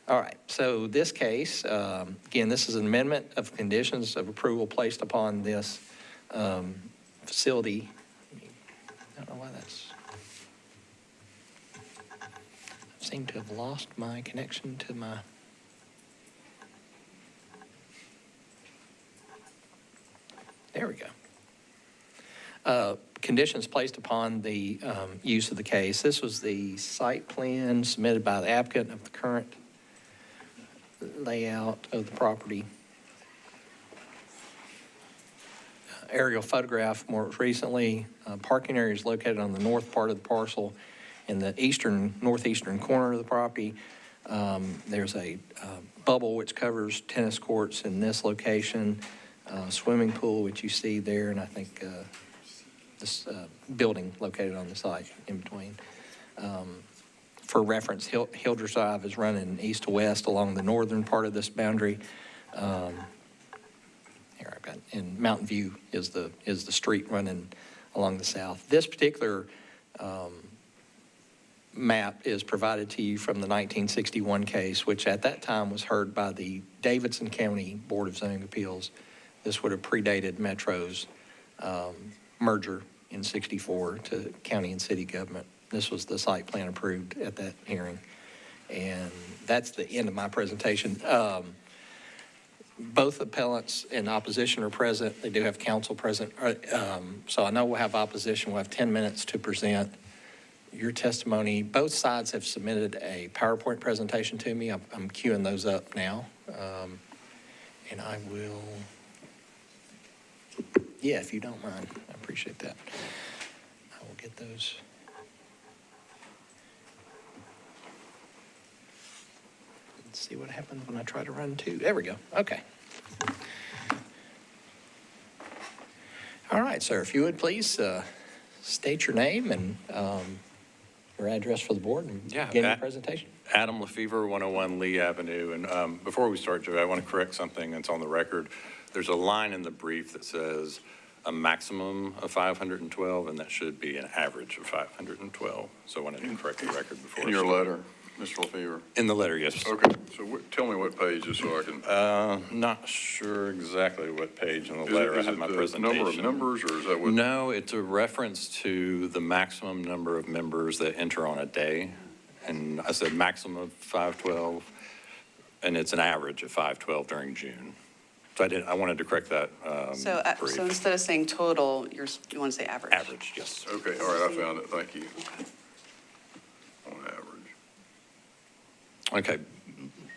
Speaker 1: all right, so this case, again, this is an amendment of conditions of approval placed upon this facility. I don't know why that's, I seem to have lost my connection to my, there we go. Conditions placed upon the use of the case. This was the site plan submitted by the applicant of the current layout of the property. Aerial photograph more recently. Parking area is located on the north part of the parcel in the northeastern corner of the property. There's a bubble which covers tennis courts in this location, swimming pool, which you see there, and I think this building located on the site in between. For reference, Hildreth Drive is running east to west along the northern part of this boundary. Here I've got, and Mountain View is the street running along the south. This particular map is provided to you from the 1961 case, which at that time was heard by the Davidson County Board of Zoning Appeals. This would have predated Metro's merger in 64 to county and city government. This was the site plan approved at that hearing. And that's the end of my presentation. Both appellants in opposition are present. They do have counsel present. So I know we'll have opposition. We'll have 10 minutes to present your testimony. Both sides have submitted a PowerPoint presentation to me. I'm queuing those up now. And I will, yeah, if you don't mind, I appreciate that. I will get those. Let's see what happens when I try to run two. There we go. Okay. All right, sir, if you would please state your name and your address for the board and begin your presentation.
Speaker 20: Adam Lefevre, 101 Lee Avenue. And before we start, Joe, I want to correct something that's on the record. There's a line in the brief that says a maximum of 512, and that should be an average of 512. So I wanted to correct the record before.
Speaker 3: In your letter, Mr. Lefevre?
Speaker 20: In the letter, yes.
Speaker 3: Okay, so tell me what page just so I can.
Speaker 20: Not sure exactly what page in the letter. I have my presentation.
Speaker 3: Number of members, or is that what?
Speaker 20: No, it's a reference to the maximum number of members that enter on a day. And I said maximum of 512, and it's an average of 512 during June. So I wanted to correct that
Speaker 11: So
Speaker 20: brief.
Speaker 11: instead of saying total, you want to say average?
Speaker 20: Average, yes.
Speaker 3: Okay, all right, I found it, thank you. On average.
Speaker 20: Okay.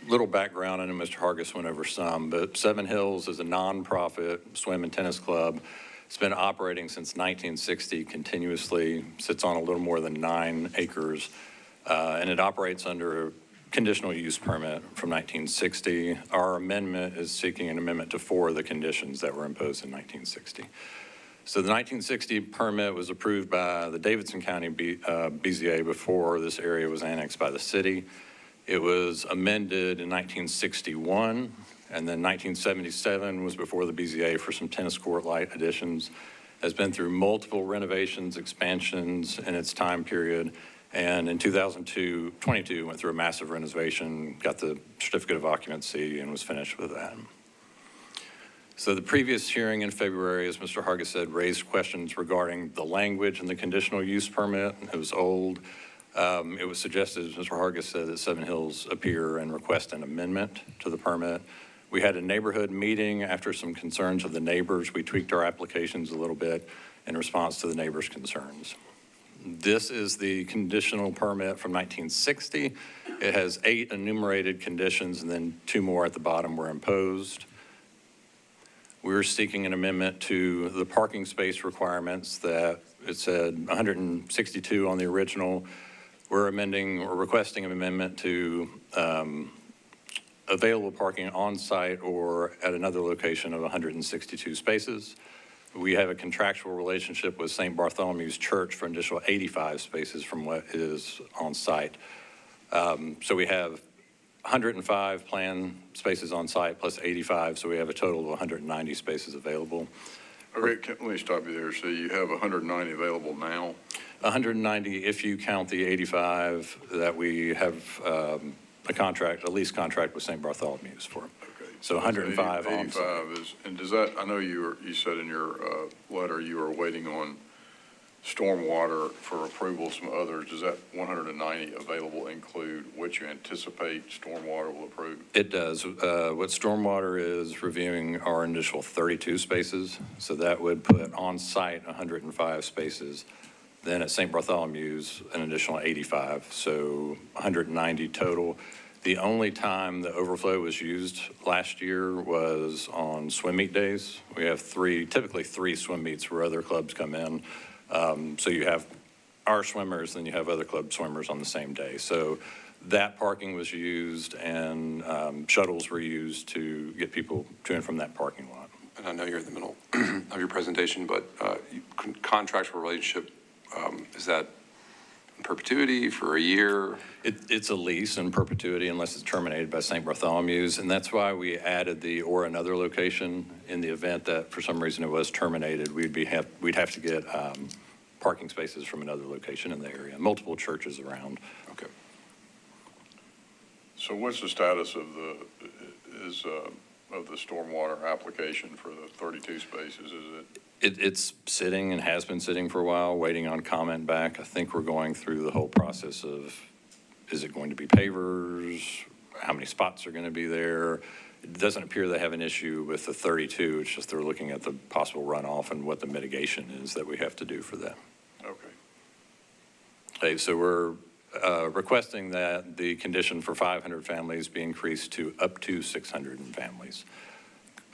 Speaker 20: little background, I know Mr. Hargis went over some, but Seven Hills is a nonprofit swim and tennis club. It's been operating since 1960 continuously, sits on a little more than 9 acres, and it operates under a conditional use permit from 1960. Our amendment is seeking an amendment to 4 of the conditions that were imposed in 1960. So the 1960 permit was approved by the Davidson County BZA before this area was annexed by the city. It was amended in 1961, and then 1977 was before the BZA for some tennis court light additions. Has been through multiple renovations, expansions in its time period, and in 2022 went through a massive renovation, got the certificate of occupancy, and was finished with that. So the previous hearing in February, as Mr. Hargis said, raised questions regarding the language in the conditional use permit. It was old. It was suggested, as Mr. Hargis said, that Seven Hills appear and request an amendment to the permit. We had a neighborhood meeting after some concerns of the neighbors. We tweaked our applications a little bit in response to the neighbors' concerns. This is the conditional permit from 1960. It has 8 enumerated conditions, and then 2 more at the bottom were imposed. We're seeking an amendment to the parking space requirements that it said 162 on the original. We're amending or requesting an amendment to available parking on site or at another location of 162 spaces. We have a contractual relationship with St. Bartholomew's Church for an additional 85 spaces from what is on site. So we have 105 planned spaces on site plus 85, so we have a total of 190 spaces available.
Speaker 3: Okay, let me stop you there. So you have 190 available now?
Speaker 20: 190 if you count the 85 that we have a contract, a lease contract with St. Bartholomew's for.
Speaker 3: Okay.
Speaker 20: So 105 on site.
Speaker 3: 85 is, and does that, I know you said in your letter you were waiting on stormwater for approval, some others. Does that 190 available include what you anticipate stormwater will approve?
Speaker 20: It does. What stormwater is reviewing our initial 32 spaces. So that would put on site 105 spaces. Then at St. Bartholomew's, an additional 85. So 190 total. The only time the overflow was used last year was on swim meet days. We have typically three swim meets where other clubs come in. So you have our swimmers, then you have other club swimmers on the same day. So that parking was used and shuttles were used to get people to and from that parking lot.
Speaker 2: And I know you're in the middle of your presentation, but contractual relationship, is that in perpetuity for a year?
Speaker 20: It's a lease in perpetuity unless it's terminated by St. Bartholomew's, and that's why we added the or another location in the event that for some reason it was terminated. We'd have to get parking spaces from another location in the area, multiple churches around.
Speaker 2: Okay.
Speaker 3: So what's the status of the stormwater application for the 32 spaces?
Speaker 20: It's sitting and has been sitting for a while, waiting on comment back. I think we're going through the whole process of, is it going to be pavers? How many spots are going to be there? It doesn't appear they have an issue with the 32. It's just they're looking at the possible runoff and what the mitigation is that we have to do for that. Okay, so we're requesting that the condition for 500 families be increased to up to 600 families.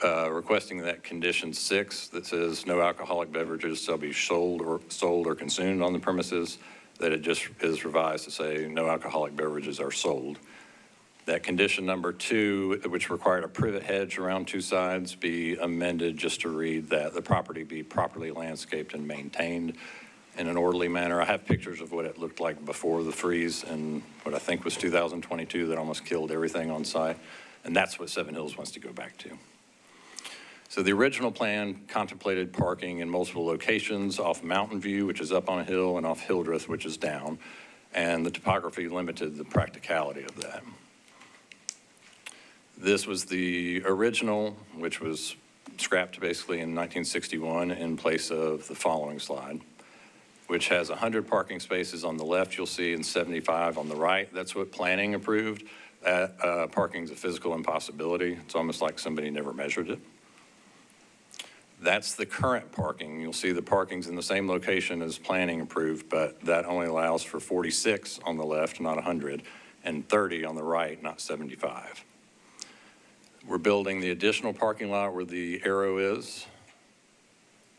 Speaker 20: Requesting that condition 6 that says no alcoholic beverages shall be sold or consumed on the premises, that it just is revised to say no alcoholic beverages are sold. That condition number 2, which required a privet hedge around 2 sides, be amended just to read that the property be properly landscaped and maintained in an orderly manner. I have pictures of what it looked like before the freeze and what I think was 2022 that almost killed everything on site. And that's what Seven Hills wants to go back to. So the original plan contemplated parking in multiple locations off Mountain View, which is up on a hill, and off Hildreth, which is down. And the topography limited the practicality of that. This was the original, which was scrapped basically in 1961 in place of the following slide, which has 100 parking spaces on the left, you'll see, and 75 on the right. That's what planning approved. Parking's a physical impossibility. It's almost like somebody never measured it. That's the current parking. You'll see the parking's in the same location as planning approved, but that only allows for 46 on the left, not 100. and 30 on the right, not 75. We're building the additional parking lot where the arrow is.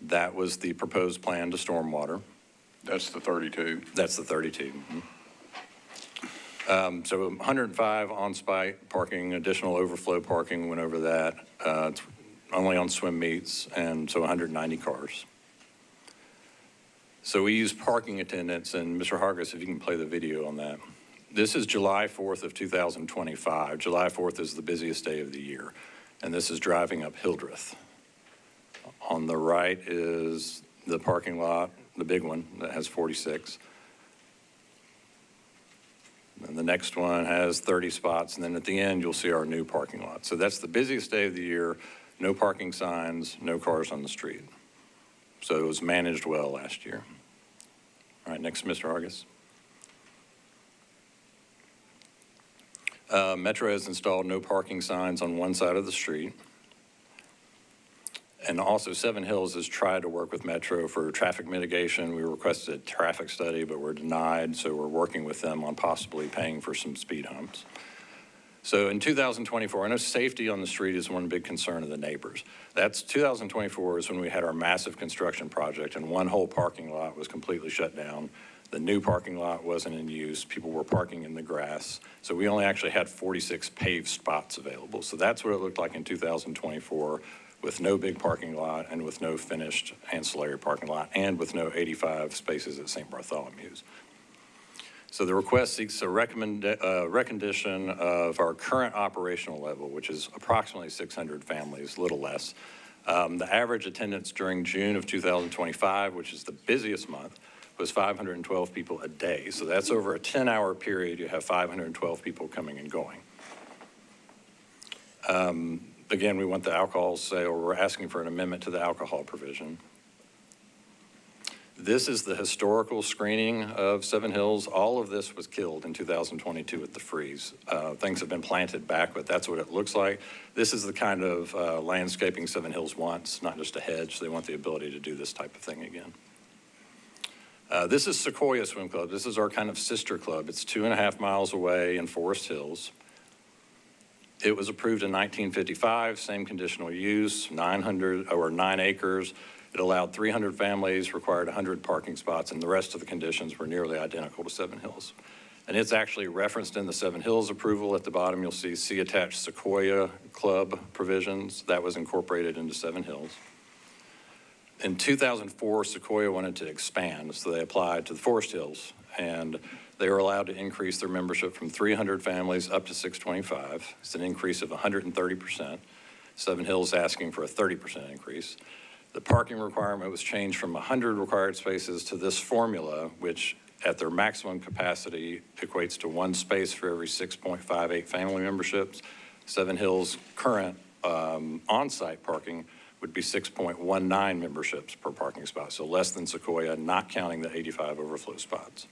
Speaker 20: That was the proposed plan to stormwater.
Speaker 3: That's the 32.
Speaker 20: That's the 32. So 105 on-site parking, additional overflow parking went over that. It's only on swim meets, and so 190 cars. So we use parking attendants, and Mr. Hargis, if you can play the video on that. This is July 4th of 2025. July 4th is the busiest day of the year, and this is driving up Hildreth. On the right is the parking lot, the big one that has 46. And the next one has 30 spots, and then at the end, you'll see our new parking lot. So that's the busiest day of the year, no parking signs, no cars on the street. So it was managed well last year. All right, next, Mr. Hargis. Metro has installed no parking signs on one side of the street. And also Seven Hills has tried to work with Metro for traffic mitigation. We requested a traffic study, but we're denied. So we're working with them on possibly paying for some speed humps. So in 2024, I know safety on the street is one big concern of the neighbors. That's 2024 is when we had our massive construction project and one whole parking lot was completely shut down. The new parking lot wasn't in use. People were parking in the grass. So we only actually had 46 paved spots available. So that's what it looked like in 2024 with no big parking lot and with no finished ancillary parking lot and with no 85 spaces at St. Bartholomew's. So the request seeks a recognition of our current operational level, which is approximately 600 families, a little less. The average attendance during June of 2025, which is the busiest month, was 512 people a day. So that's over a 10-hour period, you have 512 people coming and going. Again, we want the alcohol sale. We're asking for an amendment to the alcohol provision. This is the historical screening of Seven Hills. All of this was killed in 2022 with the freeze. Things have been planted back, but that's what it looks like. This is the kind of landscaping Seven Hills wants, not just a hedge. They want the ability to do this type of thing again. This is Sequoia Swim Club. This is our kind of sister club. It's 2.5 miles away in Forest Hills. It was approved in 1955, same conditional use, 9 acres. It allowed 300 families, required 100 parking spots, and the rest of the conditions were nearly identical to Seven Hills. And it's actually referenced in the Seven Hills approval. At the bottom, you'll see attached Sequoia Club provisions. That was incorporated into Seven Hills. In 2004, Sequoia wanted to expand, so they applied to the Forest Hills, and they were allowed to increase their membership from 300 families up to 625. It's an increase of 130%. Seven Hills asking for a 30% increase. The parking requirement was changed from 100 required spaces to this formula, which at their maximum capacity equates to 1 space for every 6.58 family memberships. Seven Hills' current on-site parking would be 6.19 memberships per parking spot, so less than Sequoia, not counting the 85 overflow spots.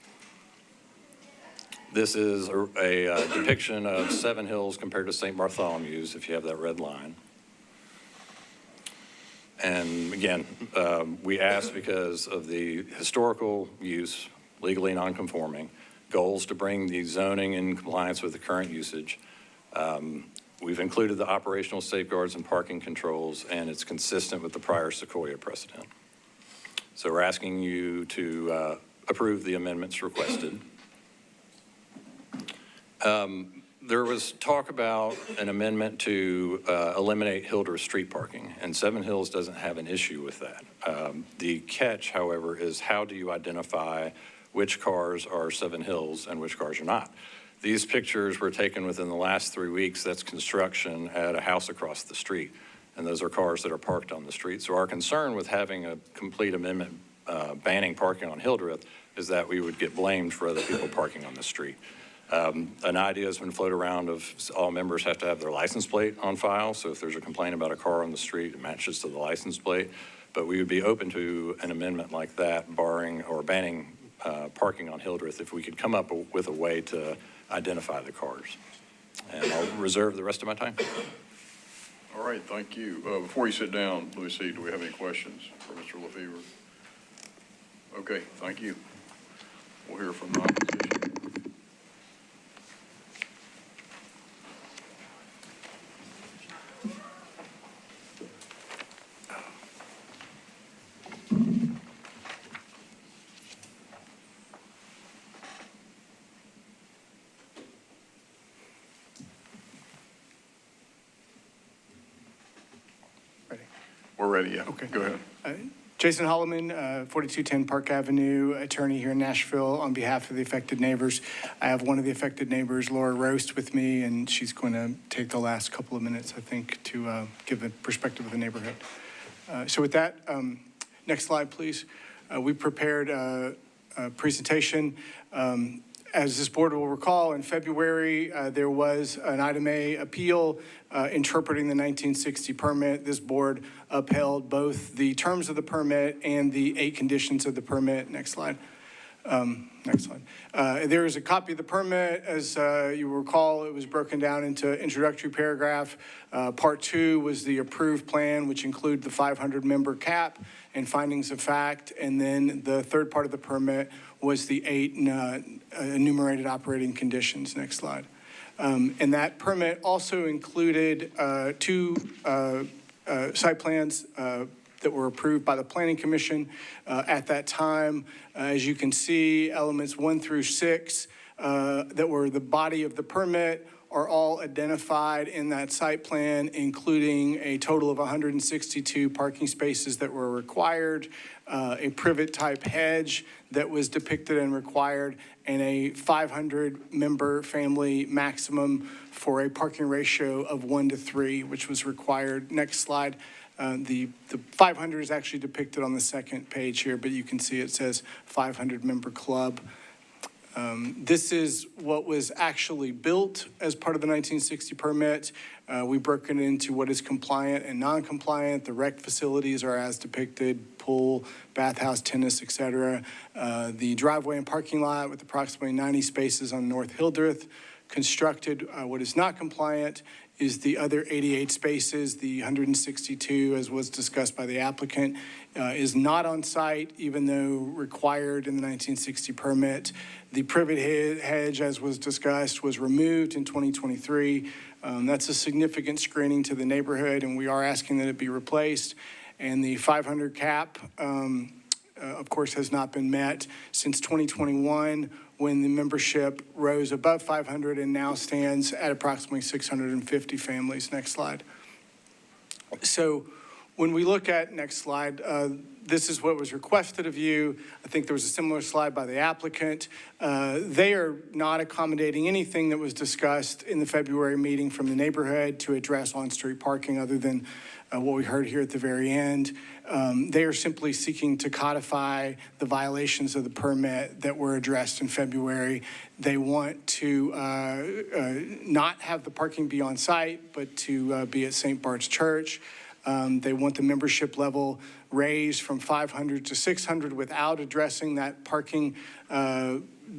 Speaker 20: This is a depiction of Seven Hills compared to St. Bartholomew's, if you have that red line. And again, we asked because of the historical use, legally non-conforming, goals to bring the zoning in compliance with the current usage. We've included the operational safeguards and parking controls, and it's consistent with the prior Sequoia precedent. So we're asking you to approve the amendments requested. There was talk about an amendment to eliminate Hildreth street parking, and Seven Hills doesn't have an issue with that. The catch, however, is how do you identify which cars are Seven Hills and which cars are not? These pictures were taken within the last 3 weeks. That's construction at a house across the street, and those are cars that are parked on the street. So our concern with having a complete amendment banning parking on Hildreth is that we would get blamed for other people parking on the street. An idea has been floated around of all members have to have their license plate on file. So if there's a complaint about a car on the street, it matches to the license plate. But we would be open to an amendment like that, barring or banning parking on Hildreth if we could come up with a way to identify the cars. And I'll reserve the rest of my time.
Speaker 3: All right, thank you. Before you sit down, let me see, do we have any questions for Mr. Lefevre? Okay, thank you. We'll hear from the opposition. ready, yeah. Okay. Go ahead.
Speaker 21: Jason Holloman, 4210 Park Avenue, attorney here in Nashville. On behalf of the affected neighbors, I have one of the affected neighbors, Laura Roast, with me, and she's going to take the last couple of minutes, I think, to give a perspective of the neighborhood. So with that, next slide, please. We prepared a presentation. As this board will recall, in February, there was an Item A appeal interpreting the 1960 permit. This board upheld both the terms of the permit and the 8 conditions of the permit. Next slide. Next slide. There is a copy of the permit. As you recall, it was broken down into introductory paragraph. Part 2 was the approved plan, which included the 500-member cap and findings of fact. And then the third part of the permit was the 8 enumerated operating conditions. Next slide. And that permit also included 2 site plans that were approved by the Planning Commission at that time. As you can see, elements 1 through 6 that were the body of the permit are all identified in that site plan, including a total of 162 parking spaces that were required, a privet-type hedge that was depicted and required, and a 500-member family maximum for a parking ratio of 1:3, which was required. Next slide. The 500 is actually depicted on the second page here, but you can see it says 500-member club. This is what was actually built as part of the 1960 permit. We broke it into what is compliant and non-compliant. The rec facilities are as depicted: pool, bathhouse, tennis, etc. The driveway and parking lot with approximately 90 spaces on North Hildreth. Constructed, what is not compliant is the other 88 spaces. The 162, as was discussed by the applicant, is not on site, even though required in the 1960 permit. The privet hedge, as was discussed, was removed in 2023. That's a significant screening to the neighborhood, and we are asking that it be replaced. And the 500 cap, of course, has not been met since 2021, when the membership rose above 500 and now stands at approximately 650 families. Next slide. So when we look at, next slide, this is what was requested of you. I think there was a similar slide by the applicant. They are not accommodating anything that was discussed in the February meeting from the neighborhood to address on-street parking, other than what we heard here at the very end. They are simply seeking to codify the violations of the permit that were addressed in February. They want to not have the parking be on site, but to be at St. Bart's Church. They want the membership level raised from 500 to 600 without addressing that parking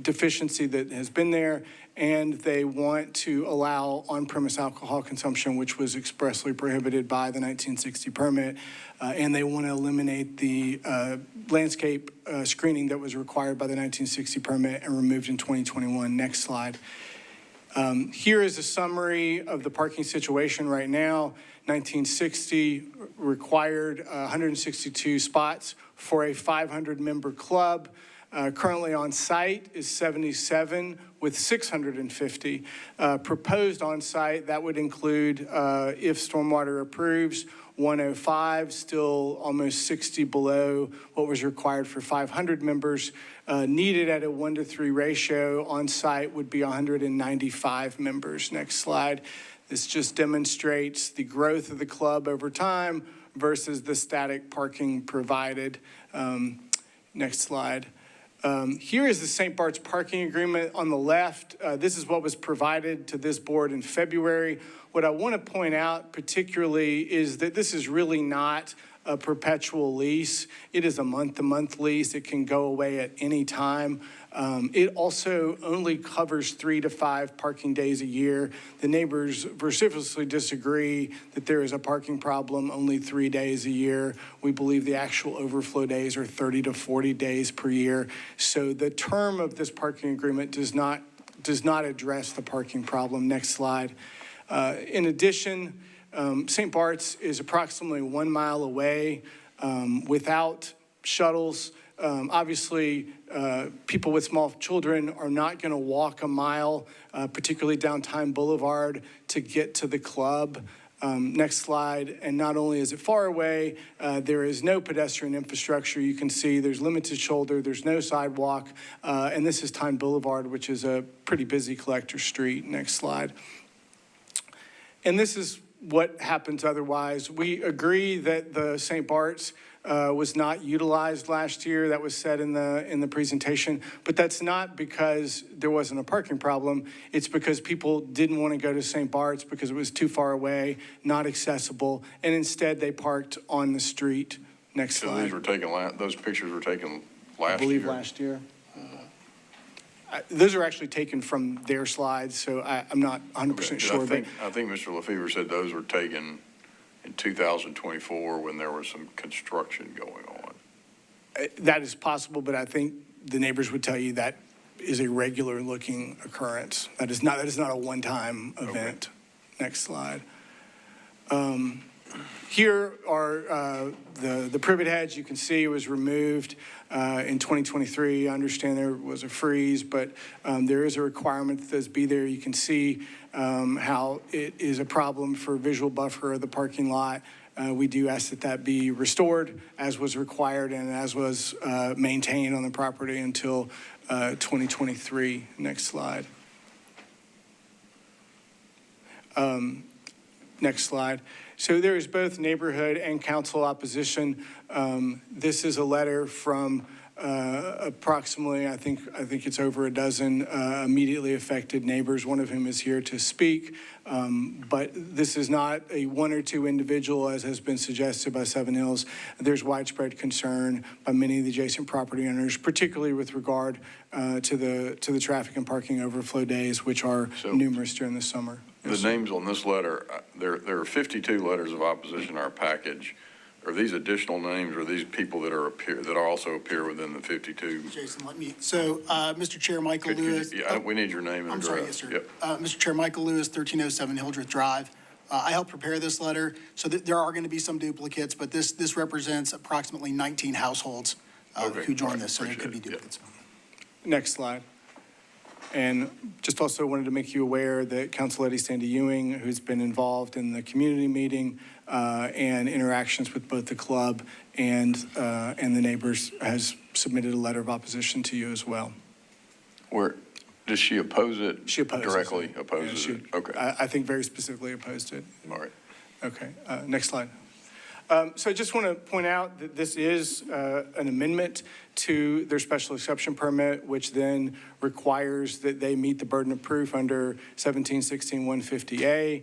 Speaker 21: deficiency that has been there. And they want to allow on-premise alcohol consumption, which was expressly prohibited by the 1960 permit. And they want to eliminate the landscape screening that was required by the 1960 permit and removed in 2021. Next slide. Here is a summary of the parking situation right now. 1960 required 162 spots for a 500-member club. Currently on site is 77 with 650. Proposed on site, that would include, if stormwater approves, 105, still almost 60 below what was required for 500 members. Needed at a 1:3 ratio on site would be 195 members. Next slide. This just demonstrates the growth of the club over time versus the static parking provided. Next slide. Here is the St. Bart's parking agreement on the left. This is what was provided to this board in February. What I want to point out particularly is that this is really not a perpetual lease. It is a month-to-month lease. It can go away at any time. It also only covers 3 to 5 parking days a year. The neighbors vociferously disagree that there is a parking problem only 3 days a year. We believe the actual overflow days are 30 to 40 days per year. So the term of this parking agreement does not address the parking problem. Next slide. In addition, St. Bart's is approximately 1 mile away without shuttles. Obviously, people with small children are not going to walk a mile, particularly down Time Boulevard, to get to the club. Next slide. And not only is it far away, there is no pedestrian infrastructure. You can see there's limited shoulder, there's no sidewalk, and this is Tyne Boulevard, which is a pretty busy collector street. Next slide. And this is what happens otherwise. We agree that the St. Bart's was not utilized last year. That was said in the presentation, but that's not because there wasn't a parking problem. It's because people didn't want to go to St. Bart's because it was too far away, not accessible, and instead they parked on the street. Next slide.
Speaker 3: So these were taken, those pictures were taken last year?
Speaker 21: I believe last year. Those are actually taken from their slides, so I'm not 100% sure.
Speaker 3: I think Mr. Lefevre said those were taken in 2024 when there was some construction going on.
Speaker 21: That is possible, but I think the neighbors would tell you that is a regular looking occurrence. That is not a one-time event. Okay. Next slide. Here are the privet hedge. You can see it was removed in 2023. I understand there was a freeze, but there is a requirement that those be there. You can see how it is a problem for visual buffer of the parking lot. We do ask that that be restored as was required and as was maintained on the property until 2023. Next slide. Next slide. So there is both neighborhood and council opposition. This is a letter from approximately, I think it's over a dozen immediately affected neighbors, one of whom is here to speak. But this is not a one or two individual, as has been suggested by Seven Hills. There's widespread concern by many of the adjacent property owners, particularly with regard to the traffic and parking overflow days, which are numerous during the summer.
Speaker 3: The names on this letter, there are 52 letters of opposition in our package. Are these additional names, or are these people that also appear within the 52?
Speaker 9: Jason, Mr. Chair, Michael Lewis.
Speaker 3: We need your name and address.
Speaker 9: I'm sorry, yes, sir.
Speaker 3: Yep.
Speaker 9: Mr. Chair, Michael Lewis, 1307 Hildreth Drive. I helped prepare this letter, so there are going to be some duplicates, but this represents approximately 19 households who joined this, so there could be duplicates.
Speaker 21: Yep. Next slide. And just also wanted to make you aware that Council Lady Sandy Ewing, who's been involved in the community meeting and interactions with both the club and the neighbors, has submitted a letter of opposition to you as well.
Speaker 3: Where does she oppose it?
Speaker 21: She opposes
Speaker 3: directly
Speaker 21: it.
Speaker 3: Opposes it. Okay.
Speaker 21: I think very specifically opposed it.
Speaker 3: All right.
Speaker 21: Okay. Next slide. So I just want to point out that this is an amendment to their special exception permit, which then requires that they meet the burden of proof under 1716-150A.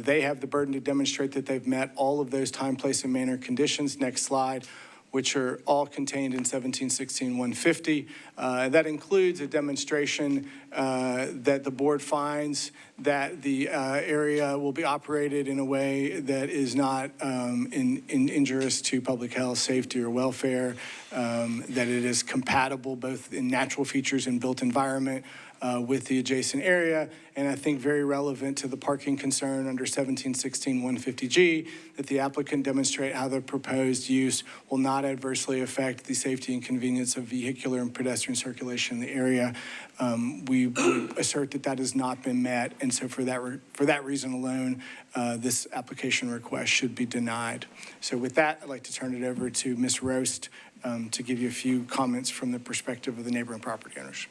Speaker 21: They have the burden to demonstrate that they've met all of those time, place, and manner conditions. Next slide. Which are all contained in 1716-150. That includes a demonstration that the board finds that the area will be operated in a way that is not injurious to public health, safety, or welfare, that it is compatible both in natural features and built environment with the adjacent area, and I think very relevant to the parking concern under 1716-150G, that the applicant demonstrate how the proposed use will not adversely affect the safety and convenience of vehicular and pedestrian circulation in the area. We assert that that has not been met, and so for that reason alone, this application request should be denied. So with that, I'd like to turn it over to Ms. Roast to give you a few comments from the perspective of the neighboring property owners.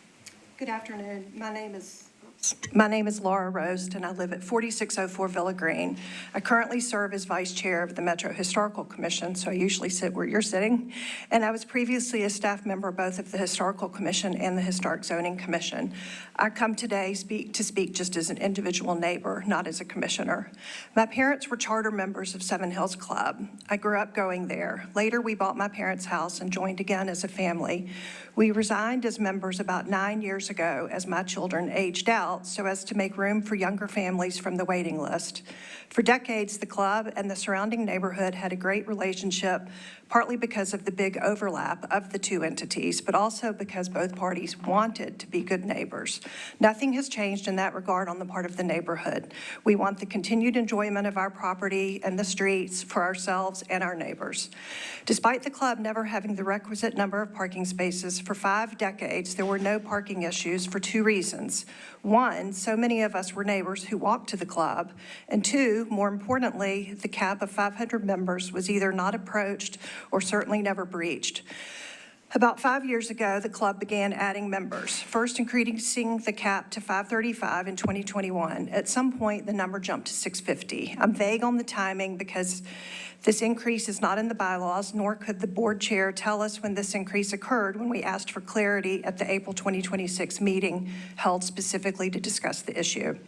Speaker 22: Good afternoon. My name is Laura Roast, and I live at 4604 Villa Green. I currently serve as vice chair of the Metro Historical Commission, so I usually sit where you're sitting. And I was previously a staff member both of the Historical Commission and the Historic Zoning Commission. I come today to speak just as an individual neighbor, not as a commissioner. My parents were charter members of Seven Hills Club. I grew up going there. Later, we bought my parents' house and joined again as a family. We resigned as members about 9 years ago as my children aged out, so as to make room for younger families from the waiting list. For decades, the club and the surrounding neighborhood had a great relationship, partly because of the big overlap of the two entities, but also because both parties wanted to be good neighbors. Nothing has changed in that regard on the part of the neighborhood. We want the continued enjoyment of our property and the streets for ourselves and our neighbors. Despite the club never having the requisite number of parking spaces, for 5 decades, there were no parking issues for 2 reasons. One, One, so many of us were neighbors who walked to the club. And two, more importantly, the cap of 500 members was either not approached or certainly never breached. About 5 years ago, the club began adding members, first increasing the cap to 535 in 2021. At some point, the number jumped to 650. I'm vague on the timing because this increase is not in the bylaws, nor could the board chair tell us when this increase occurred when we asked for clarity at the April 2026 meeting held specifically to discuss the issue.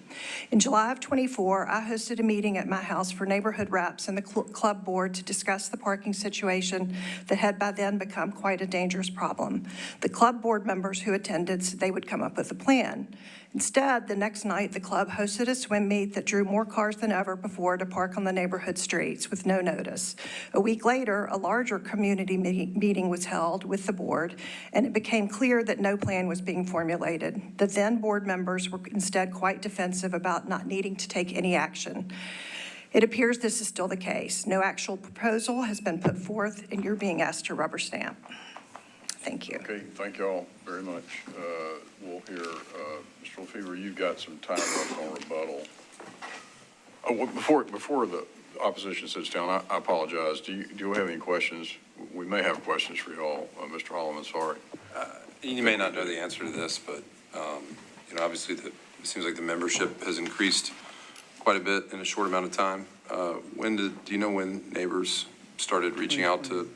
Speaker 22: In July of 24, I hosted a meeting at my house for neighborhood reps and the club board to discuss the parking situation that had by then become quite a dangerous problem. The club board members who attended said they would come up with a plan. Instead, the next night, the club hosted a swim meet that drew more cars than ever before to park on the neighborhood streets with no notice. A week later, a larger community meeting was held with the board, and it became clear that no plan was being formulated. The then board members were instead quite defensive about not needing to take any action. It appears this is still the case. No actual proposal has been put forth, and you're being asked to rubber stamp. Thank you.
Speaker 3: Okay, thank you all very much. We'll hear, Mr. LaFever, you've got some time left on rebuttal. Oh, well, before the opposition sits down, I apologize. Do you have any questions? We may have questions for you all. Mr. Holloman, sorry.
Speaker 2: You may not know the answer to this, but, obviously it seems like the membership has increased quite a bit in a short amount of time. Do you know when neighbors started reaching out to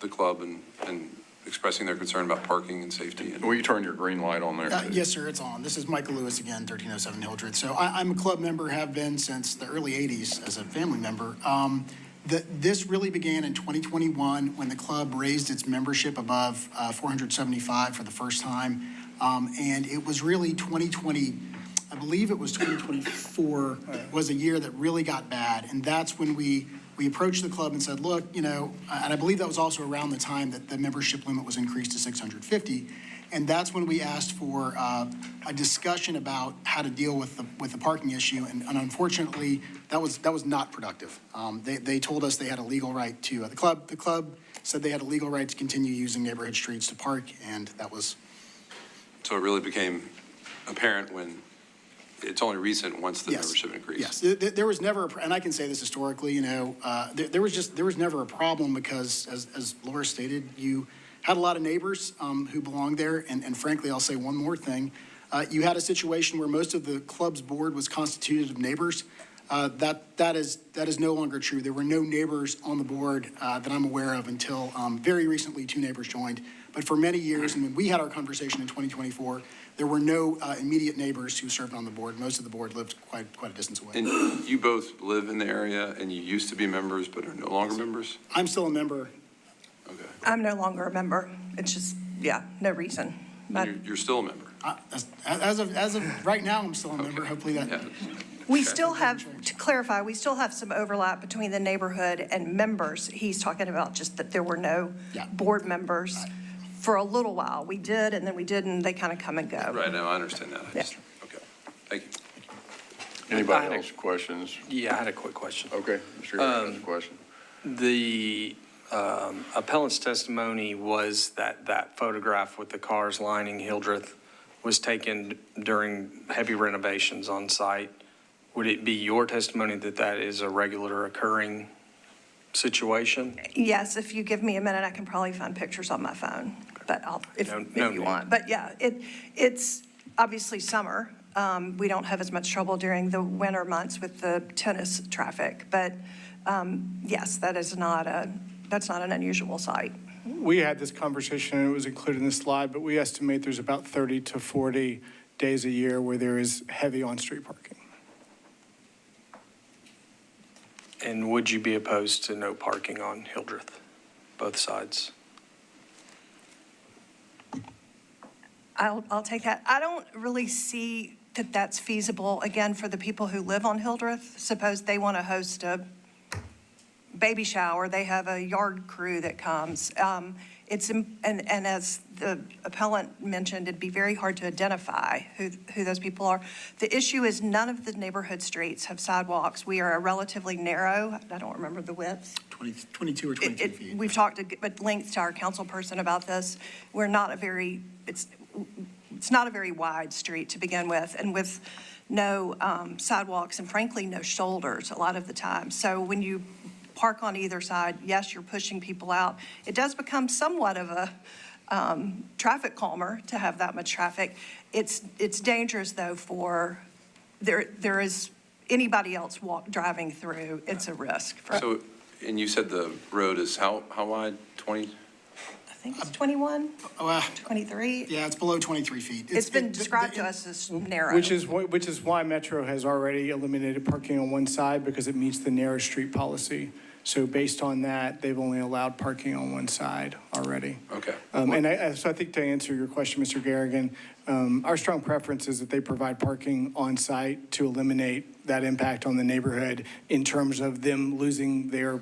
Speaker 2: the club and expressing their concern about parking and safety?
Speaker 3: Will you turn your green light on there?
Speaker 9: Yes, sir, it's on. This is Michael Lewis again, 1307 Hildreth. So I'm a club member, have been since the early 80s as a family member. This really began in 2021 when the club raised its membership above 475 for the first time. And it was really 2020, I believe it was 2024 was a year that really got bad. And that's when we approached the club and said, look, and I believe that was also around the time that the membership limit was increased to 650. And that's when we asked for a discussion about how to deal with the parking issue. And unfortunately, that was not productive. They told us they had a legal right to, the club said they had a legal right to continue using neighborhood streets to park, and that was.
Speaker 2: So it really became apparent when it's only recent once the membership increased.
Speaker 9: Yes, there was never, and I can say this historically, there was never a problem because, as Laura stated, you had a lot of neighbors who belonged there, and frankly, I'll say one more thing. You had a situation where most of the club's board was constituted of neighbors. That is no longer true. There were no neighbors on the board that I'm aware of until very recently 2 neighbors joined. But for many years, and when we had our conversation in 2024, there were no immediate neighbors who served on the board. Most of the board lived quite a distance away.
Speaker 2: And you both live in the area, and you used to be members, but are no longer members?
Speaker 9: I'm still a member.
Speaker 2: Okay.
Speaker 22: I'm no longer a member. It's just, no reason. But
Speaker 2: You're still a member?
Speaker 9: As of right now, I'm still a member. Hopefully that.
Speaker 22: we still have, to clarify, we still have some overlap between the neighborhood and members. He's talking about just that there were no board members. For a little while. We did, and then we didn't. They kind of come and go.
Speaker 2: Right, now I understand that. Okay, thank you.
Speaker 3: Anybody else questions?
Speaker 7: Yeah, I had a quick question.
Speaker 3: Okay, Mr. Harris has a question.
Speaker 7: The appellant's testimony was that photograph with the cars lining Hildreth was taken during heavy renovations on site. Would it be your testimony that that is a regular occurring situation?
Speaker 22: Yes, if you give me a minute, I can probably find pictures on my phone, but if you want. But yeah, it's obviously summer. We don't have as much trouble during the winter months with the tennis traffic, but yes, that's not an unusual sight.
Speaker 21: We had this conversation, and it was included in the slide, but we estimate there's about 30 to 40 days a year where there is heavy on-street parking.
Speaker 7: And would you be opposed to no parking on Hildreth, both sides?
Speaker 22: I'll take that. I don't really see that that's feasible, again, for the people who live on Hildreth. Suppose they want to host a baby shower, they have a yard crew that comes. And as the appellant mentioned, it'd be very hard to identify who those people are. The issue is none of the neighborhood streets have sidewalks. We are a relatively narrow, I don't remember the width.
Speaker 9: 22 or 23 feet.
Speaker 22: We've talked at length to our council person about this. We're not it's not a very wide street to begin with, and with no sidewalks and frankly, no shoulders a lot of the time. So when you park on either side, yes, you're pushing people out. It does become somewhat of a traffic calmer to have that much traffic. It's dangerous though for, there is anybody else driving through, it's a risk.
Speaker 2: So, and you said the road is how wide, 20?
Speaker 22: I think it's 21, 23.
Speaker 9: Yeah, it's below 23 feet.
Speaker 22: It's been described to us as narrow.
Speaker 21: Which is why Metro has already eliminated parking on one side, because it meets the narrow street policy. So based on that, they've only allowed parking on one side already.
Speaker 2: Okay.
Speaker 21: So I think to answer your question, Mr. Garrigan, our strong preference is that they provide parking on site to eliminate that impact on the neighborhood in terms of them losing their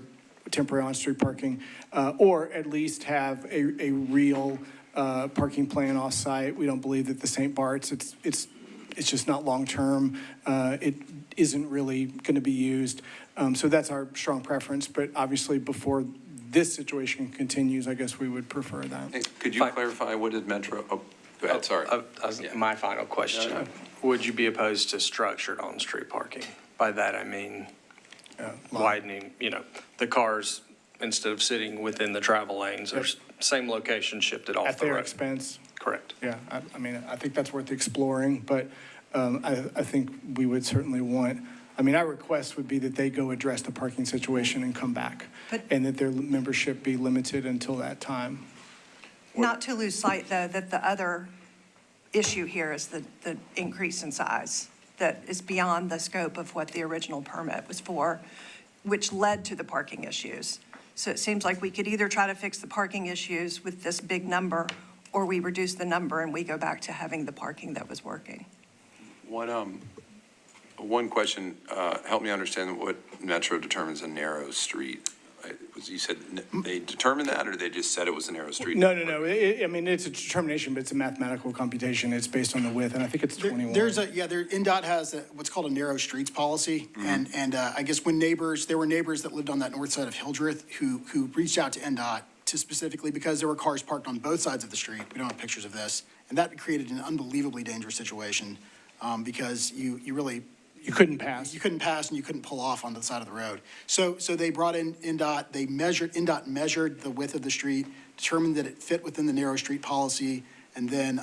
Speaker 21: temporary on-street parking, or at least have a real parking plan off-site. We don't believe that the St. Bart's, it's just not long-term. It isn't really going to be used. So that's our strong preference, but obviously before this situation continues, I guess we would prefer that.
Speaker 2: Hey, could you clarify what did Metro, oh, go ahead, sorry.
Speaker 7: My final question, would you be opposed to structured on-street parking? By that, I mean widening, the cars, instead of sitting within the travel lanes, are same location shifted off the road.
Speaker 21: At their expense.
Speaker 7: Correct.
Speaker 21: Yeah, I mean, I think that's worth exploring, but I think we would certainly want, our request would be that they go address the parking situation and come back, and that their membership be limited until that time.
Speaker 22: Not to lose sight, though, that the other issue here is the increase in size that is beyond the scope of what the original permit was for, which led to the parking issues. So it seems like we could either try to fix the parking issues with this big number, or we reduce the number and we go back to having the parking that was working.
Speaker 2: One question, help me understand what Metro determines a narrow street. You said they determined that, or they just said it was a narrow street?
Speaker 21: No. It's a determination, but it's a mathematical computation. It's based on the width, and I think it's 21.
Speaker 9: NDOT has what's called a narrow streets policy. Mm-hmm. And I guess there were neighbors that lived on that north side of Hildreth who reached out to NDOT to specifically, because there were cars parked on both sides of the street. We don't have pictures of this. And that created an unbelievably dangerous situation because you couldn't pass. You couldn't pass, and you couldn't pull off onto the side of the road. So they brought in NDOT. NDOT measured the width of the street, determined that it fit within the narrow street policy, and then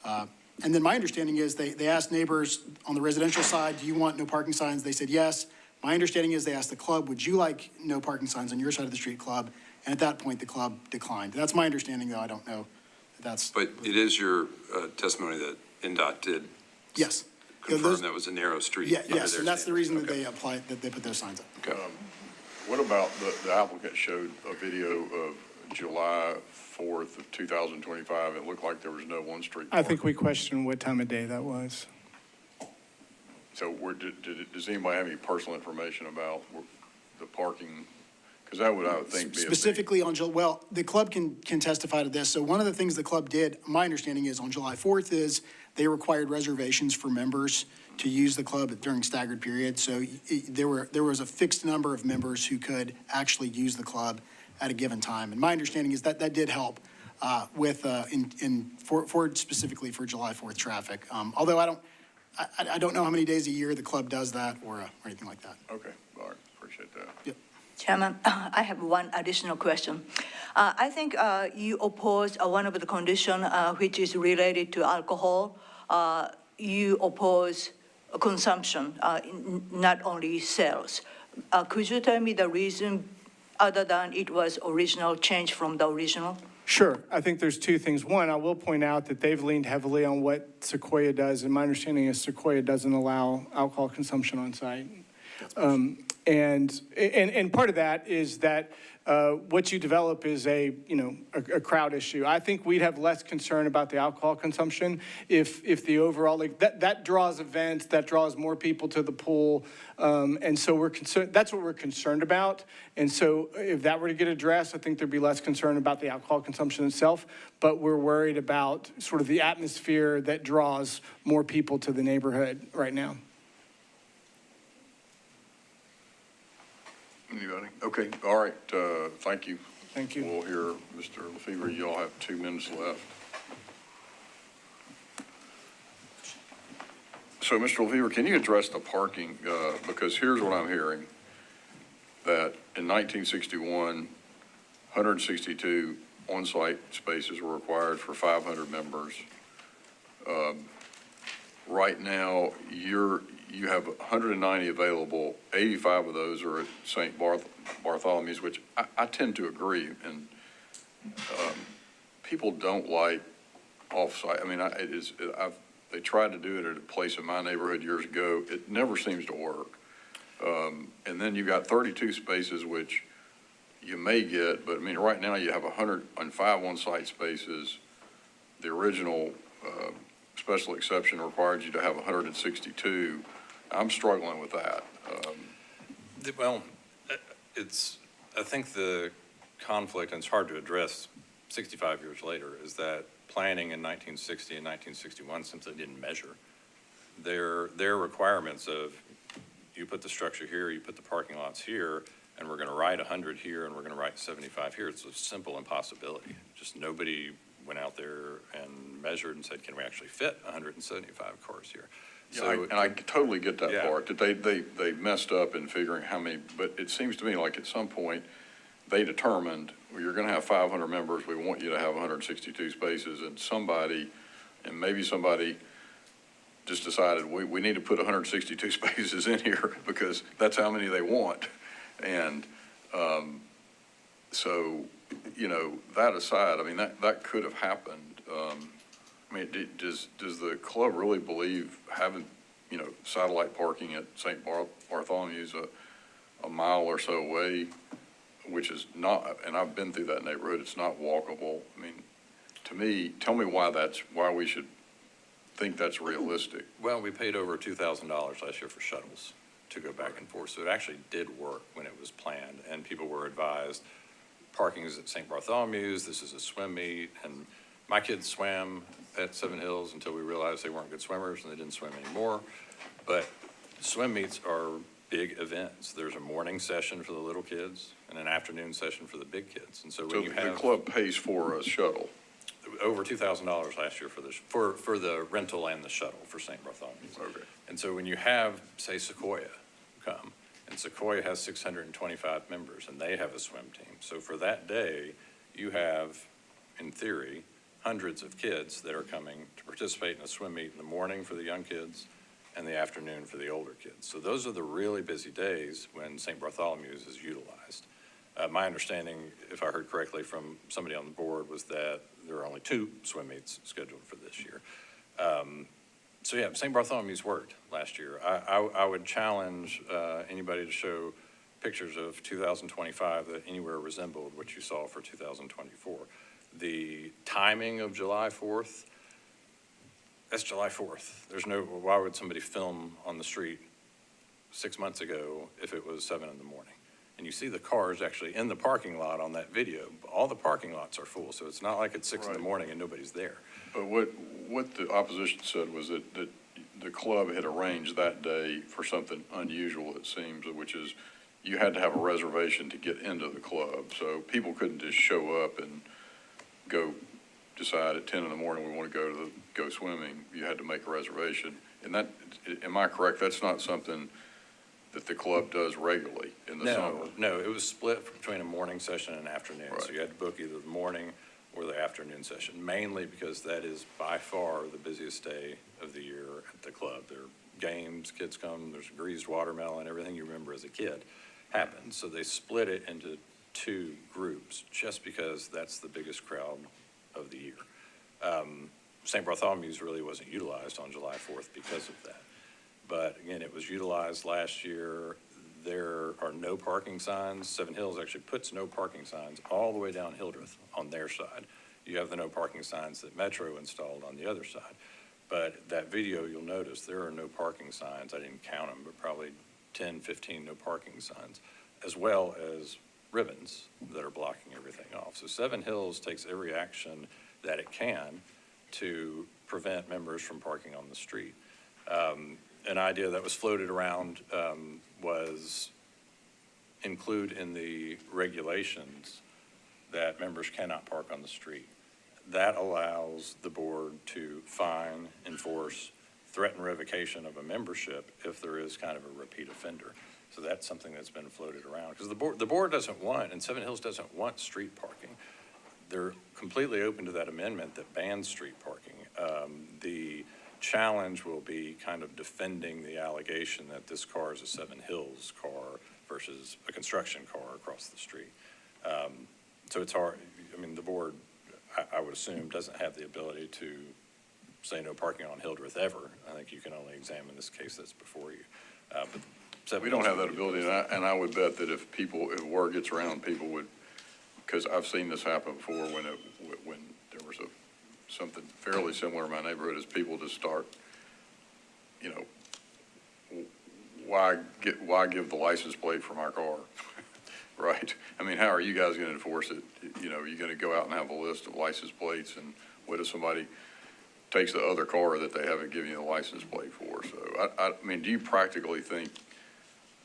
Speaker 9: my understanding is they asked neighbors on the residential side, do you want no parking signs? They said yes. My understanding is they asked the club, would you like no parking signs on your side of the street, club? And at that point, the club declined. That's my understanding, though. I don't know if that's.
Speaker 2: But it is your testimony that NDOT did.
Speaker 9: Yes.
Speaker 2: Confirm that was a narrow street.
Speaker 9: Yes, and that's the reason that they applied, that they put those signs up.
Speaker 2: Okay.
Speaker 3: What about the applicant showed a video of July 4th of 2025? It looked like there was no on-street
Speaker 21: I think we questioned what time of day that was.
Speaker 3: So does anybody have any personal information about the parking? Because that would, I would think, be
Speaker 9: specifically on July. Well, the club can testify to this. So one of the things the club did, my understanding is on July 4th, is they required reservations for members to use the club during staggered periods. So there was a fixed number of members who could actually use the club at a given time. And my understanding is that did help specifically for July 4th traffic. Although I don't know how many days a year the club does that or anything like that.
Speaker 3: Okay, all right, appreciate that.
Speaker 9: Yep.
Speaker 4: Chairman, I have one additional question. I think you oppose one of the conditions which is related to alcohol. You oppose consumption, not only sales. Could you tell me the reason other than it was original change from the original?
Speaker 21: Sure. I think there's two things. One, I will point out that they've leaned heavily on what Sequoia does, and my understanding is Sequoia doesn't allow alcohol consumption on site. And part of that is that what you develop is a crowd issue. I think we'd have less concern about the alcohol consumption if the overall, that draws events, that draws more people to the pool. And so we're concerned, that's what we're concerned about. And so if that were to get addressed, I think there'd be less concern about the alcohol consumption itself, but we're worried about sort of the atmosphere that draws more people to the neighborhood right now.
Speaker 3: Anybody? Okay, all right, thank you.
Speaker 21: Thank you.
Speaker 3: We'll hear Mr. Lefevre. You all have 2 minutes left. So, Mr. LaFever, can you address the parking? Because here's what I'm hearing, that in 1961, 162 on-site spaces were required for 500 members. Right now, you have 190 available. 85 of those are at St. Bartholomew's, which I tend to agree. And people don't like off-site. I mean, they tried to do it at a place in my neighborhood years ago. It never seems to work. And then you've got 32 spaces, which you may get, but I mean, right now you have 105 on-site spaces. The original special exception required you to have 162. I'm struggling with that.
Speaker 20: Well, I think the conflict, and it's hard to address 65 years later, is that planning in 1960 and 1961 simply didn't measure. Their requirements of, you put the structure here, you put the parking lots here, and we're going to write 100 here, and we're going to write 75 here. It's a simple impossibility. Just nobody went out there and measured and said, can we actually fit 175 cars here?
Speaker 3: Yeah, and I totally get that part, that they messed up in figuring how many, but it seems to me like at some point, they determined, well, you're going to have 500 members, we want you to have 162 spaces, and maybe somebody just decided, we need to put 162 spaces in here because that's how many they want. And so, you know, that aside, I mean, that could have happened. I mean, does the club really believe having, you know, satellite parking at St. Bartholomew's a mile or so away, which is not, and I've been through that neighborhood, it's not walkable. I mean, to me, tell me why we should think that's realistic.
Speaker 20: Well, we paid over $2,000 last year for shuttles to go back and forth. So it actually did work when it was planned, and people were advised, parking is at St. Bartholomew's, this is a swim meet, and my kids swam at Seven Hills until we realized they weren't good swimmers and they didn't swim anymore. But swim meets are big events. There's a morning session for the little kids and an afternoon session for the big kids. And so when you have
Speaker 3: the club pays for a shuttle.
Speaker 20: Over $2,000 last year for the rental and the shuttle for St. Bartholomew's.
Speaker 3: Okay.
Speaker 20: And so when you have, say, Sequoia come, and Sequoia has 625 members, and they have a swim team. So for that day, you have, in theory, hundreds of kids that are coming to participate in a swim meet in the morning for the young kids and the afternoon for the older kids. So those are the really busy days when St. Bartholomew's is utilized. My understanding, if I heard correctly from somebody on the board, was that there are only 2 swim meets scheduled for this year. So yeah, St. Bartholomew's worked last year. I would challenge anybody to show pictures of 2025 that anywhere resembled what you saw for 2024. The timing of July 4th, that's July 4th. Why would somebody film on the street 6 months ago if it was 7 in the morning? And you see the cars actually in the parking lot on that video. All the parking lots are full, so it's not like it's 6 in the morning and nobody's there.
Speaker 3: But what the opposition said was that the club had arranged that day for something unusual, it seems, which is you had to have a reservation to get into the club. So people couldn't just show up and decide at 10 in the morning we want to go swimming. You had to make a reservation. And that, am I correct? That's not something that the club does regularly in the summer?
Speaker 20: No, it was split between a morning session and an afternoon.
Speaker 3: Right.
Speaker 20: So you had to book either the morning or the afternoon session, mainly because that is by far the busiest day of the year at the club. There are games, kids come, there's greased watermelon, everything you remember as a kid happens. So they split it into 2 groups just because that's the biggest crowd of the year. St. Bartholomew's really wasn't utilized on July 4th because of that. But again, it was utilized last year. There are no parking signs. Seven Hills actually puts no parking signs all the way down Hildreth on their side. You have the no parking signs that Metro installed on the other side. But that video, you'll notice there are no parking signs. I didn't count them, but probably 10, 15 no parking signs, as well as ribbons that are blocking everything off. So Seven Hills takes every action that it can to prevent members from parking on the street. An idea that was floated around was include in the regulations that members cannot park on the street. That allows the board to fine, enforce threaten revocation of a membership if there is kind of a repeat offender. So that's something that's been floated around, because the board doesn't want, and Seven Hills doesn't want street parking. They're completely open to that amendment that bans street parking. The challenge will be kind of defending the allegation that this car is a Seven Hills car versus a construction car across the street. So it's hard. I mean, the board, I would assume, doesn't have the ability to say no parking on Hildreth ever. I think you can only examine this case that's before you. But
Speaker 3: We don't have that ability, and I would bet that if word gets around, people would, because I've seen this happen before when there was something fairly similar in my neighborhood, is people just start, why give the license plate for my car? Right? I mean, how are you guys going to enforce it? You're going to go out and have a list of license plates, and what if somebody takes the other car that they haven't given you the license plate for? So, I mean, do you practically think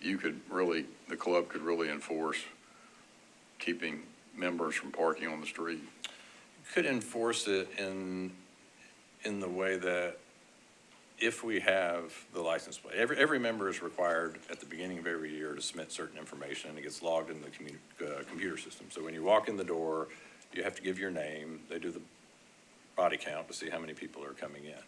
Speaker 3: the club could really enforce keeping members from parking on the street?
Speaker 20: Could enforce it in the way that if we have the license plate, every member is required at the beginning of every year to submit certain information, and it gets logged in the computer system. So when you walk in the door, you have to give your name. They do the body count to see how many people are coming in.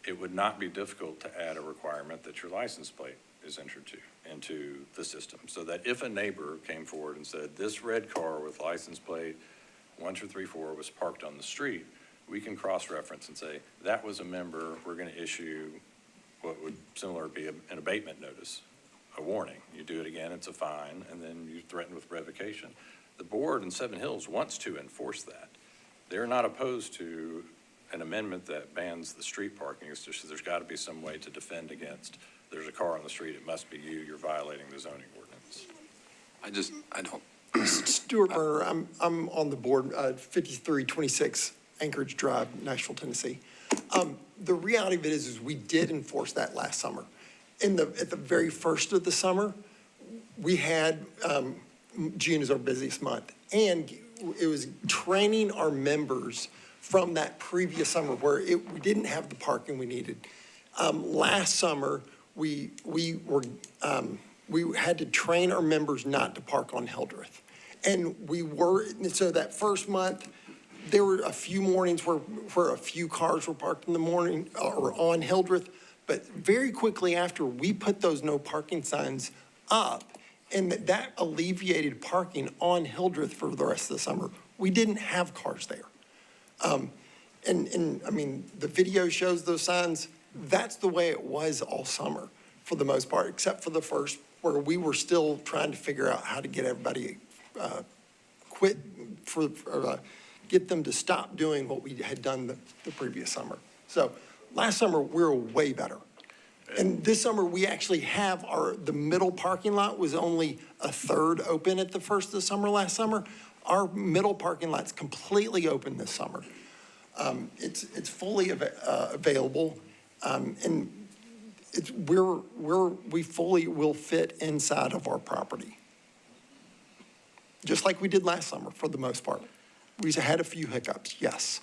Speaker 20: It would not be difficult to add a requirement that your license plate is entered into the system, so that if a neighbor came forward and said, this red car with license plate 1234 was parked on the street, we can cross-reference and say, that was a member, we're going to issue what would similar be an abatement notice, a warning. You do it again, it's a fine, and then you threaten with revocation. The board in Seven Hills wants to enforce that. They're not opposed to an amendment that bans the street parking. It's just there's got to be some way to defend against, there's a car on the street, it must be you're violating the zoning ordinance.
Speaker 2: I don't.
Speaker 6: Stuart Berner, I'm on the board, 5326 Anchorage Drive, Nashville, Tennessee. The reality of it is we did enforce that last summer. At the very first of the summer, we had, June is our busiest month, and it was training our members from that previous summer where we didn't have the parking we needed. Last summer, we had to train our members not to park on Hildreth. And so that first month, there were a few mornings where a few cars were parked in the morning or on Hildreth, but very quickly after, we put those no parking signs up, and that alleviated parking on Hildreth for the rest of the summer. We didn't have cars there. And I mean, the video shows those signs. That's the way it was all summer for the most part, except for the first, where we were still trying to figure out how to get everybody get them to stop doing what we had done the previous summer. So last summer, we were way better. And this summer, we actually have the middle parking lot was only a third open at the first of the summer last summer. Our middle parking lot's completely open this summer. It's fully available, and we fully will fit inside of our property, just like we did last summer for the most part. We had a few hiccups, yes.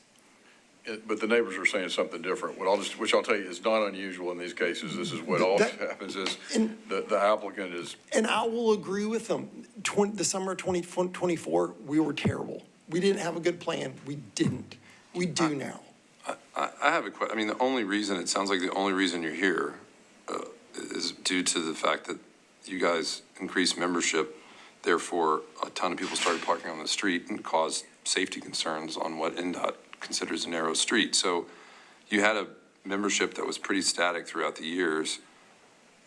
Speaker 3: But the neighbors are saying something different. Which I'll tell you is not unusual in these cases. This is what always happens is the applicant is.
Speaker 6: And I will agree with them. The summer of 2024, we were terrible. We didn't have a good plan. We didn't. We do now.
Speaker 2: I have a question. I mean, it sounds like the only reason you're here is due to the fact that you guys increased membership. Therefore, a ton of people started parking on the street and caused safety concerns on what NDOT considers a narrow street. So you had a membership that was pretty static throughout the years,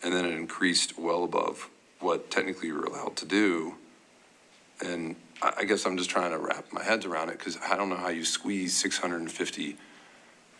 Speaker 2: and then it increased well above what technically you were allowed to do. And I guess I'm just trying to wrap my head around it, because I don't know how you squeeze 650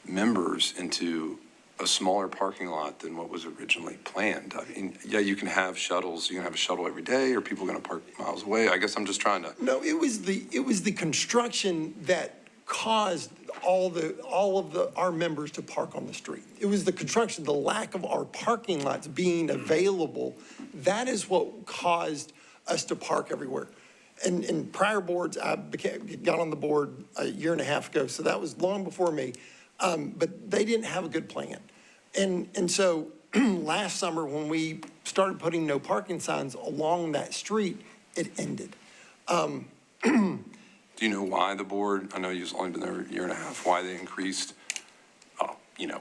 Speaker 2: members into a smaller parking lot than what was originally planned. I mean, yeah, you can have shuttles. You can have a shuttle every day, or people are going to park miles away. I guess I'm just trying to.
Speaker 6: No, it was the construction that caused all of our members to park on the street. It was the construction, the lack of our parking lots being available. That is what caused us to park everywhere. And in prior boards, I got on the board a year and a half ago, so that was long before me. But they didn't have a good plan. And so last summer, when we started putting no parking signs along that street, it ended.
Speaker 2: Do you know why the board, I know you've only been there a year and a half, why they increased,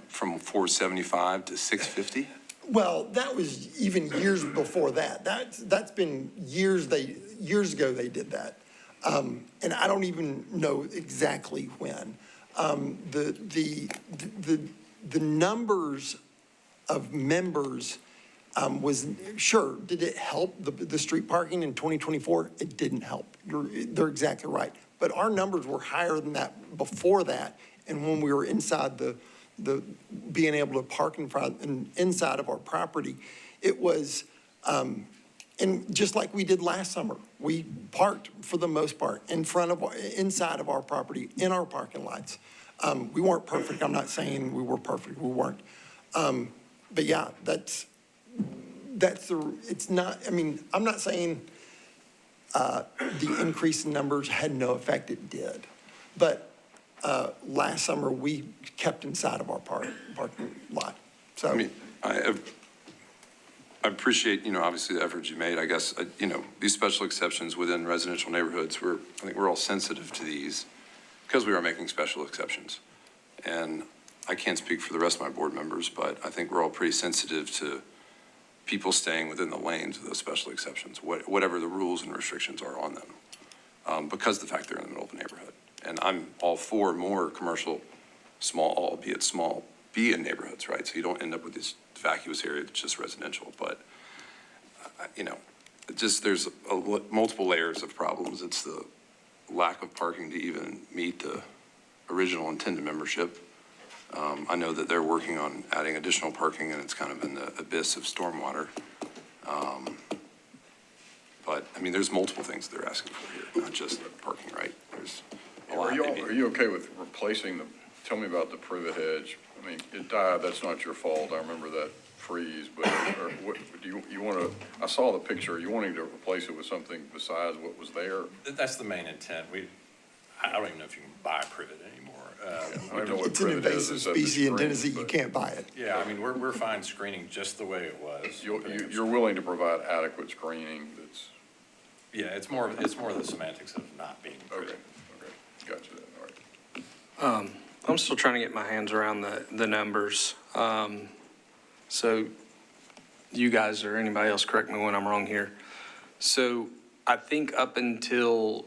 Speaker 2: from 475 to 650?
Speaker 6: Well, that was even years before that. That's been years ago they did that. And I don't even know exactly when. The numbers of members was, sure, did it help the street parking in 2024? It didn't help. They're exactly right. But our numbers were higher than that before that. And when we were inside the being able to park in front and inside of our property, it was, and just like we did last summer, we parked for the most part inside of our property, in our parking lots. We weren't perfect. I'm not saying we were perfect. We weren't. But yeah, it's not, I mean, I'm not saying the increase in numbers had no effect. It did. But last summer, we kept inside of our parking lot. So,
Speaker 2: I mean, I appreciate, obviously the efforts you made. I guess, these special exceptions within residential neighborhoods, I think we're all sensitive to these because we are making special exceptions. And I can't speak for the rest of my board members, but I think we're all pretty sensitive to people staying within the lanes of those special exceptions, whatever the rules and restrictions are on them, because of the fact they're in the middle of the neighborhood. And I'm all for more commercial, small, albeit small, be in neighborhoods, right? So you don't end up with this vacuous area that's just residential. But, there's multiple layers of problems. It's the lack of parking to even meet the original intended membership. I know that they're working on adding additional parking, and it's kind of in the abyss of stormwater. But, there's multiple things they're asking for here, not just parking, right? There's a lot.
Speaker 3: Are you okay with replacing tell me about the privet hedge? I mean, it died, that's not your fault. I remember that freeze, but what, do you want to, I saw the picture, are you wanting to replace it with something besides what was there?
Speaker 20: That's the main intent. I don't even know if you can buy privet anymore.
Speaker 3: I don't know what
Speaker 6: it's an
Speaker 3: privet is,
Speaker 6: invasive
Speaker 3: except the
Speaker 6: species in
Speaker 3: screen,
Speaker 6: Tennessee. You
Speaker 3: but-
Speaker 6: can't buy it.
Speaker 20: Yeah, we're fine screening just the way it was.
Speaker 3: You're willing to provide adequate screening that's.
Speaker 20: Yeah, it's more of the semantics of not being privet.
Speaker 3: Okay, gotcha that, all right.
Speaker 7: I'm still trying to get my hands around the numbers. So you guys or anybody else, correct me when I'm wrong here. So I think up until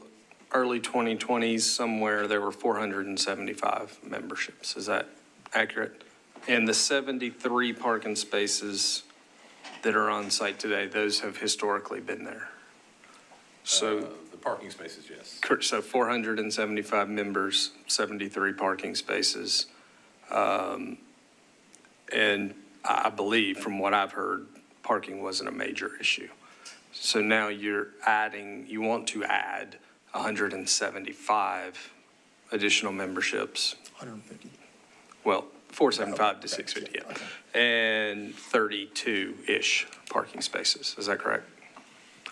Speaker 7: early 2020s, somewhere there were 475 memberships. Is that accurate? And the 73 parking spaces that are on site today, those have historically been there. So
Speaker 20: The parking spaces, yes.
Speaker 7: so 475 members, 73 parking spaces. And I believe, from what I've heard, parking wasn't a major issue. So now you want to add 175 additional memberships.
Speaker 6: 150.
Speaker 7: Well, 475 to 650, yeah. And 32-ish parking spaces. Is that correct?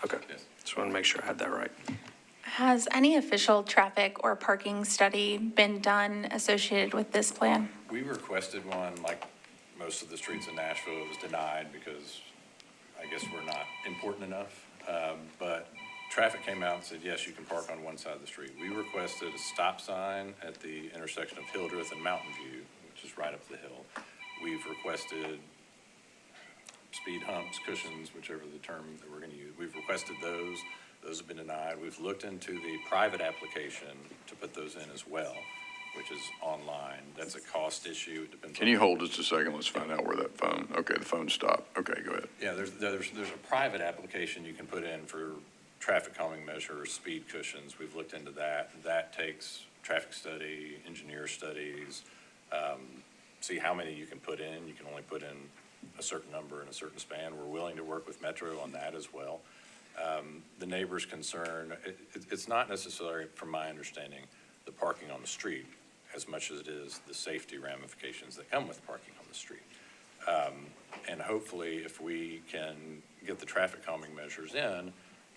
Speaker 7: Okay.
Speaker 20: Yes.
Speaker 7: Just want to make sure I had that right.
Speaker 5: Has any official traffic or parking study been done associated with this plan?
Speaker 20: We requested one, like most of the streets in Nashville. It was denied because I guess we're not important enough. But traffic came out and said, yes, you can park on one side of the street. We requested a stop sign at the intersection of Hildreth and Mountain View, which is right up the hill. We've requested speed humps, cushions, whichever the term that we're going to use. We've requested those. Those have been denied. We've looked into the private application to put those in as well, which is online. That's a cost issue. It depends.
Speaker 3: Can you hold just a second? Let's find out where that phone, okay, the phone stopped. Okay, go ahead.
Speaker 20: Yeah, there's a private application you can put in for traffic calming measures, speed cushions. We've looked into that. That takes traffic study, engineer studies, see how many you can put in. You can only put in a certain number in a certain span. We're willing to work with Metro on that as well. The neighbor's concern, it's not necessarily, from my understanding, the parking on the street as much as it is the safety ramifications that come with parking on the street. And hopefully, if we can get the traffic calming measures in,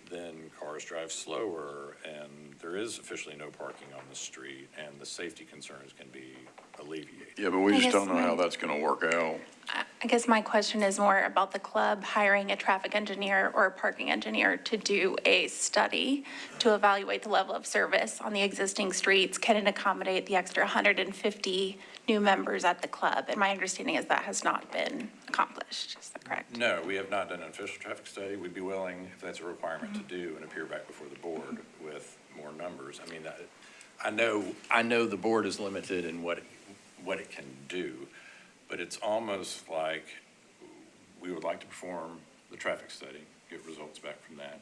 Speaker 20: then cars drive slower, and there is officially no parking on the street, and the safety concerns can be alleviated.
Speaker 3: Yeah, but we just don't know how that's going to work out.
Speaker 5: I guess my question is more about the club hiring a traffic engineer or a parking engineer to do a study to evaluate the level of service on the existing streets. Can it accommodate the extra 150 new members at the club? And my understanding is that has not been accomplished. Is that correct?
Speaker 20: No, we have not done an official traffic study. We'd be willing, if that's a requirement, to do and appear back before the board with more numbers. I mean, I know the board is limited in what it can do, but it's almost like we would like to perform the traffic study, get results back from that.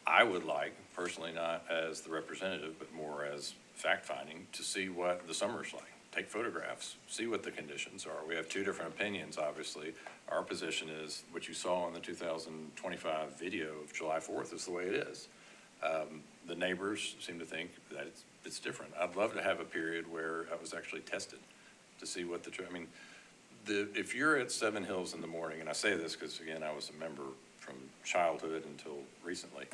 Speaker 20: I would like, personally, not as the representative, but more as fact-finding, to see what the summer's like. Take photographs, see what the conditions are. We have two different opinions, obviously. Our position is what you saw in the 2025 video of July 4th is the way it is. The neighbors seem to think that it's different. I'd love to have a period where I was actually tested to see what if you're at Seven Hills in the morning, and I say this because, again, I was a member from childhood until recently,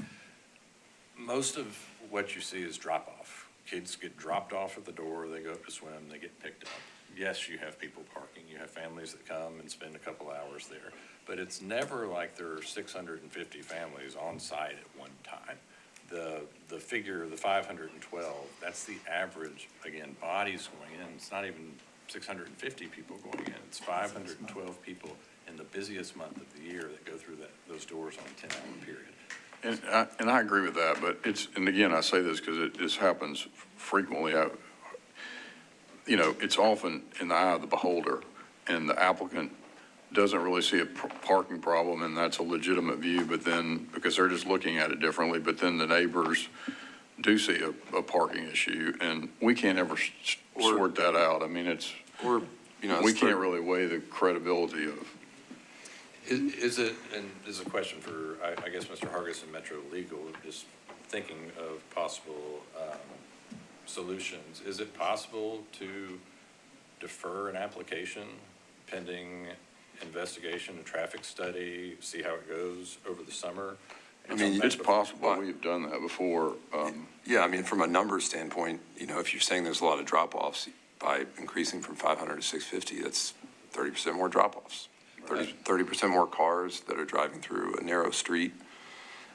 Speaker 20: most of what you see is drop-off. Kids get dropped off at the door, they go up to swim, they get picked up. Yes, you have people parking, you have families that come and spend a couple hours there, but it's never like there are 650 families on site at one time. The figure, the 512, that's the average, again, bodies going in. It's not even 650 people going in. It's 512 people in the busiest month of the year that go through those doors on a 10-hour period.
Speaker 3: And I agree with that, but and again, I say this because this happens frequently. It's often in the eye of the beholder, and the applicant doesn't really see a parking problem, and that's a legitimate view, but then, because they're just looking at it differently, but then the neighbors do see a parking issue, and we can't ever sort that out. I mean, we can't really weigh the credibility of.
Speaker 20: Is it, and this is a question for, I guess, Mr. Hargis and Metro Legal, just thinking of possible solutions. Is it possible to defer an application pending investigation, a traffic study, see how it goes over the summer?
Speaker 3: I mean, it's possible. We've done that before.
Speaker 2: Yeah, I mean, from a numbers standpoint, if you're saying there's a lot of drop-offs, by increasing from 500 to 650, that's 30% more drop-offs. 30% more cars that are driving through a narrow street.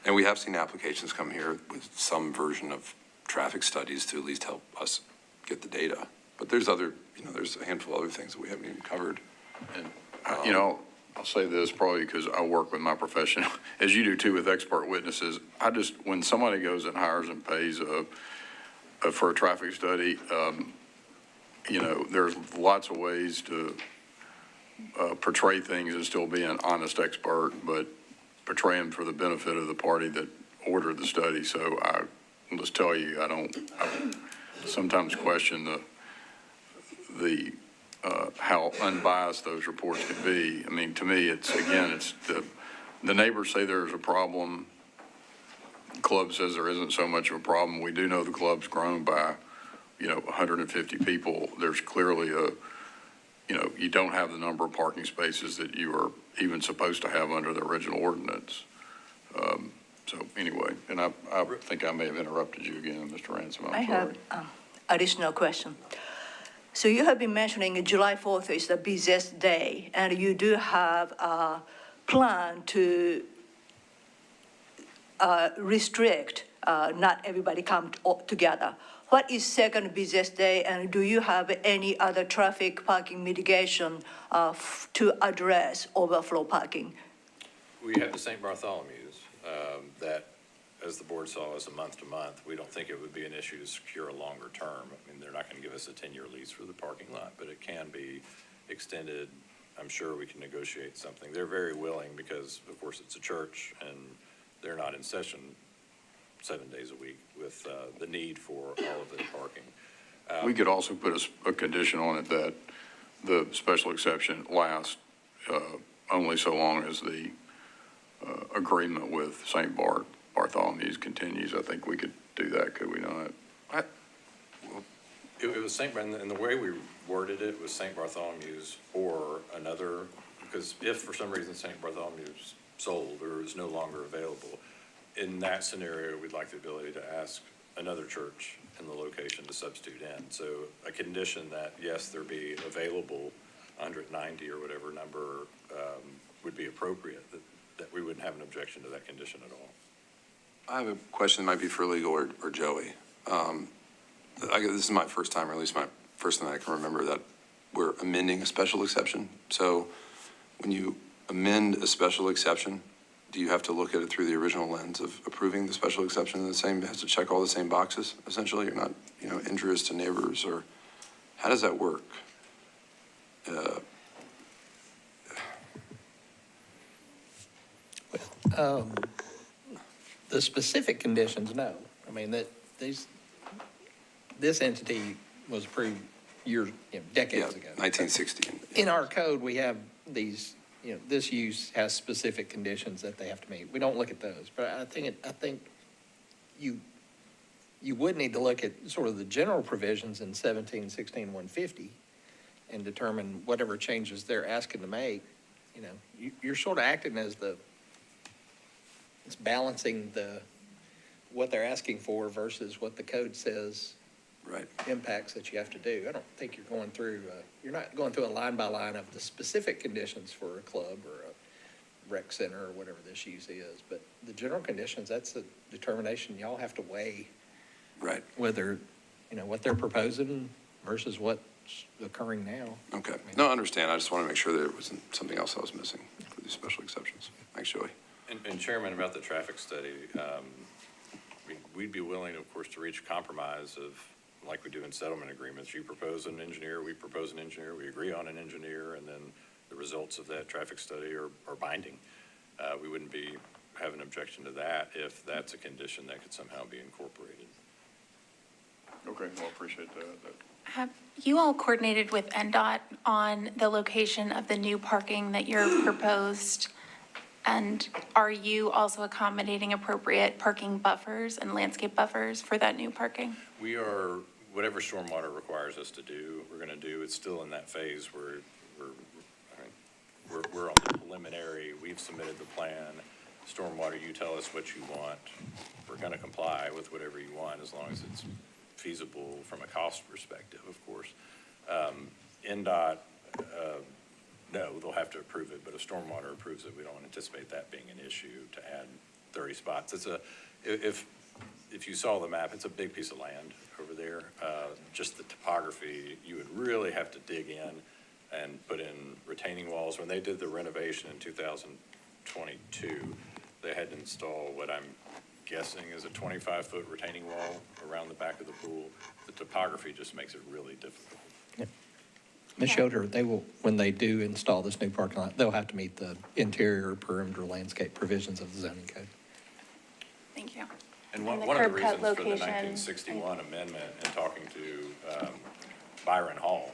Speaker 2: And we have seen applications come here with some version of traffic studies to at least help us get the data. But there's there's a handful of other things that we haven't even covered.
Speaker 3: And, I'll say this probably because I work with my profession, as you do too, with expert witnesses. When somebody goes and hires and pays for a traffic study, there's lots of ways to portray things as still being an honest expert, but portray them for the benefit of the party that ordered the study. So I'll just tell you, I sometimes question the how unbiased those reports can be. I mean, to me, it's the neighbors say there's a problem. The club says there isn't so much of a problem. We do know the club's grown by, 150 people. There's clearly you don't have the number of parking spaces that you are even supposed to have under the original ordinance. So anyway, and I think I may have interrupted you again, Mr. Ransom. I'm sorry.
Speaker 4: I have additional question. So you have been mentioning July 4th is the busiest day, and you do have a plan to restrict, not everybody come together. What is second busiest day, and do you have any other traffic parking mitigation to address overflow parking?
Speaker 20: We have the St. Bartholomew's that, as the board saw, is a month to month. We don't think it would be an issue to secure a longer term. I mean, they're not going to give us a 10-year lease for the parking lot, but it can be extended. I'm sure we can negotiate something. They're very willing because, of course, it's a church and they're not in session 7 days a week with the need for all of the parking.
Speaker 3: We could also put a condition on it that the special exception lasts only so long as the agreement with St. Bartholomew's continues. I think we could do that, could we not?
Speaker 20: It was St. and the way we worded it was St. Bartholomew's or another, because if for some reason St. Bartholomew's sold or is no longer available, in that scenario, we'd like the ability to ask another church in the location to substitute in. So a condition that, yes, there be available 190 or whatever number would be appropriate, that we wouldn't have an objection to that condition at all.
Speaker 2: I have a question that might be for legal or Joey. This is my first time, or at least my first time I can remember, that we're amending a special exception. So when you amend a special exception, do you have to look at it through the original lens of approving the special exception? The same, has to check all the same boxes, essentially? You're not, injurious to neighbors, or how does that work?
Speaker 1: The specific conditions, no. I mean, this entity was approved years, decades ago.
Speaker 2: 1960.
Speaker 1: In our code, we have these, this use has specific conditions that they have to meet. We don't look at those, but I think you would need to look at sort of the general provisions in 1716-150 and determine whatever changes they're asking to make. You're sort of acting as it's balancing what they're asking for versus what the code says.
Speaker 2: Right.
Speaker 1: Impacts that you have to do. I don't think you're not going through a line by line of the specific conditions for a club or a rec center or whatever this use is, but the general conditions, that's a determination y'all have to weigh.
Speaker 2: Right.
Speaker 1: Whether, what they're proposing versus what's occurring now.
Speaker 2: Okay. No, I understand. I just want to make sure that it wasn't something else I was missing for these special exceptions. Thanks, Joey.
Speaker 20: And Chairman, about the traffic study, we'd be willing, of course, to reach a compromise like we do in settlement agreements. You propose an engineer, we propose an engineer, we agree on an engineer, and then the results of that traffic study are binding. We wouldn't have an objection to that if that's a condition that could somehow be incorporated.
Speaker 3: Okay, well, appreciate that.
Speaker 5: Have you all coordinated with NDOT on the location of the new parking that you're proposed? And are you also accommodating appropriate parking buffers and landscape buffers for that new parking?
Speaker 20: We are, whatever stormwater requires us to do, we're going to do. It's still in that phase where we're on the preliminary. We've submitted the plan. Stormwater, you tell us what you want. We're going to comply with whatever you want as long as it's feasible from a cost perspective, of course. NDOT, no, they'll have to approve it, but if stormwater approves it, we don't anticipate that being an issue to add 30 spots. If you saw the map, it's a big piece of land over there. Just the topography, you would really have to dig in and put in retaining walls. When they did the renovation in 2022, they had to install what I'm guessing is a 25-foot retaining wall around the back of the pool. The topography just makes it really difficult.
Speaker 1: Ms. Yoder, when they do install this new parking lot, they'll have to meet the interior perimeter landscape provisions of the zoning code.
Speaker 5: Thank you.
Speaker 20: And one
Speaker 5: And
Speaker 20: of
Speaker 5: the
Speaker 20: the
Speaker 5: curb cut
Speaker 20: reasons for the
Speaker 5: location.
Speaker 20: 1961 amendment and talking to Byron Hall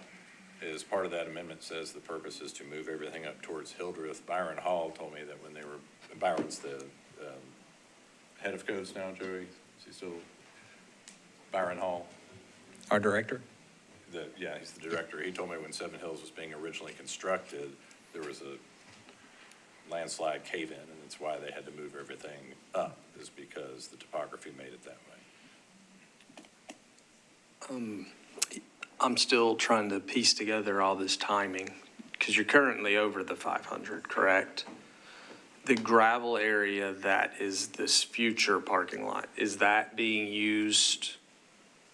Speaker 20: is part of that amendment says the purpose is to move everything up towards Hildreth. Byron Hall told me that when they were, Byron's the head of codes now, Joey, is he still, Byron Hall?
Speaker 1: Our director?
Speaker 20: Yeah, he's the director. He told me when Seven Hills was being originally constructed, there was a landslide cave-in, and that's why they had to move everything up, is because the topography made it that way.
Speaker 7: I'm still trying to piece together all this timing, because you're currently over the 500, correct? The gravel area that is this future parking lot, is that being used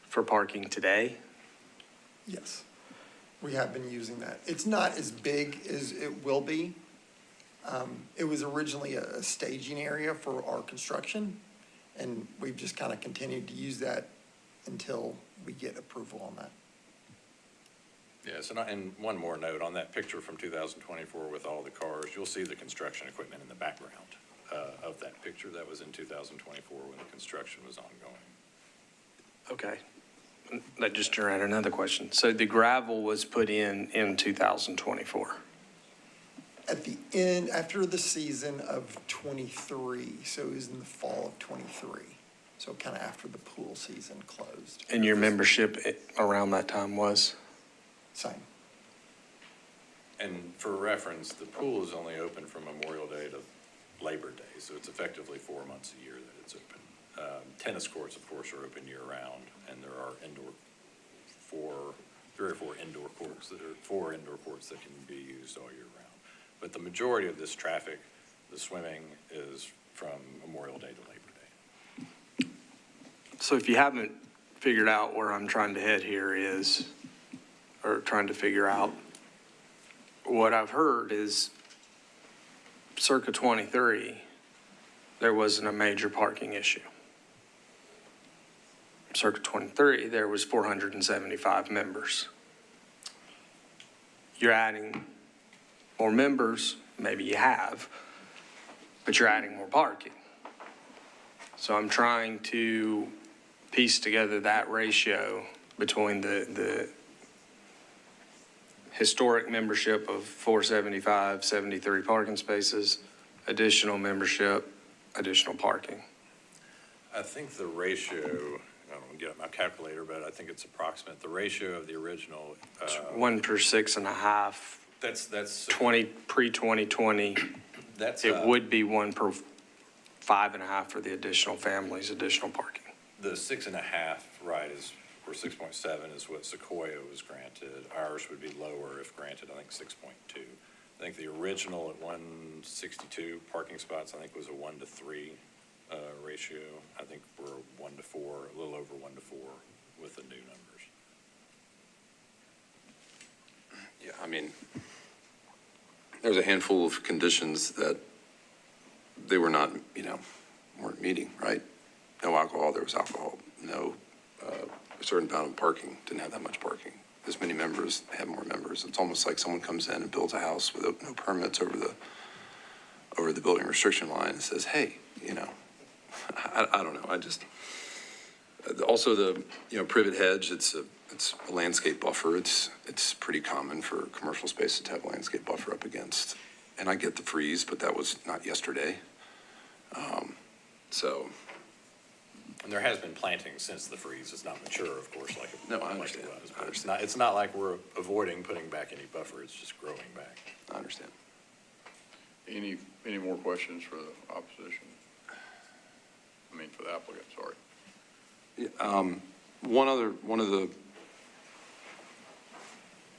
Speaker 7: for parking today?
Speaker 6: Yes, we have been using that. It's not as big as it will be. It was originally a staging area for our construction, and we've just kind of continued to use that until we get approval on that.
Speaker 20: Yes, and one more note, on that picture from 2024 with all the cars, you'll see the construction equipment in the background of that picture. That was in 2024 when the construction was ongoing.
Speaker 7: Okay. That just generated another question. So the gravel was put in 2024?
Speaker 6: At the end, after the season of '23, so it was in the fall of '23. So kind of after the pool season closed.
Speaker 7: And your membership around that time was?
Speaker 6: Same.
Speaker 20: And for reference, the pool is only open from Memorial Day to Labor Day, so it's effectively 4 months a year that it's open. Tennis courts, of course, are open year-round, and there are 3 or 4 indoor courts, there are 4 indoor courts that can be used all year round. But the majority of this traffic, the swimming, is from Memorial Day to Labor Day.
Speaker 7: So if you haven't figured out where I'm trying to head here is, or trying to figure out, what I've heard is circa 23, there wasn't a major parking issue. Circa 23, there was 475 members. You're adding more members, maybe you have, but you're adding more parking. So I'm trying to piece together that ratio between the historic membership of 475, 73 parking spaces, additional membership, additional parking.
Speaker 20: I think the ratio, I don't want to get up my calculator, but I think it's approximate. The ratio of the original.
Speaker 7: 1 per 6.5.
Speaker 20: That's
Speaker 7: 20, pre-2020.
Speaker 20: That's.
Speaker 7: It would be 1 per 5.5 for the additional families, additional parking.
Speaker 20: The 6.5, right, is, or 6.7 is what Sequoia was granted. Ours would be lower if granted, I think 6.2. I think the original at 162 parking spots, I think was a 1 to 3 ratio. I think we're 1 to 4, a little over 1 to 4 with the new numbers.
Speaker 2: Yeah, I mean, there's a handful of conditions that they were not, weren't meeting, right? No alcohol, there was alcohol. No, a certain amount of parking, didn't have that much parking. This many members, have more members. It's almost like someone comes in and builds a house with no permits over the building restriction line and says, hey, I don't know. I just, also the, privet hedge, it's a landscape buffer. It's pretty common for commercial spaces to have a landscape buffer up against. And I get the freeze, but that was not yesterday.
Speaker 20: And there has been planting since the freeze. It's not mature, of course, like it was.
Speaker 2: I understand.
Speaker 20: It's not like we're avoiding putting back any buffer. It's just growing back.
Speaker 2: I understand.
Speaker 3: Any more questions for the opposition? For the applicant, sorry.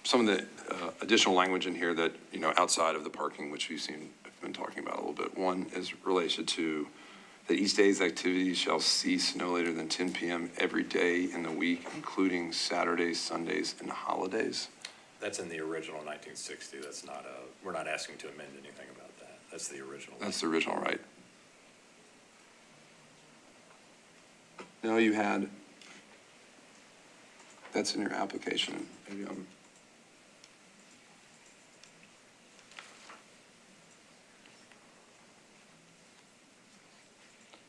Speaker 2: Some of the additional language in here that, outside of the parking, which we've been talking about a little bit. One is related to that each day's activities shall cease no later than 10 p.m. every day in the week, including Saturdays, Sundays, and holidays.
Speaker 20: That's in the original 1960. That's not we're not asking to amend anything about that. That's the original.
Speaker 2: That's the original, right? No, you had, that's in your application. Maybe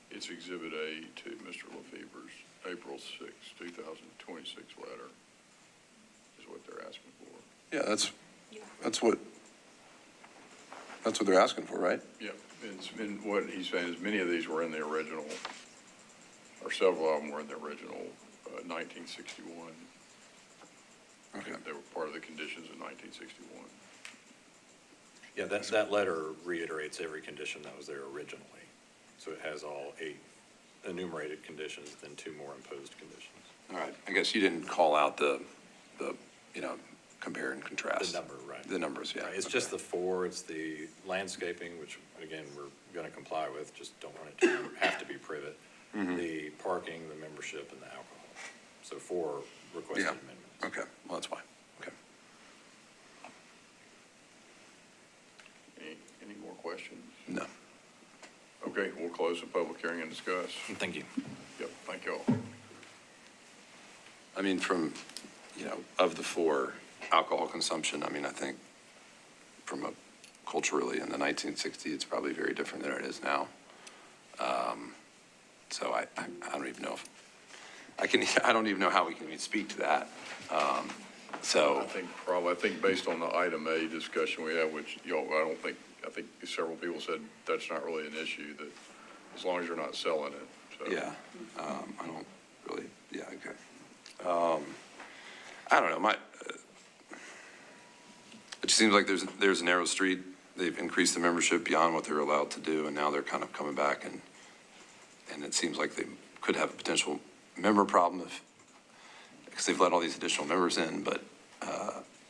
Speaker 3: It's Exhibit A to Mr. LaFever's April 6, 2026 letter is what they're asking for.
Speaker 2: Yeah, that's what they're asking for, right?
Speaker 3: Yeah, and what he's saying is many of these were in the original, or several of them were in the original 1961.
Speaker 2: Okay.
Speaker 3: They were part of the conditions in 1961.
Speaker 20: Yeah, that letter reiterates every condition that was there originally. So it has all 8 enumerated conditions, then 2 more imposed conditions.
Speaker 2: All right. I guess you didn't call out the compare and contrast.
Speaker 20: The number, right.
Speaker 2: The numbers, yeah.
Speaker 20: Right, it's just the 4, it's the landscaping, which again, we're going to comply with, just don't want it to have to be privet.
Speaker 2: Mhm.
Speaker 20: The parking, the membership, and the alcohol. So 4 requested amendments.
Speaker 2: Okay, well, that's fine. Okay.
Speaker 3: Any more questions?
Speaker 2: No.
Speaker 3: Okay, we'll close the public hearing and discuss.
Speaker 20: Thank you.
Speaker 3: Yep, thank you all.
Speaker 2: From, of the 4, alcohol consumption, I think from culturally in the 1960s, it's probably very different than it is now. So I don't even know I don't even know how we can even speak to that.
Speaker 3: I think based on the item A discussion we had, which I think several people said that's not really an issue, that as long as you're not selling it. So.
Speaker 2: Yeah, I don't really, yeah, okay. I don't know, it just seems like there's a narrow street. They've increased the membership beyond what they're allowed to do, and now they're kind of coming back, and it seems like they could have a potential member problem because they've let all these additional members in, but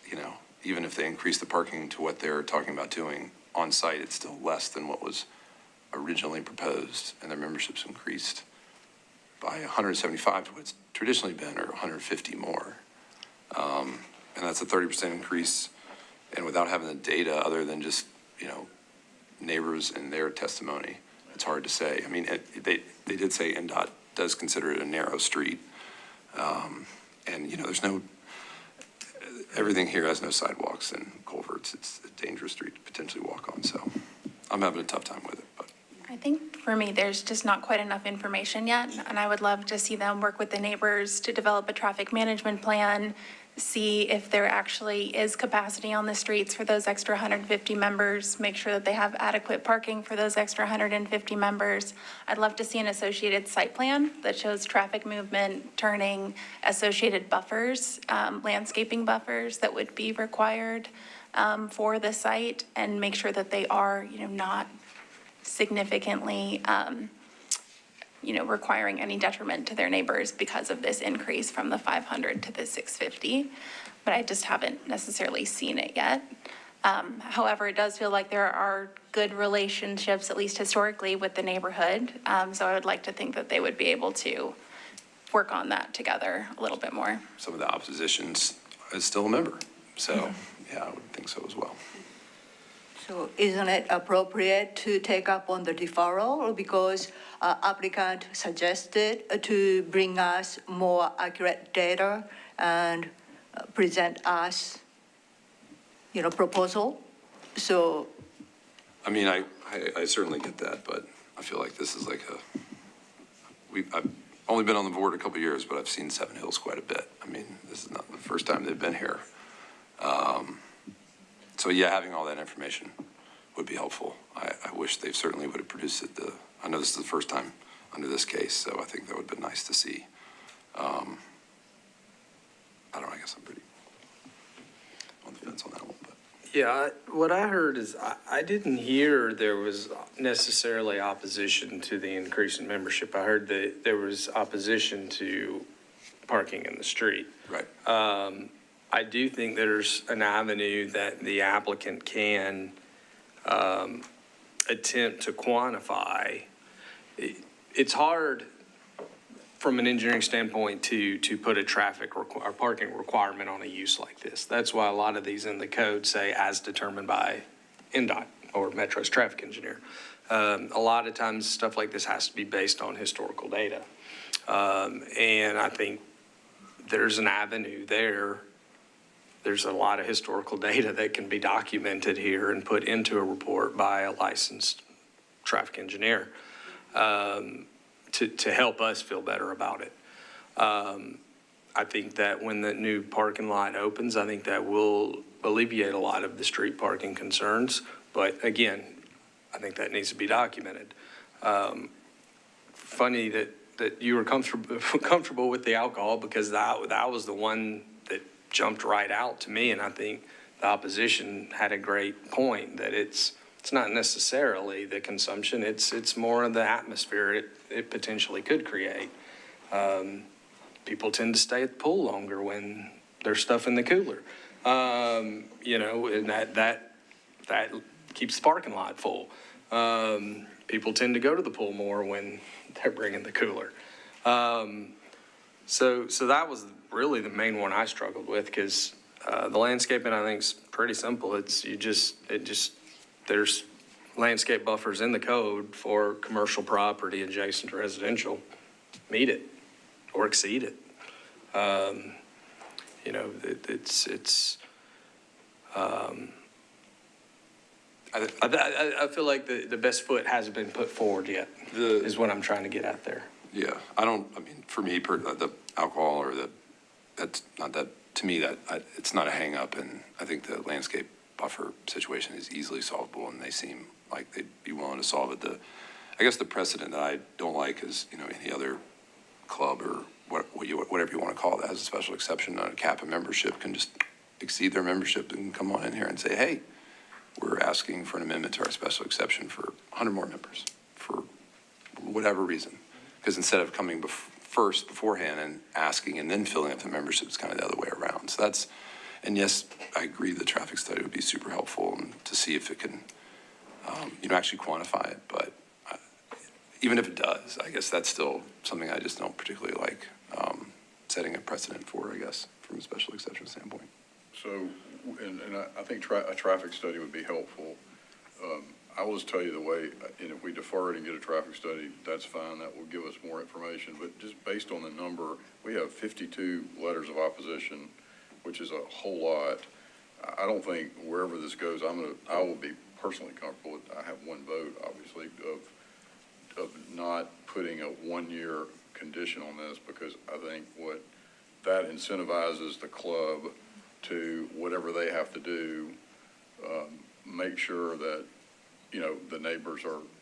Speaker 2: you know, even if they increase the parking to what they're talking about doing on site, it's still less than what was originally proposed, and their membership's increased by 175 to what it's traditionally been, or 150 more. And that's a 30% increase, and without having the data other than just, you know, neighbors and their testimony, it's hard to say. I mean, they did say NDOT does consider it a narrow street. And, you know, everything here has no sidewalks and culverts. It's a dangerous street to potentially walk on, so I'm having a tough time with it, but.
Speaker 5: I think for me, there's just not quite enough information yet, and I would love to see them work with the neighbors to develop a traffic management plan, see if there actually is capacity on the streets for those extra 150 members, make sure that they have adequate parking for those extra 150 members. I'd love to see an associated site plan that shows traffic movement, turning, associated buffers, landscaping buffers that would be required for the site, and make sure that they are, you know, not significantly, requiring any detriment to their neighbors because of this increase from the 500 to the 650. But I just haven't necessarily seen it yet. However, it does feel like there are good relationships, at least historically, with the neighborhood. So I would like to think that they would be able to work on that together a little bit more.
Speaker 2: Some of the opposition's is still a member, so yeah, I would think so as well.
Speaker 4: So isn't it appropriate to take up on the deferral, because applicant suggested to bring us more accurate data and present us, proposal? So.
Speaker 2: I mean, I certainly get that, but I feel like this is like I've only been on the board a couple of years, but I've seen Seven Hills quite a bit. I mean, this is not the first time they've been here. So yeah, having all that information would be helpful. I wish they certainly would have produced it. I know this is the first time under this case, so I think that would have been nice to see. I don't know, I guess I'm pretty on the fence on that one. But.
Speaker 7: Yeah, what I heard is I didn't hear there was necessarily opposition to the increase in membership. I heard that there was opposition to parking in the street.
Speaker 2: Right.
Speaker 7: I do think there's an avenue that the applicant can attempt to quantify. It's hard from an engineering standpoint to put a traffic or parking requirement on a use like this. That's why a lot of these in the code say as determined by NDOT or Metro's traffic engineer. A lot of times stuff like this has to be based on historical data. And I think there's an avenue there. There's a lot of historical data that can be documented here and put into a report by a licensed traffic engineer to help us feel better about it. I think that when the new parking lot opens, I think that will alleviate a lot of the street parking concerns. But again, I think that needs to be documented. Funny that you were comfortable with the alcohol, because that was the one that jumped right out to me, and I think the opposition had a great point that it's not necessarily the consumption, it's more of the atmosphere it potentially could create. People tend to stay at the pool longer when there's stuff in the cooler, and that keeps the parking lot full. People tend to go to the pool more when they're bringing the cooler. So that was really the main one I struggled with, because the landscaping, I think, is pretty simple. There's landscape buffers in the code for commercial property adjacent to residential. Meet it or exceed it. I feel like the best foot hasn't been put forward yet, is what I'm trying to get at there.
Speaker 2: Yeah, for me, the alcohol or that's not that, to me, it's not a hang up, and I think the landscape buffer situation is easily solvable, and they seem like they'd be willing to solve it. I guess the precedent that I don't like is, any other club or whatever you want to call it has a special exception on a cap of membership can just exceed their membership and come on in here and say, hey, we're asking for an amendment to our special exception for 100 more members for whatever reason. Because instead of coming beforehand and asking and then filling up the membership, it's kind of the other way around. So And yes, I agree the traffic study would be super helpful and to see if it can, actually quantify it. But even if it does, I guess that's still something I just don't particularly like setting a precedent for, I guess, from a special exception standpoint.
Speaker 3: So, and I think a traffic study would be helpful. I will just tell you the way, and if we defer it and get a traffic study, that's fine. That will give us more information. But just based on the number, we have 52 letters of opposition, which is a whole lot. I don't think wherever this goes, I will be personally comfortable with, I have one vote, obviously, of not putting a one-year condition on this, because I think that incentivizes the club to whatever they have to do, make sure that, the neighbors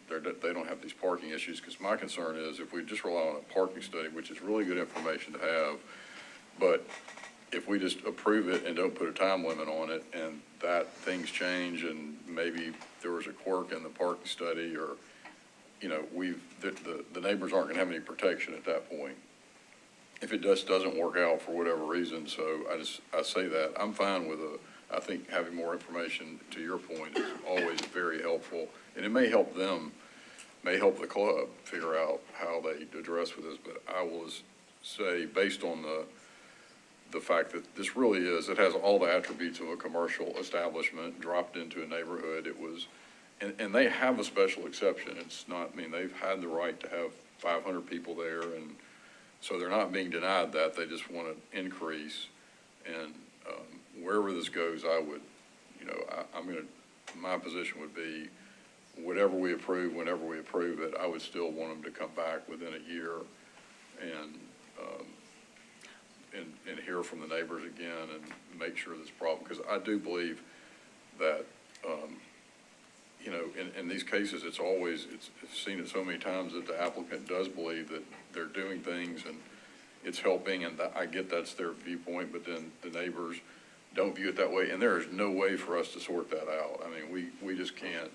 Speaker 3: they don't have these parking issues. Because my concern is if we just rely on a parking study, which is really good information to have, but if we just approve it and don't put a time limit on it, and that things change, and maybe there was a quirk in the parking study, or, the neighbors aren't gonna have any protection at that point, if it just doesn't work out for whatever reason. So I say that. I'm fine with I think having more information, to your point, is always very helpful. And it may help the club figure out how they address with this. But I will say, based on the fact that this really it has all the attributes of a commercial establishment dropped into a neighborhood. And they have a special exception. It's not, they've had the right to have 500 people there, and so they're not being denied that. They just want to increase. And wherever this goes, I would, my position would be, whatever we approve, whenever we approve it, I would still want them to come back within a year and hear from the neighbors again and make sure this problem, because I do believe that, in these cases, it's seen it so many times that the applicant does believe that they're doing things and it's helping, and I get that's their viewpoint, but then the neighbors don't view it that way, and there is no way for us to sort that out. We just can't.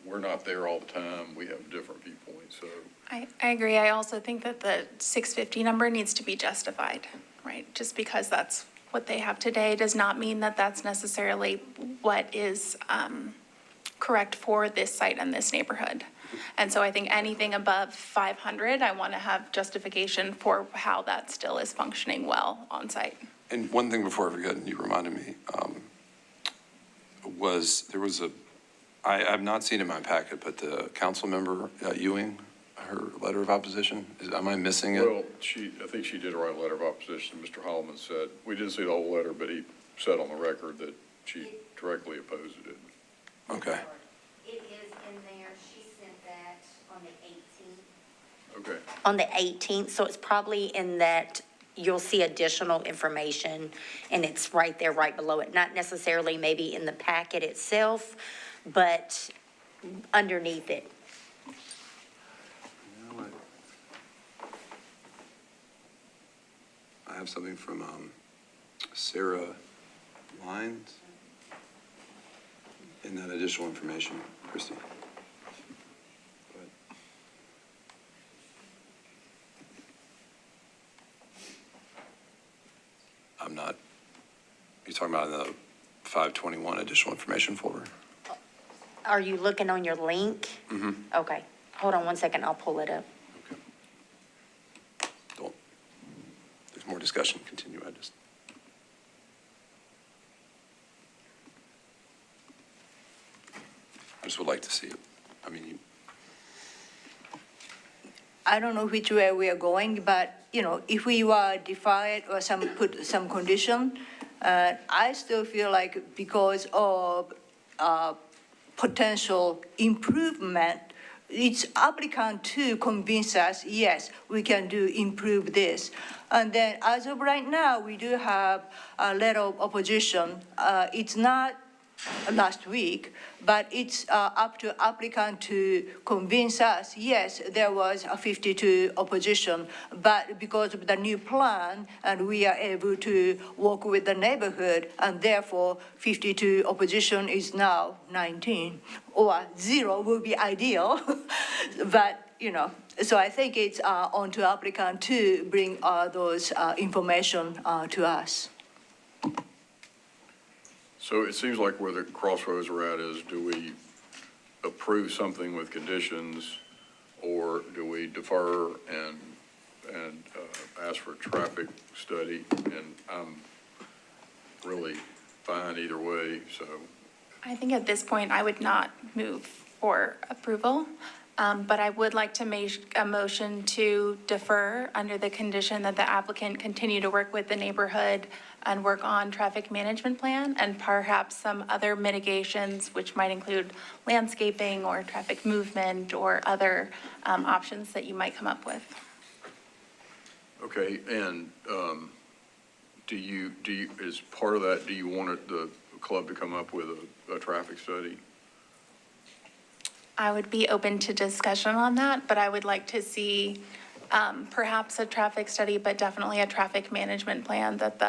Speaker 3: We're not there all the time. We have different viewpoints, so.
Speaker 5: I agree. I also think that the 650 number needs to be justified, right? Just because that's what they have today does not mean that that's necessarily what is correct for this site and this neighborhood. And so I think anything above 500, I want to have justification for how that still is functioning well on site.
Speaker 2: And one thing before I forget, and you reminded me, I have not seen in my packet, but the council member Ewing, her letter of opposition, am I missing it?
Speaker 3: Well, I think she did write a letter of opposition. Mr. Holloman said, we didn't see the whole letter, but he said on the record that she directly opposed it.
Speaker 2: Okay.
Speaker 19: It is in there. She sent that on the 18th.
Speaker 3: Okay.
Speaker 19: On the 18th, so it's probably in that. You'll see additional information, and it's right there, right below it. Not necessarily maybe in the packet itself, but underneath it.
Speaker 2: You know what? I have something from Sarah Lyons in that additional information. Christy. You're talking about in the 521 additional information folder?
Speaker 19: Are you looking on your link?
Speaker 2: Mm-hmm.
Speaker 19: Okay, hold on one second, I'll pull it up.
Speaker 2: Okay. There's more discussion, continue, I just would like to see it.
Speaker 4: I don't know which way we are going, but, if we were defied or put some condition, I still feel like because of potential improvement, it's applicant to convince us, yes, we can improve this. And then as of right now, we do have a letter of opposition. It's not last week, but it's up to applicant to convince us, yes, there was a 52 opposition, but because of the new plan, and we are able to work with the neighborhood, and therefore 52 opposition is now 19, or 0 would be ideal. But, so I think it's on to applicant to bring those information to us.
Speaker 3: So it seems like where the crossroads we're at is, do we approve something with conditions, or do we defer and ask for a traffic study? And I'm really fine either way, so.
Speaker 5: I think at this point, I would not move for approval, but I would like to make a motion to defer under the condition that the applicant continue to work with the neighborhood and work on traffic management plan and perhaps some other mitigations, which might include landscaping or traffic movement or other options that you might come up with.
Speaker 3: Okay, and do you, as part of that, do you want the club to come up with a traffic study?
Speaker 5: I would be open to discussion on that, but I would like to see perhaps a traffic study, but definitely a traffic management plan that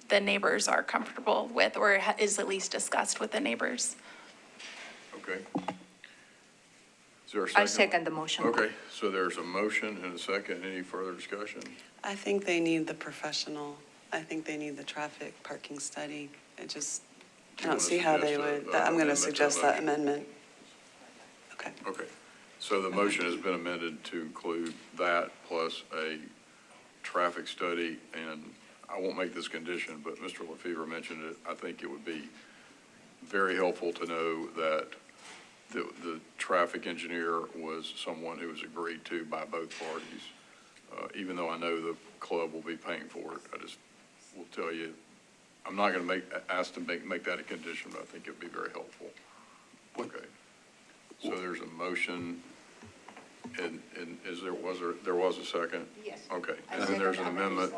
Speaker 5: the neighbors are comfortable with or is at least discussed with the neighbors.
Speaker 3: Okay. Is there a second?
Speaker 4: I second the motion.
Speaker 3: Okay, so there's a motion and a second. Any further discussion?
Speaker 11: I think they need the professional. I think they need the traffic parking study. I don't see how they would, I'm going to suggest that amendment. Okay.
Speaker 3: Okay, so the motion has been amended to include that plus a traffic study, and I won't make this condition, but Mr. Lefevre mentioned it. I think it would be very helpful to know that the traffic engineer was someone who was agreed to by both parties. Even though I know the club will be paying for it, I just will tell you, I'm not going to ask to make that a condition, but I think it would be very helpful. Okay. So there's a motion, and there was a second?
Speaker 4: Yes.
Speaker 3: Okay, and then there's an amendment.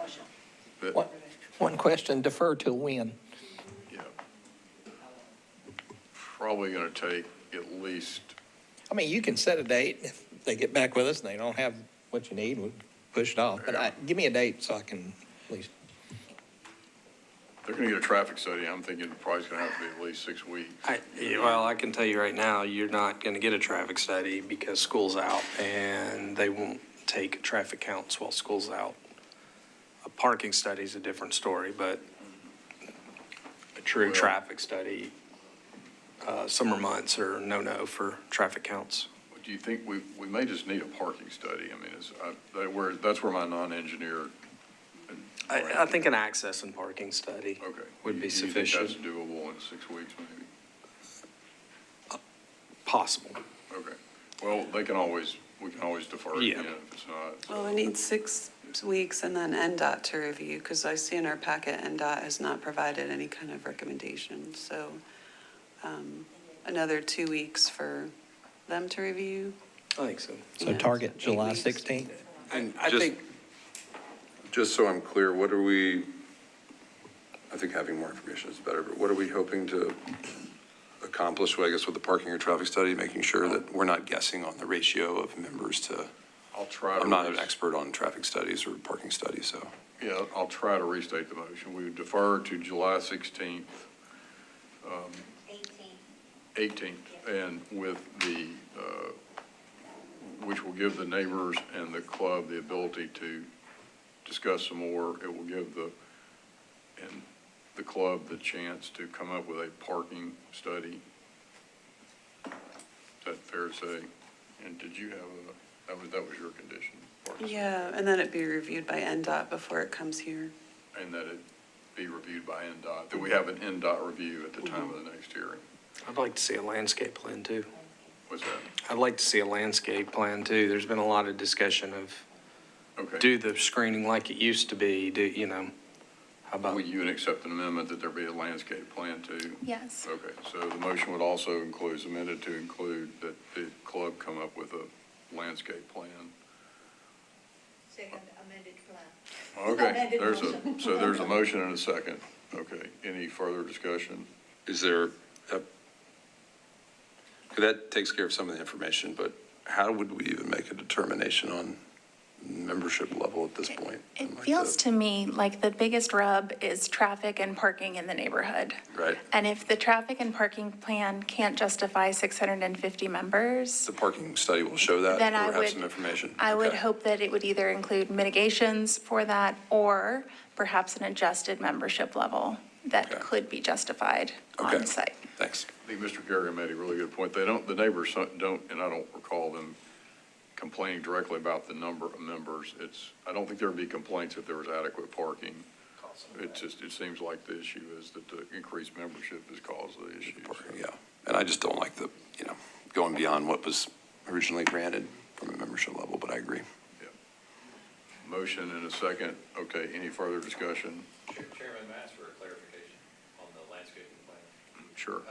Speaker 1: One question, defer till when?
Speaker 3: Yeah. Probably going to take at least,
Speaker 1: I mean, you can set a date. If they get back with us and they don't have what you need, we'll push it off. But give me a date so I can at least.
Speaker 3: they're going to get a traffic study. I'm thinking probably it's going to have to be at least 6 weeks.
Speaker 7: Well, I can tell you right now, you're not going to get a traffic study because school's out, and they won't take traffic counts while school's out. A parking study is a different story, but a true traffic study, summer months are no-no for traffic counts.
Speaker 3: Do you think we may just need a parking study? I mean, that's where my non-engineer.
Speaker 7: I think an access and parking study would be sufficient.
Speaker 3: Do you think that's doable in 6 weeks, maybe?
Speaker 7: Possible.
Speaker 3: Okay. Well, we can always defer it again if it's not.
Speaker 11: Well, we need 6 weeks and then NDOT to review, because I see in our packet, NDOT has not provided any kind of recommendation. So another 2 weeks for them to review.
Speaker 7: I think so.
Speaker 1: So target July 16th?
Speaker 7: And I think.
Speaker 2: Just so I'm clear, what are we, I think having more information is better, but what are we hoping to accomplish, I guess, with the parking or traffic study, making sure that we're not guessing on the ratio of members to, I'm not an expert on traffic studies or parking studies, so.
Speaker 3: Yeah, I'll try to restate the motion. We would defer to July 16th. 18th, and with the, which will give the neighbors and the club the ability to discuss some more. It will give the club the chance to come up with a parking study. Is that fair to say? And did you have that was your condition?
Speaker 11: Yeah, and then it be reviewed by NDOT before it comes here.
Speaker 3: And that it be reviewed by NDOT, that we have an NDOT review at the time of the next hearing.
Speaker 7: I'd like to see a landscape plan too.
Speaker 3: What's that?
Speaker 7: I'd like to see a landscape plan too. There's been a lot of discussion of do the screening like it used to be, how about?
Speaker 3: Will you accept an amendment that there be a landscape plan too?
Speaker 5: Yes.
Speaker 3: Okay, so the motion would also include, amended to include that the club come up with a landscape plan.
Speaker 4: Second amended plan.
Speaker 3: Okay, there's a motion and a second. Okay, any further discussion?
Speaker 2: Is there, that takes care of some of the information, but how would we even make a determination on membership level at this point?
Speaker 5: It feels to me like the biggest rub is traffic and parking in the neighborhood.
Speaker 2: Right.
Speaker 5: And if the traffic and parking plan can't justify 650 members,
Speaker 2: The parking study will show that,
Speaker 5: then
Speaker 2: or have some information?
Speaker 5: I would
Speaker 2: Okay.
Speaker 5: hope that it would either include mitigations for that or perhaps an adjusted membership level. that could be justified on site.
Speaker 2: Thanks.
Speaker 3: I think Mr. Garrigan made a really good point. They don't, the neighbors don't, and I don't recall them complaining directly about the number of members. I don't think there would be complaints if there was adequate parking. It seems like the issue is that the increased membership has caused the issue.
Speaker 2: Yeah, and I just don't like the, going beyond what was originally granted from a membership level, but I agree.
Speaker 3: Motion and a second. Okay, any further discussion?
Speaker 20: Chairman, may I ask for a clarification on the landscaping plan?
Speaker 3: Sure.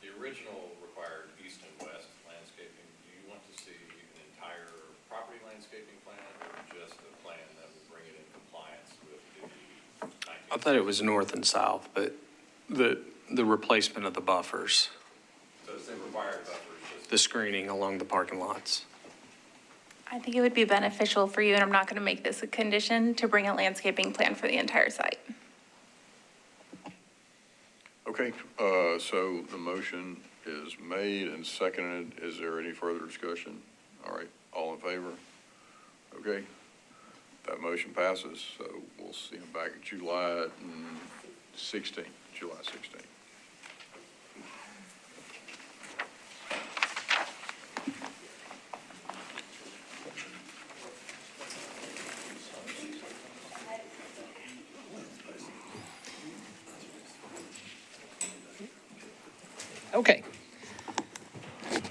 Speaker 20: The original required east and west landscaping. Do you want to see an entire property landscaping plan or just a plan that will bring it in compliance with the
Speaker 7: I thought it was north and south, but the replacement of the buffers,
Speaker 20: So it's the required buffers, just
Speaker 7: the screening along the parking lots.
Speaker 5: I think it would be beneficial for you, and I'm not going to make this a condition, to bring a landscaping plan for the entire site.
Speaker 3: Okay, so the motion is made and seconded. Is there any further discussion? All right, all in favor? Okay, that motion passes, so we'll see them back in July 16th.
Speaker 1: Okay.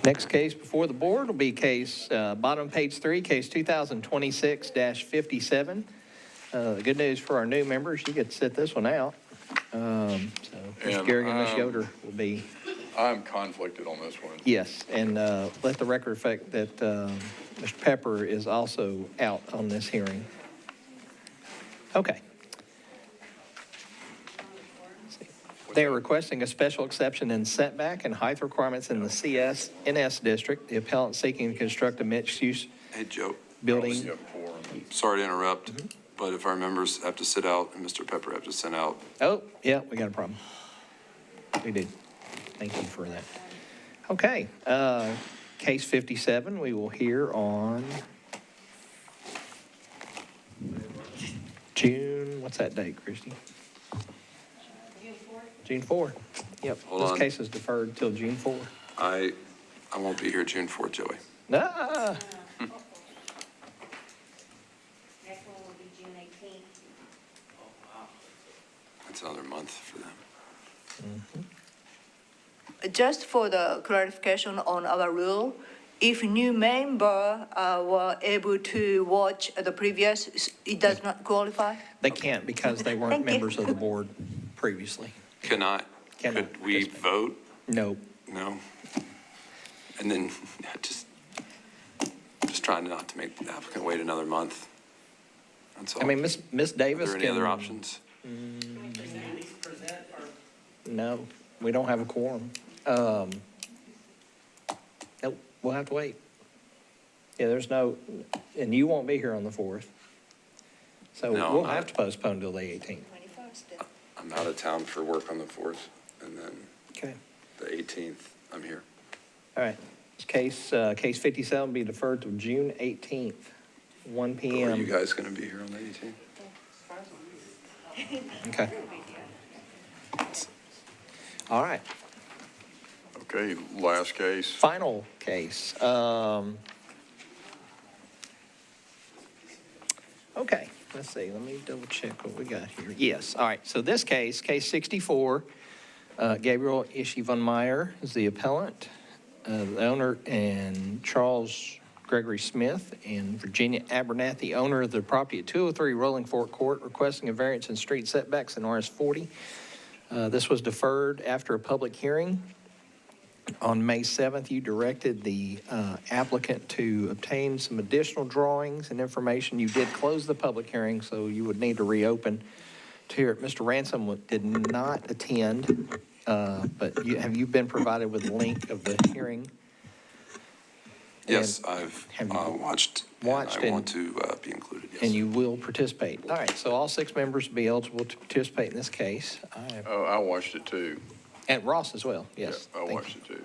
Speaker 1: Next case before the board will be case, bottom of page 3, case 2026-57. The good news for our new members, you get to sit this one out. So Mr. Garrigan and Ms. Yoder will be.
Speaker 3: I'm conflicted on this one.
Speaker 1: Yes, and let the record reflect that Mr. Pepper is also out on this hearing. Okay. They are requesting a special exception in setback and height requirements in the NS district. The appellant seeking to construct a mixed-use
Speaker 2: Hey, Joe.
Speaker 1: building.
Speaker 2: Sorry to interrupt, but if our members have to sit out and Mr. Pepper have to sit out.
Speaker 1: Oh, yeah, we got a problem. We do. Thank you for that. Okay, case 57, we will hear on June, what's that date, Christie? June 4. Yep,
Speaker 2: Hold
Speaker 1: this
Speaker 2: on.
Speaker 1: case is deferred till June 4.
Speaker 2: I won't be here June 4th, Joey.
Speaker 1: Ah,
Speaker 19: Next one will be June 18th.
Speaker 2: That's another month for them.
Speaker 4: Just for the clarification on our rule, if new member were able to watch the previous, it does not qualify?
Speaker 1: they can't because they weren't
Speaker 4: Thank you.
Speaker 1: members of the board previously.
Speaker 2: Cannot.
Speaker 1: Cannot
Speaker 2: Could we vote?
Speaker 1: No.
Speaker 2: No. And then just trying not to make the applicant wait another month. That's all.
Speaker 1: I mean, Miss Davis
Speaker 2: Are
Speaker 1: can.
Speaker 2: there any other options?
Speaker 1: No, we don't have a quorum. Nope, we'll have to wait. Yeah, there's no, and you won't be here on the 4th. So
Speaker 2: No,
Speaker 1: we'll
Speaker 2: I'm
Speaker 1: have
Speaker 2: not.
Speaker 1: to postpone till the 18th.
Speaker 2: I'm out of town for work on the 4th, and then
Speaker 1: Okay.
Speaker 2: the 18th, I'm here.
Speaker 1: All right. Case 57 will be deferred to June 18th, 1
Speaker 2: Are
Speaker 1: PM.
Speaker 2: you guys going to be here on the 18th?
Speaker 1: Okay. All right.
Speaker 3: Okay, last case.
Speaker 1: Final case. Okay, let's see, let me double check what we got here. Yes, all right, so this case, case 64, Gabriel Ishi von Meyer is the appellant, the owner, and Charles Gregory Smith and Virginia Abernathy, owner of the property at 203 Rolling Fork Court, requesting a variance in street setbacks in RS 40. This was deferred after a public hearing. On May 7th, you directed the applicant to obtain some additional drawings and information. You did close the public hearing, so you would need to reopen to hear it. Mr. Ransom did not attend, but have you been provided with a link of the hearing?
Speaker 2: Yes, I've watched, and I want to be included, yes.
Speaker 1: And you will participate. All right, so all 6 members will be eligible to participate in this case.
Speaker 3: Oh, I watched it too.
Speaker 1: And Ross as well, yes.
Speaker 3: Yeah, I watched it too.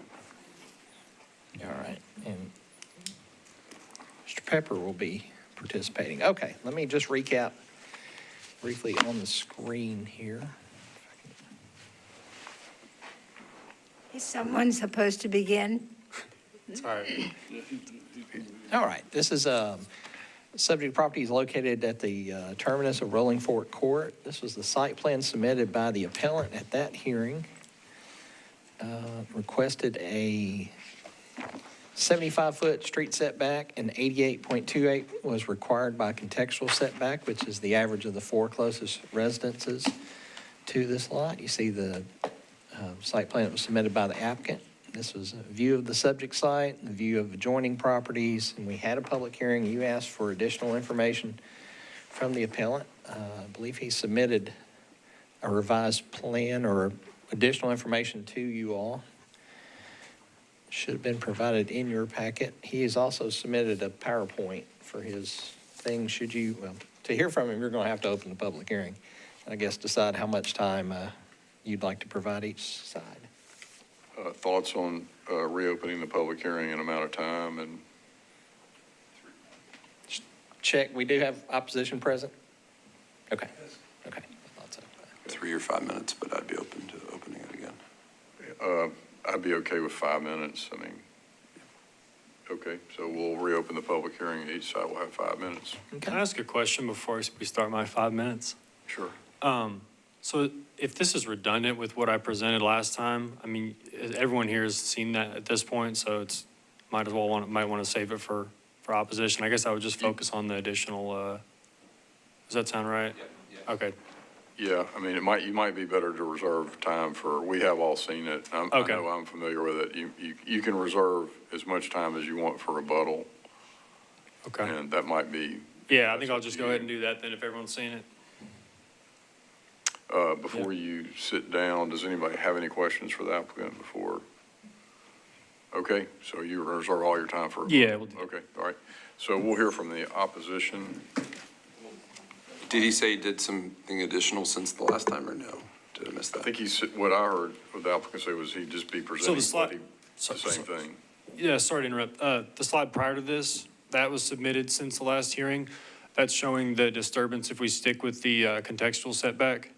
Speaker 1: All right, and Mr. Pepper will be participating. Okay, let me just recap briefly on the screen here.
Speaker 8: Is someone supposed to begin?
Speaker 7: Sorry.
Speaker 1: All right, this is, subject property is located at the terminus of Rolling Fork Court. This was the site plan submitted by the appellant at that hearing. Requested a 75-foot street setback, and 88.28 was required by contextual setback, which is the average of the 4 closest residences to this lot. You see the site plan that was submitted by the applicant. This was a view of the subject site, a view of adjoining properties, and we had a public hearing. You asked for additional information from the appellant. I believe he submitted a revised plan or additional information to you all. Should have been provided in your packet. He has also submitted a PowerPoint for his thing. Should you, well, to hear from him, you're going to have to open the public hearing. I guess decide how much time you'd like to provide each side.
Speaker 3: Thoughts on reopening the public hearing in amount of time and
Speaker 1: Check, we do have opposition present? Okay, okay. I thought so.
Speaker 2: 3 or 5 minutes, but I'd be open to opening it again.
Speaker 3: I'd be okay with 5 minutes. I mean, okay, so we'll reopen the public hearing. Each side will have 5 minutes.
Speaker 7: Can I ask a question before we start my 5 minutes?
Speaker 3: Sure.
Speaker 7: So if this is redundant with what I presented last time, I mean, everyone here has seen that at this point, so it's, might want to save it for opposition. I guess I would just focus on the additional, does that sound right? Yeah. Okay.
Speaker 3: Yeah, I mean, you might be better to reserve time for, we have all seen it. I know I'm familiar with it. You can reserve as much time as you want for rebuttal.
Speaker 7: Okay.
Speaker 3: And that might be.
Speaker 7: Yeah, I think I'll just go ahead and do that then if everyone's seen it.
Speaker 3: Before you sit down, does anybody have any questions for the applicant before? Okay, so you reserve all your time for.
Speaker 7: Yeah, we'll do that.
Speaker 3: Okay, all right. So we'll hear from the opposition.
Speaker 2: Did he say he did something additional since the last time, or no? Did I miss that?
Speaker 3: I think what I heard what the applicant say was he'd just be presenting
Speaker 7: the
Speaker 3: the same thing.
Speaker 7: Yeah, sorry to interrupt. The slide prior to this, that was submitted since the last hearing. That's showing the disturbance if we stick with the contextual setback.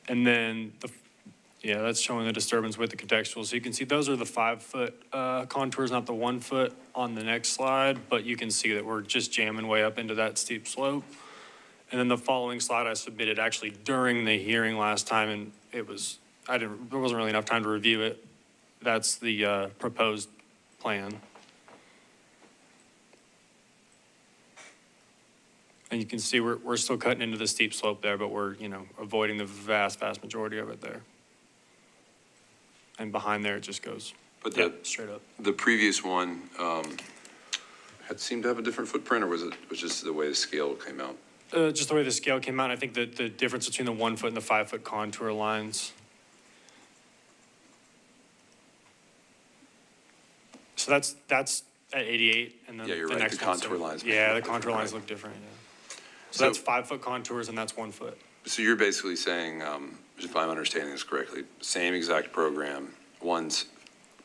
Speaker 7: And then, that's showing the disturbance with the contextual. So you can see those are the 5-foot contours, not the 1 foot on the next slide, but you can see that we're just jamming way up into that steep slope. And then the following slide I submitted actually during the hearing last time, and there wasn't really enough time to review it. That's the proposed plan. And you can see we're still cutting into the steep slope there, but we're, avoiding the vast majority of it there. And behind there, it just goes straight up.
Speaker 2: The previous one had seemed to have a different footprint, or was just the way the scale came out?
Speaker 7: Just the way the scale came out. I think that the difference between the 1 foot and the 5-foot contour lines. So that's at 88, and then
Speaker 2: You're
Speaker 7: the
Speaker 2: right,
Speaker 7: next
Speaker 2: the contour lines.
Speaker 7: Yeah, the contour lines look different, yeah. So that's 5-foot contours, and that's 1 foot.
Speaker 2: So you're basically saying, if I'm understanding this correctly, same exact program, one's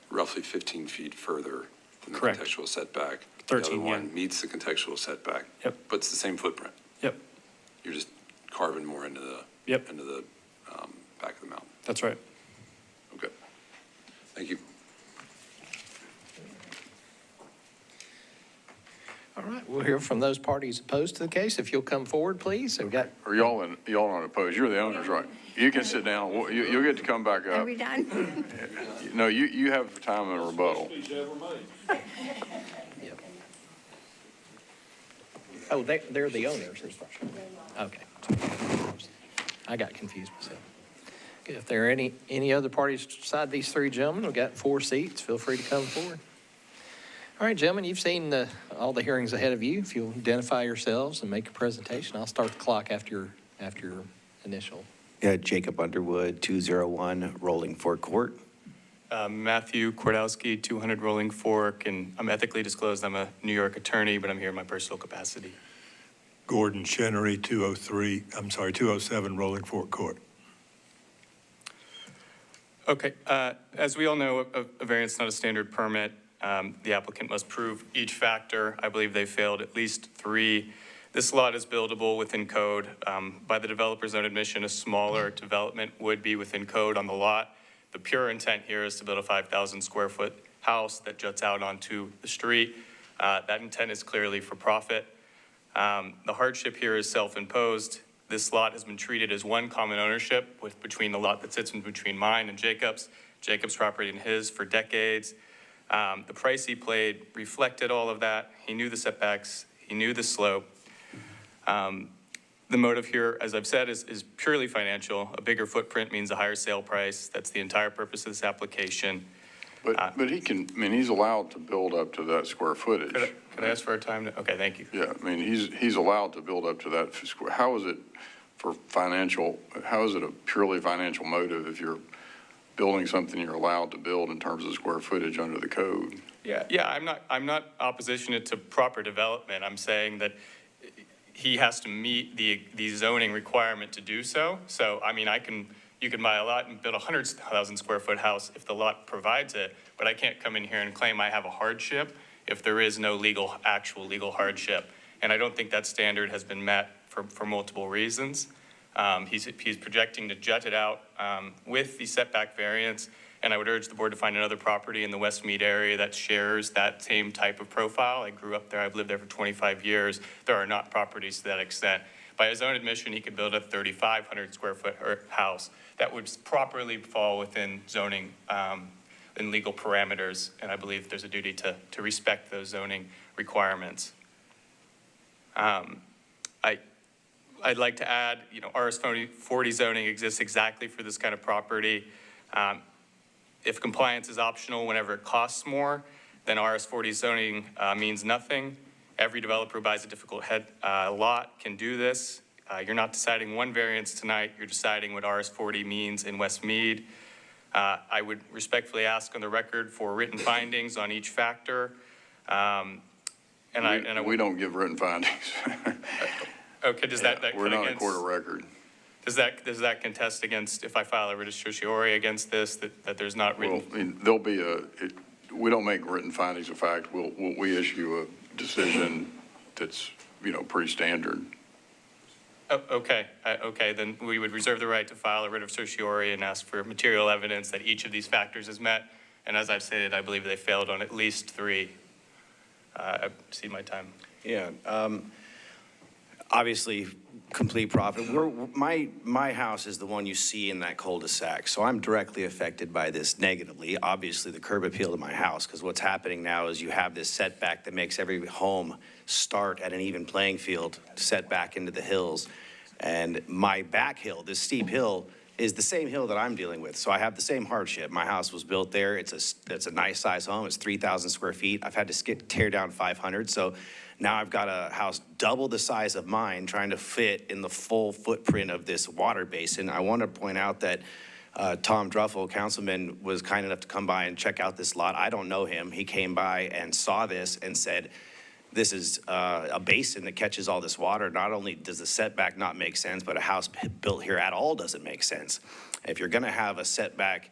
Speaker 2: roughly 15 feet further than the
Speaker 7: Correct.
Speaker 2: contextual setback.
Speaker 7: 13,
Speaker 2: The other one meets the contextual setback.
Speaker 7: Yep.
Speaker 2: But it's the same footprint.
Speaker 7: Yep.
Speaker 2: You're just carving more into the back of the mountain.
Speaker 7: That's right.
Speaker 2: Okay. Thank you.
Speaker 1: All right, we'll hear from those parties opposed to the case. If you'll come forward, please. We've got.
Speaker 3: Are y'all not opposed? You're the owners, right? You can sit down. You'll get to come back up.
Speaker 8: Are we done?
Speaker 3: No, you have time in a rebuttal.
Speaker 1: Oh, they're the owners. Okay. I got confused myself. If there are any other parties beside these 3 gentlemen, we've got 4 seats. Feel free to come forward. All right, gentlemen, you've seen all the hearings ahead of you. If you'll identify yourselves and make a presentation, I'll start the clock after your initial.
Speaker 13: Jacob Underwood, 201 Rolling Fork Court.
Speaker 23: Matthew Kordowski, 200 Rolling Fork, and I'm ethically disclosed. I'm a New York attorney, but I'm here in my personal capacity.
Speaker 24: Gordon Chenery, 207 Rolling Fork Court.
Speaker 23: Okay, as we all know, a variance is not a standard permit. The applicant must prove each factor. I believe they failed at least 3. This lot is buildable within code. By the developer's own admission, a smaller development would be within code on the lot. The pure intent here is to build a 5,000 square foot house that juts out onto the street. That intent is clearly for profit. The hardship here is self-imposed. This lot has been treated as one common ownership between the lot that sits in between mine and Jacob's property and his for decades. The price he paid reflected all of that. He knew the setbacks, he knew the slope. The motive here, as I've said, is purely financial. A bigger footprint means a higher sale price. That's the entire purpose of this application.
Speaker 3: But he can, I mean, he's allowed to build up to that square footage.
Speaker 23: Could I ask for a time to, okay, thank you.
Speaker 3: Yeah, I mean, he's allowed to build up to that square. How is it for financial, how is it a purely financial motive if you're building something you're allowed to build in terms of square footage under the code?
Speaker 23: Yeah, I'm not opposition to proper development. I'm saying that he has to meet the zoning requirement to do so. So, I mean, you can buy a lot and build a 100,000 square foot house if the lot provides it, but I can't come in here and claim I have a hardship if there is no actual legal hardship. And I don't think that standard has been met for multiple reasons. He's projecting to jut it out with the setback variance, and I would urge the board to find another property in the Westmead area that shares that same type of profile. I grew up there, I've lived there for 25 years. There are not properties to that extent. By his own admission, he could build a 3,500 square foot house that would properly fall within zoning and legal parameters, and I believe there's a duty to respect those zoning requirements. I'd like to add, RS40 zoning exists exactly for this kind of property. If compliance is optional whenever it costs more, then RS40 zoning means nothing. Every developer who buys a difficult lot can do this. You're not deciding one variance tonight, you're deciding what RS40 means in Westmead. I would respectfully ask on the record for written findings on each factor.
Speaker 3: We don't give written findings.
Speaker 23: Okay, does that
Speaker 3: We're not a court of record.
Speaker 23: Does that contest against, if I file a writ of certiorari against this, that there's not written?
Speaker 3: Well, I mean, there'll be we don't make written findings of fact. We issue a decision that's, pretty standard.
Speaker 23: Oh, okay, then we would reserve the right to file a writ of certiorari and ask for material evidence that each of these factors is met. And as I've stated, I believe they failed on at least 3. I see my time.
Speaker 13: Yeah. Obviously, complete profit. My house is the one you see in that cul-de-sac, so I'm directly affected by this negatively. Obviously, the curb appeal to my house, because what's happening now is you have this setback that makes every home start at an even playing field, set back into the hills. And my back hill, this steep hill, is the same hill that I'm dealing with. So I have the same hardship. My house was built there. It's a nice size home. It's 3,000 square feet. I've had to tear down 500. So now I've got a house double the size of mine trying to fit in the full footprint of this water basin. I want to point out that Tom Druffel, councilman, was kind enough to come by and check out this lot. I don't know him. He came by and saw this and said, this is a basin that catches all this water. Not only does the setback not make sense, but a house built here at all doesn't make sense. If you're going to have a setback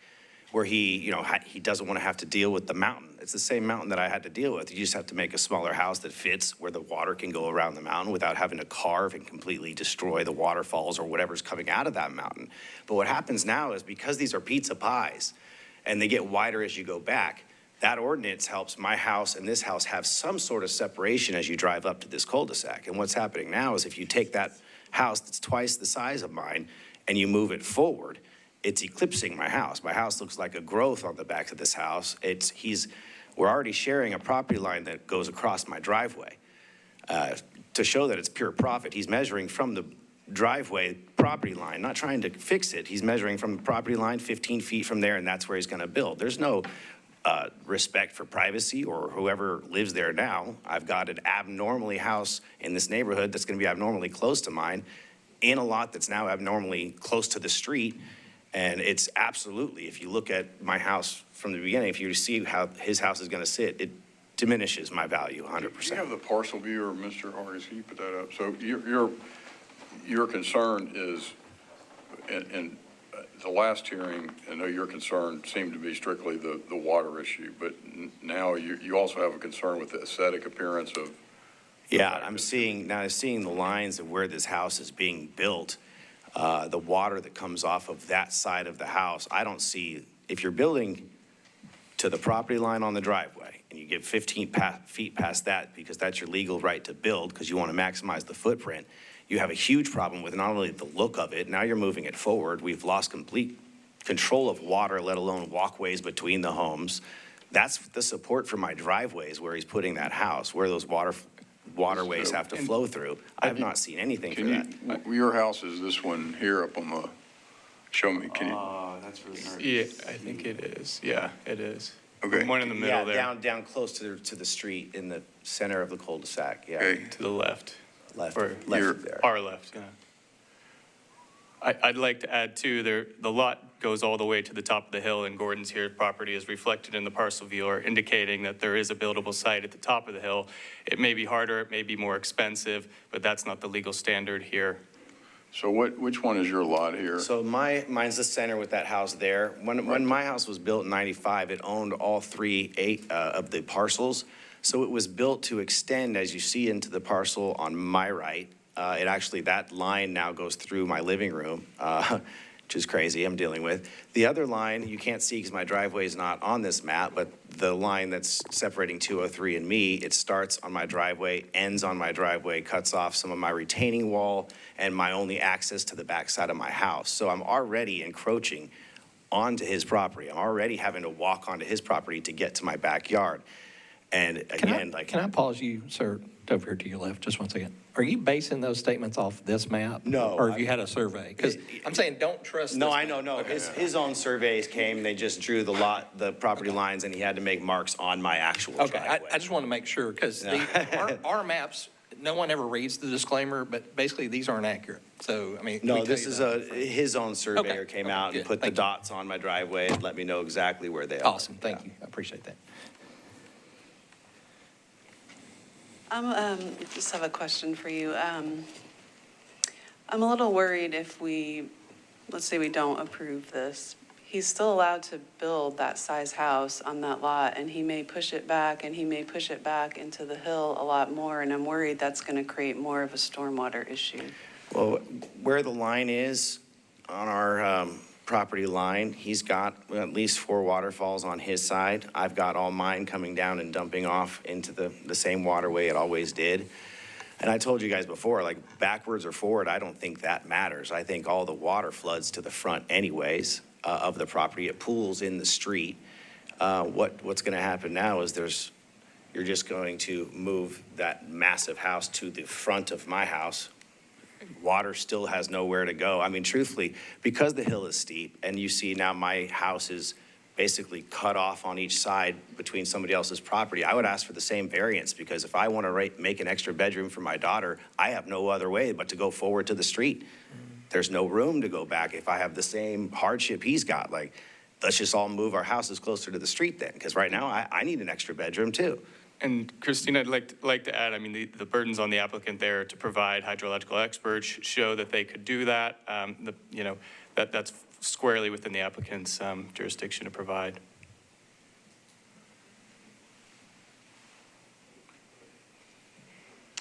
Speaker 13: where he doesn't want to have to deal with the mountain, it's the same mountain that I had to deal with. You just have to make a smaller house that fits where the water can go around the mountain without having to carve and completely destroy the waterfalls or whatever's coming out of that mountain. But what happens now is because these are pizza pies and they get wider as you go back, that ordinance helps my house and this house have some sort of separation as you drive up to this cul-de-sac. And what's happening now is if you take that house that's twice the size of mine and you move it forward, it's eclipsing my house. My house looks like a growth on the back of this house. We're already sharing a property line that goes across my driveway. To show that it's pure profit, he's measuring from the driveway property line, not trying to fix it. He's measuring from the property line 15 feet from there, and that's where he's gonna build. There's no respect for privacy or whoever lives there now. I've got an abnormally house in this neighborhood that's gonna be abnormally close to mine in a lot that's now abnormally close to the street. And it's absolutely, if you look at my house from the beginning, if you see how his house is gonna sit, it diminishes my value 100%.
Speaker 3: Do you have the parcel view, or Mr. Hargis, can you put that up? So your concern is, and the last hearing, I know your concern seemed to be strictly the water issue, but now you also have a concern with the aesthetic appearance
Speaker 13: Yeah, I'm seeing the lines of where this house is being built, the water that comes off of that side of the house. I don't see, if you're building to the property line on the driveway and you get 15 feet past that because that's your legal right to build because you want to maximize the footprint, you have a huge problem with not only the look of it, now you're moving it forward. We've lost complete control of water, let alone walkways between the homes. That's the support for my driveways where he's putting that house, where those waterways have to flow through. I've not seen anything for that.
Speaker 3: Your house is this one here up on the, show me, can you?
Speaker 13: Oh, that's really hard.
Speaker 23: Yeah, I think it is. Yeah, it is.
Speaker 3: Okay.
Speaker 23: The one in the middle there.
Speaker 13: Down close to the street in the center of the cul-de-sac, yeah.
Speaker 3: Okay.
Speaker 23: To the left.
Speaker 13: Left
Speaker 23: Or
Speaker 13: there.
Speaker 23: Our left, yeah. I'd like to add too, the lot goes all the way to the top of the hill, and Gordon's here property is reflected in the parcel viewer, indicating that there is a buildable site at the top of the hill. It may be harder, it may be more expensive, but that's not the legal standard here.
Speaker 3: So which one is your lot here?
Speaker 13: So mine's the center with that house there. When my house was built in 95, it owned all three of the parcels. So it was built to extend, as you see, into the parcel on my right. It actually, that line now goes through my living room, which is crazy, I'm dealing with. The other line, you can't see because my driveway is not on this map, but the line that's separating 203 and me, it starts on my driveway, ends on my driveway, cuts off some of my retaining wall and my only access to the backside of my house. So I'm already encroaching onto his property. I'm already having to walk onto his property to get to my backyard. And again,
Speaker 1: Can I pause you, sir, over here to your left, just one second? Are you basing those statements off this map?
Speaker 13: No,
Speaker 1: Or have you had a survey? Because I'm saying, don't trust
Speaker 13: No,
Speaker 1: this
Speaker 13: I know,
Speaker 1: map.
Speaker 13: no.
Speaker 1: Okay.
Speaker 13: His own surveys came, they just drew the property lines, and he had to make marks on my actual
Speaker 1: Okay,
Speaker 13: driveway.
Speaker 1: I just want to make sure, because our maps, no one ever reads the disclaimer, but basically, these aren't accurate. So, I mean. we
Speaker 13: No,
Speaker 1: tell
Speaker 13: this
Speaker 1: you
Speaker 13: is
Speaker 1: that.
Speaker 13: his own surveyor
Speaker 1: Okay,
Speaker 13: came
Speaker 1: okay,
Speaker 13: out and
Speaker 1: good.
Speaker 13: put the
Speaker 1: Thank you.
Speaker 13: dots on my driveway and let me know exactly where they are.
Speaker 1: Awesome, thank you. I appreciate that.
Speaker 11: I just have a question for you. I'm a little worried if let's say we don't approve this. He's still allowed to build that size house on that lot, and he may push it back, and he may push it back into the hill a lot more, and I'm worried that's going to create more of a stormwater issue.
Speaker 13: Well, where the line is on our property line, he's got at least 4 waterfalls on his side. I've got all mine coming down and dumping off into the same waterway it always did. And I told you guys before, like backwards or forward, I don't think that matters. I think all the water floods to the front anyways of the property. It pools in the street. What's going to happen now is you're just going to move that massive house to the front of my house. Water still has nowhere to go. I mean, truthfully, because the hill is steep and you see now my house is basically cut off on each side between somebody else's property, I would ask for the same variance, because if I want to make an extra bedroom for my daughter, I have no other way but to go forward to the street. There's no room to go back if I have the same hardship he's got. Like, let's just all move our houses closer to the street then, because right now I need an extra bedroom too.
Speaker 23: And Christine, I'd like to add, I mean, the burdens on the applicant there to provide hydrological experts show that they could do that. That's squarely within the applicant's jurisdiction to provide.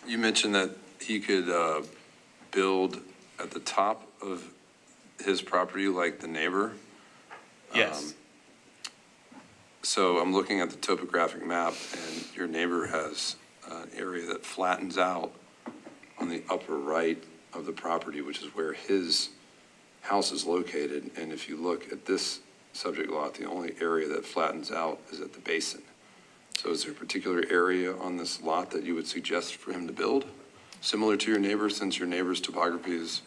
Speaker 2: You mentioned that he could build at the top of his property like the neighbor.
Speaker 23: Yes.
Speaker 2: So I'm looking at the topographic map, and your neighbor has an area that flattens out on the upper right of the property, which is where his house is located. And if you look at this subject lot, the only area that flattens out is at the basin. So is there a particular area on this lot that you would suggest for him to build, similar to your neighbor, since your neighbor's topography is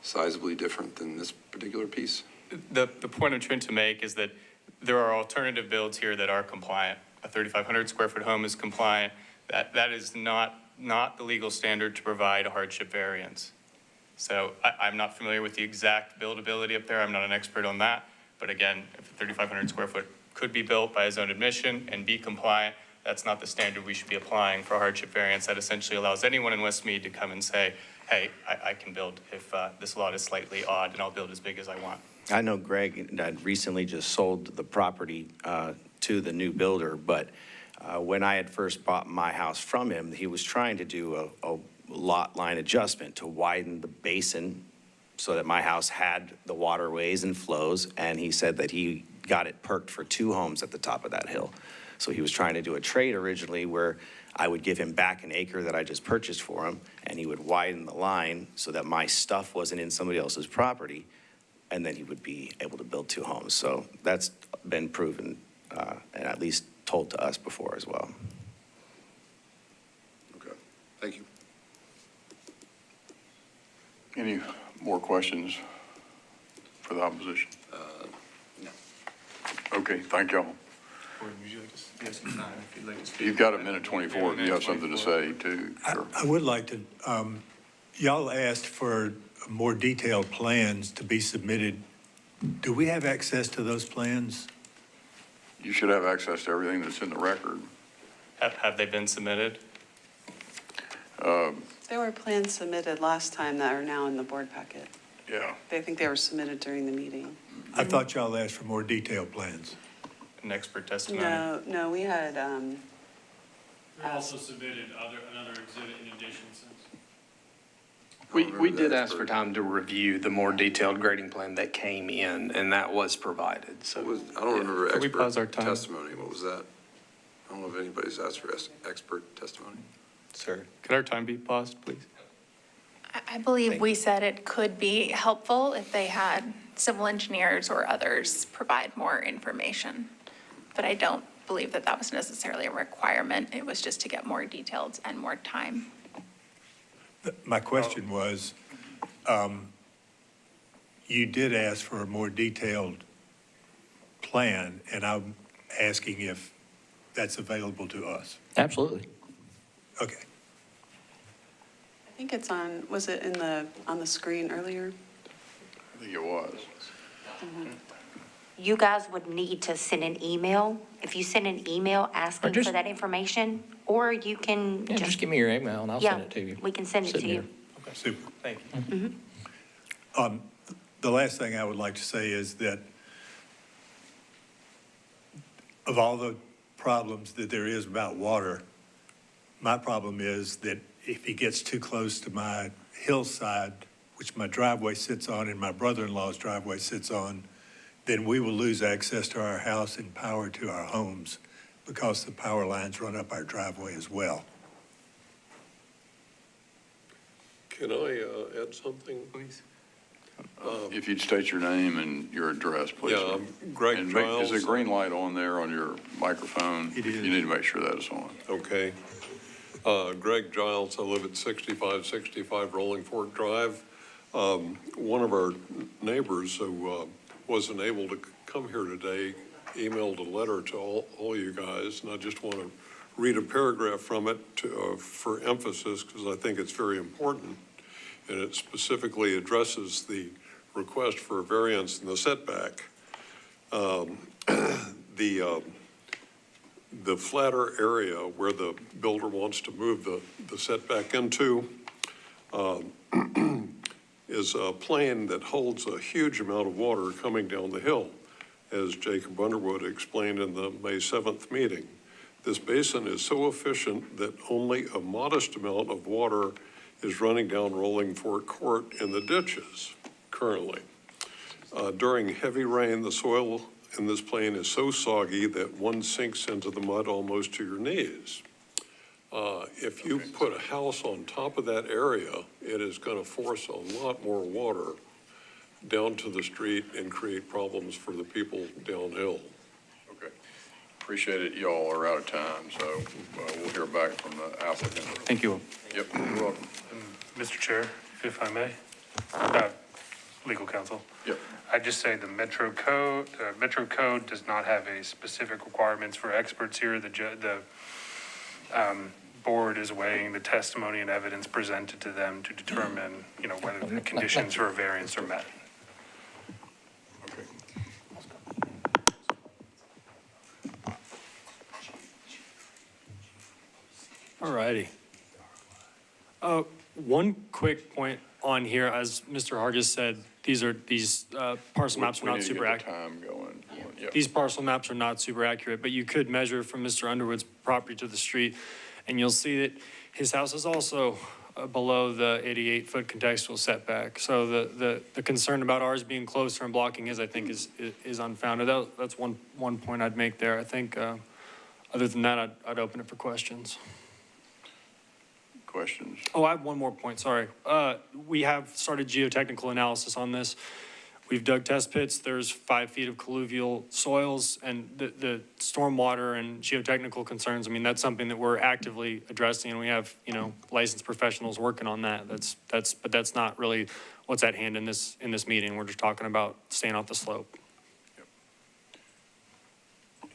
Speaker 2: sizably different than this particular piece?
Speaker 23: The point I'm trying to make is that there are alternative builds here that are compliant. A 3,500 square foot home is compliant. That is not the legal standard to provide a hardship variance. So I'm not familiar with the exact buildability up there. I'm not an expert on that. But again, if a 3,500 square foot could be built by his own admission and be compliant, that's not the standard we should be applying for a hardship variance. That essentially allows anyone in Westmead to come and say, hey, I can build if this lot is slightly odd, and I'll build as big as I want.
Speaker 13: I know Greg had recently just sold the property to the new builder, but When I had first bought my house from him, he was trying to do a lot line adjustment to widen the basin so that my house had the waterways and flows, and he said that he got it perked for 2 homes at the top of that hill. So he was trying to do a trade originally where I would give him back an acre that I just purchased for him, and he would widen the line so that my stuff wasn't in somebody else's property, and then he would be able to build 2 homes. So that's been proven and at least told to us before as well.
Speaker 2: Okay, thank you.
Speaker 3: Any more questions for the opposition?
Speaker 2: No.
Speaker 3: Okay, thank y'all.
Speaker 7: Would you like to have some time if you'd like to speak?
Speaker 3: You've got a minute 24 if you have something to say too. Sure.
Speaker 24: I would like to, y'all asked for more detailed plans to be submitted. Do we have access to those plans?
Speaker 3: You should have access to everything that's in the record.
Speaker 23: Have they been submitted?
Speaker 11: There were plans submitted last time that are now in the board packet.
Speaker 3: Yeah.
Speaker 11: I think they were submitted during the meeting.
Speaker 24: I thought y'all asked for more detailed plans.
Speaker 23: An expert testimony?
Speaker 11: No, we had,
Speaker 10: We also submitted another exhibit in addition since.
Speaker 7: We did ask for time to review the more detailed grading plan that came in, and that was provided, so.
Speaker 2: I don't remember
Speaker 23: Can we pause our
Speaker 2: expert
Speaker 23: time?
Speaker 2: testimony. What was that? I don't know if anybody's asked for expert testimony.
Speaker 23: Sir, could our time be paused, please?
Speaker 5: I believe we said it could be helpful if they had civil engineers or others provide more information. But I don't believe that that was necessarily a requirement. It was just to get more details and more time.
Speaker 24: My question was, you did ask for a more detailed plan, and I'm asking if that's available to us.
Speaker 1: Absolutely.
Speaker 24: Okay.
Speaker 11: I think it's on, was it on the screen earlier?
Speaker 3: I think it was.
Speaker 19: You guys would need to send an email. If you send an email asking
Speaker 1: just-
Speaker 19: for that information, or you can
Speaker 1: Yeah, just give me your email and I'll send it to you.
Speaker 19: we can send it to
Speaker 1: Sitting
Speaker 19: you.
Speaker 1: here.
Speaker 24: Super.
Speaker 23: Thank you.
Speaker 24: The last thing I would like to say is that of all the problems that there is about water, my problem is that if he gets too close to my hillside, which my driveway sits on and my brother-in-law's driveway sits on, then we will lose access to our house and power to our homes because the power lines run up our driveway as well.
Speaker 14: Can I add something?
Speaker 23: Please.
Speaker 3: If you'd state your name and your address, please.
Speaker 14: Yeah,
Speaker 3: sir.
Speaker 14: I'm Greg
Speaker 3: And
Speaker 14: Giles.
Speaker 3: Is the green light on there on your microphone?
Speaker 24: It is.
Speaker 3: You need to make sure that is on.
Speaker 14: Okay. Greg Giles, I live at 6565 Rolling Fork Drive. One of our neighbors who wasn't able to come here today emailed a letter to all you guys, and I just want to read a paragraph from it for emphasis because I think it's very important. And it specifically addresses the request for a variance in the setback. The flatter area where the builder wants to move the setback into is a plain that holds a huge amount of water coming down the hill, as Jacob Underwood explained in the May 7th meeting. This basin is so efficient that only a modest amount of water is running down Rolling Fork Court in the ditches currently. During heavy rain, the soil in this plain is so soggy that one sinks into the mud almost to your knees. If you put a house on top of that area, it is going to force a lot more water down to the street and create problems for the people downhill.
Speaker 3: Okay. Appreciate it. Y'all are out of time, so we'll hear back from the applicant.
Speaker 23: Thank you.
Speaker 3: Yep, you're welcome.
Speaker 10: Mr. Chair, if I may, legal counsel.
Speaker 3: Yep.
Speaker 10: I just say the Metro Code does not have a specific requirements for experts here. The board is weighing the testimony and evidence presented to them to determine, whether the conditions for a variance are met.
Speaker 3: Okay.
Speaker 15: All righty. One quick point on here, as Mr. Hargis said,
Speaker 10: these parcel maps are
Speaker 3: We
Speaker 10: not
Speaker 3: need to
Speaker 10: super
Speaker 3: get
Speaker 10: accurate.
Speaker 3: the time going. Yep.
Speaker 10: These parcel maps are not super accurate, but you could measure from Mr. Underwood's property to the street, and you'll see that his house is also below the 88-foot contextual setback. So the concern about ours being closer and blocking his, I think, is unfounded. That's one point I'd make there. I think, other than that, I'd open it for questions.
Speaker 3: Questions?
Speaker 10: Oh, I have one more point, sorry. We have started geotechnical analysis on this. We've dug test pits. There's 5 feet of colluvial soils, and the stormwater and geotechnical concerns, I mean, that's something that we're actively addressing, and we have, licensed professionals working on that. But that's not really what's at hand in this meeting. We're just talking about staying off the slope.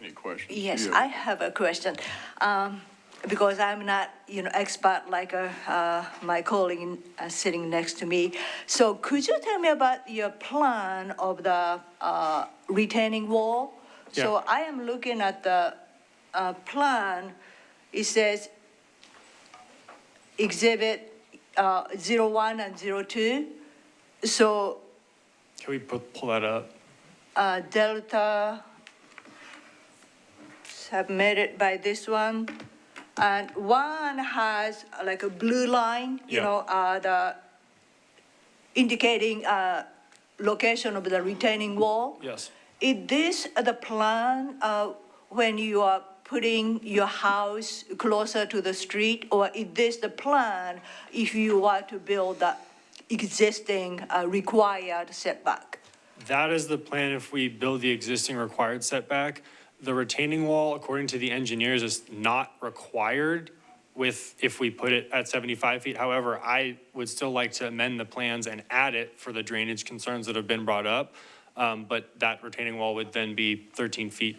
Speaker 3: Any questions?
Speaker 4: Yes,
Speaker 3: Yeah.
Speaker 4: I have a question. Because I'm not, expert like my colleague sitting next to me. So could you tell me about your plan of the retaining wall? So
Speaker 10: Yeah.
Speaker 4: I am looking at the plan. It says Exhibit 01 and 02. So
Speaker 10: Can we pull that up?
Speaker 4: Delta submitted by this one. And one has like a blue line, the indicating location of the retaining wall.
Speaker 10: Yes.
Speaker 4: Is this the plan when you are putting your house closer to the street? Or is this the plan if you were to build the existing required setback?
Speaker 10: That is the plan if we build the existing required setback. The retaining wall, according to the engineers, is not required if we put it at 75 feet. However, I would still like to amend the plans and add it for the drainage concerns that have been brought up. But that retaining wall would then be 13 feet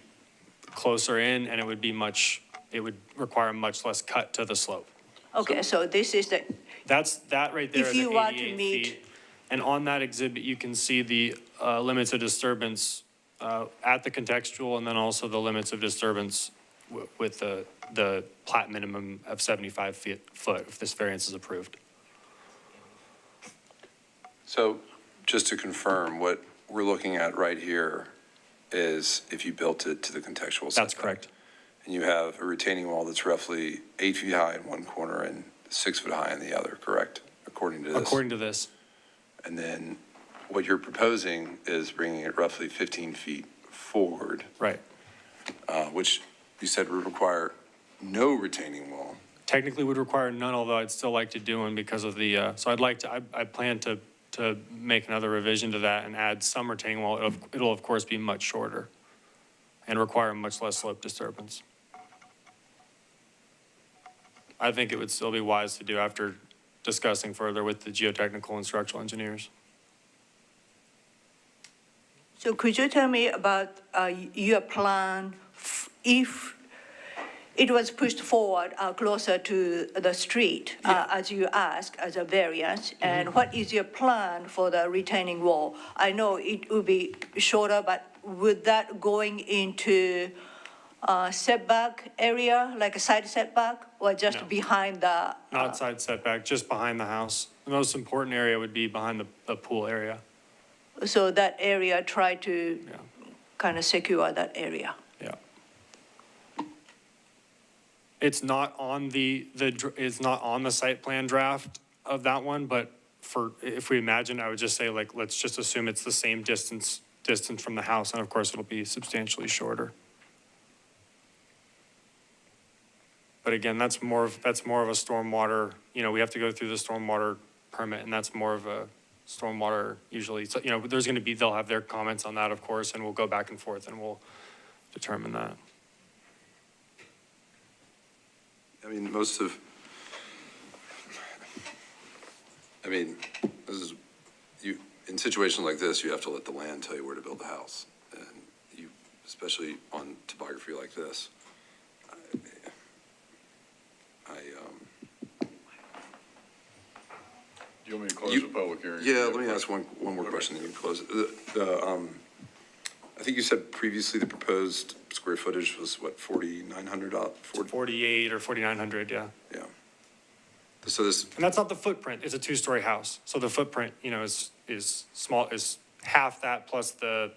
Speaker 10: closer in, and it would require much less cut to the slope.
Speaker 4: Okay, so this is the,
Speaker 10: That right there
Speaker 4: If
Speaker 10: is
Speaker 4: you
Speaker 10: at
Speaker 4: want to
Speaker 10: 88
Speaker 4: meet-
Speaker 10: feet. And on that exhibit, you can see the limits of disturbance at the contextual, and then also the limits of disturbance with the plat minimum of 75 foot if this variance is approved.
Speaker 2: So just to confirm, what we're looking at right here is if you built it to the contextual setback.
Speaker 10: That's correct.
Speaker 2: And you have a retaining wall that's roughly 8 feet high in one corner and 6 foot high in the other, correct? According to this.
Speaker 10: According to this.
Speaker 2: And then what you're proposing is bringing it roughly 15 feet forward.
Speaker 10: Right.
Speaker 2: Which you said would require no retaining wall.
Speaker 10: Technically would require none, although I'd still like to do one because of the, so I plan to make another revision to that and add some retaining wall. It'll of course be much shorter and require much less slope disturbance. I think it would still be wise to do after discussing further with the geotechnical and structural engineers.
Speaker 4: so could you tell me about your plan if it was pushed forward closer to the street, as you asked, as a variance? And what is your plan for the retaining wall? I know it would be shorter, but would that going into setback area, like a side setback, or just
Speaker 10: No.
Speaker 4: behind the?
Speaker 10: Not side setback, just behind the house. The most important area would be behind the pool area.
Speaker 4: So that area, try to
Speaker 10: Yeah.
Speaker 4: kind of secure that area.
Speaker 10: Yeah. It's not on it's not on the site plan draft of that one, but if we imagine, I would just say, like, let's just assume it's the same distance from the house, and of course, it'll be substantially shorter. But again, that's more of a stormwater, we have to go through the stormwater permit, and that's more of a stormwater usually. So, they'll have their comments on that, of course, and we'll go back and forth and we'll determine that.
Speaker 2: I mean, in situations like this, you have to let the land tell you where to build the house. And you, especially on topography like this,
Speaker 3: Do you want me to close the public hearing?
Speaker 2: Yeah, let me ask one more question, then you can close it. I think you said previously the proposed square footage was what, 4,900?
Speaker 10: 48 or 4,900, yeah.
Speaker 2: Yeah. So this,
Speaker 10: And that's not the footprint, it's a two-story house. So the footprint, is is small, is half that plus the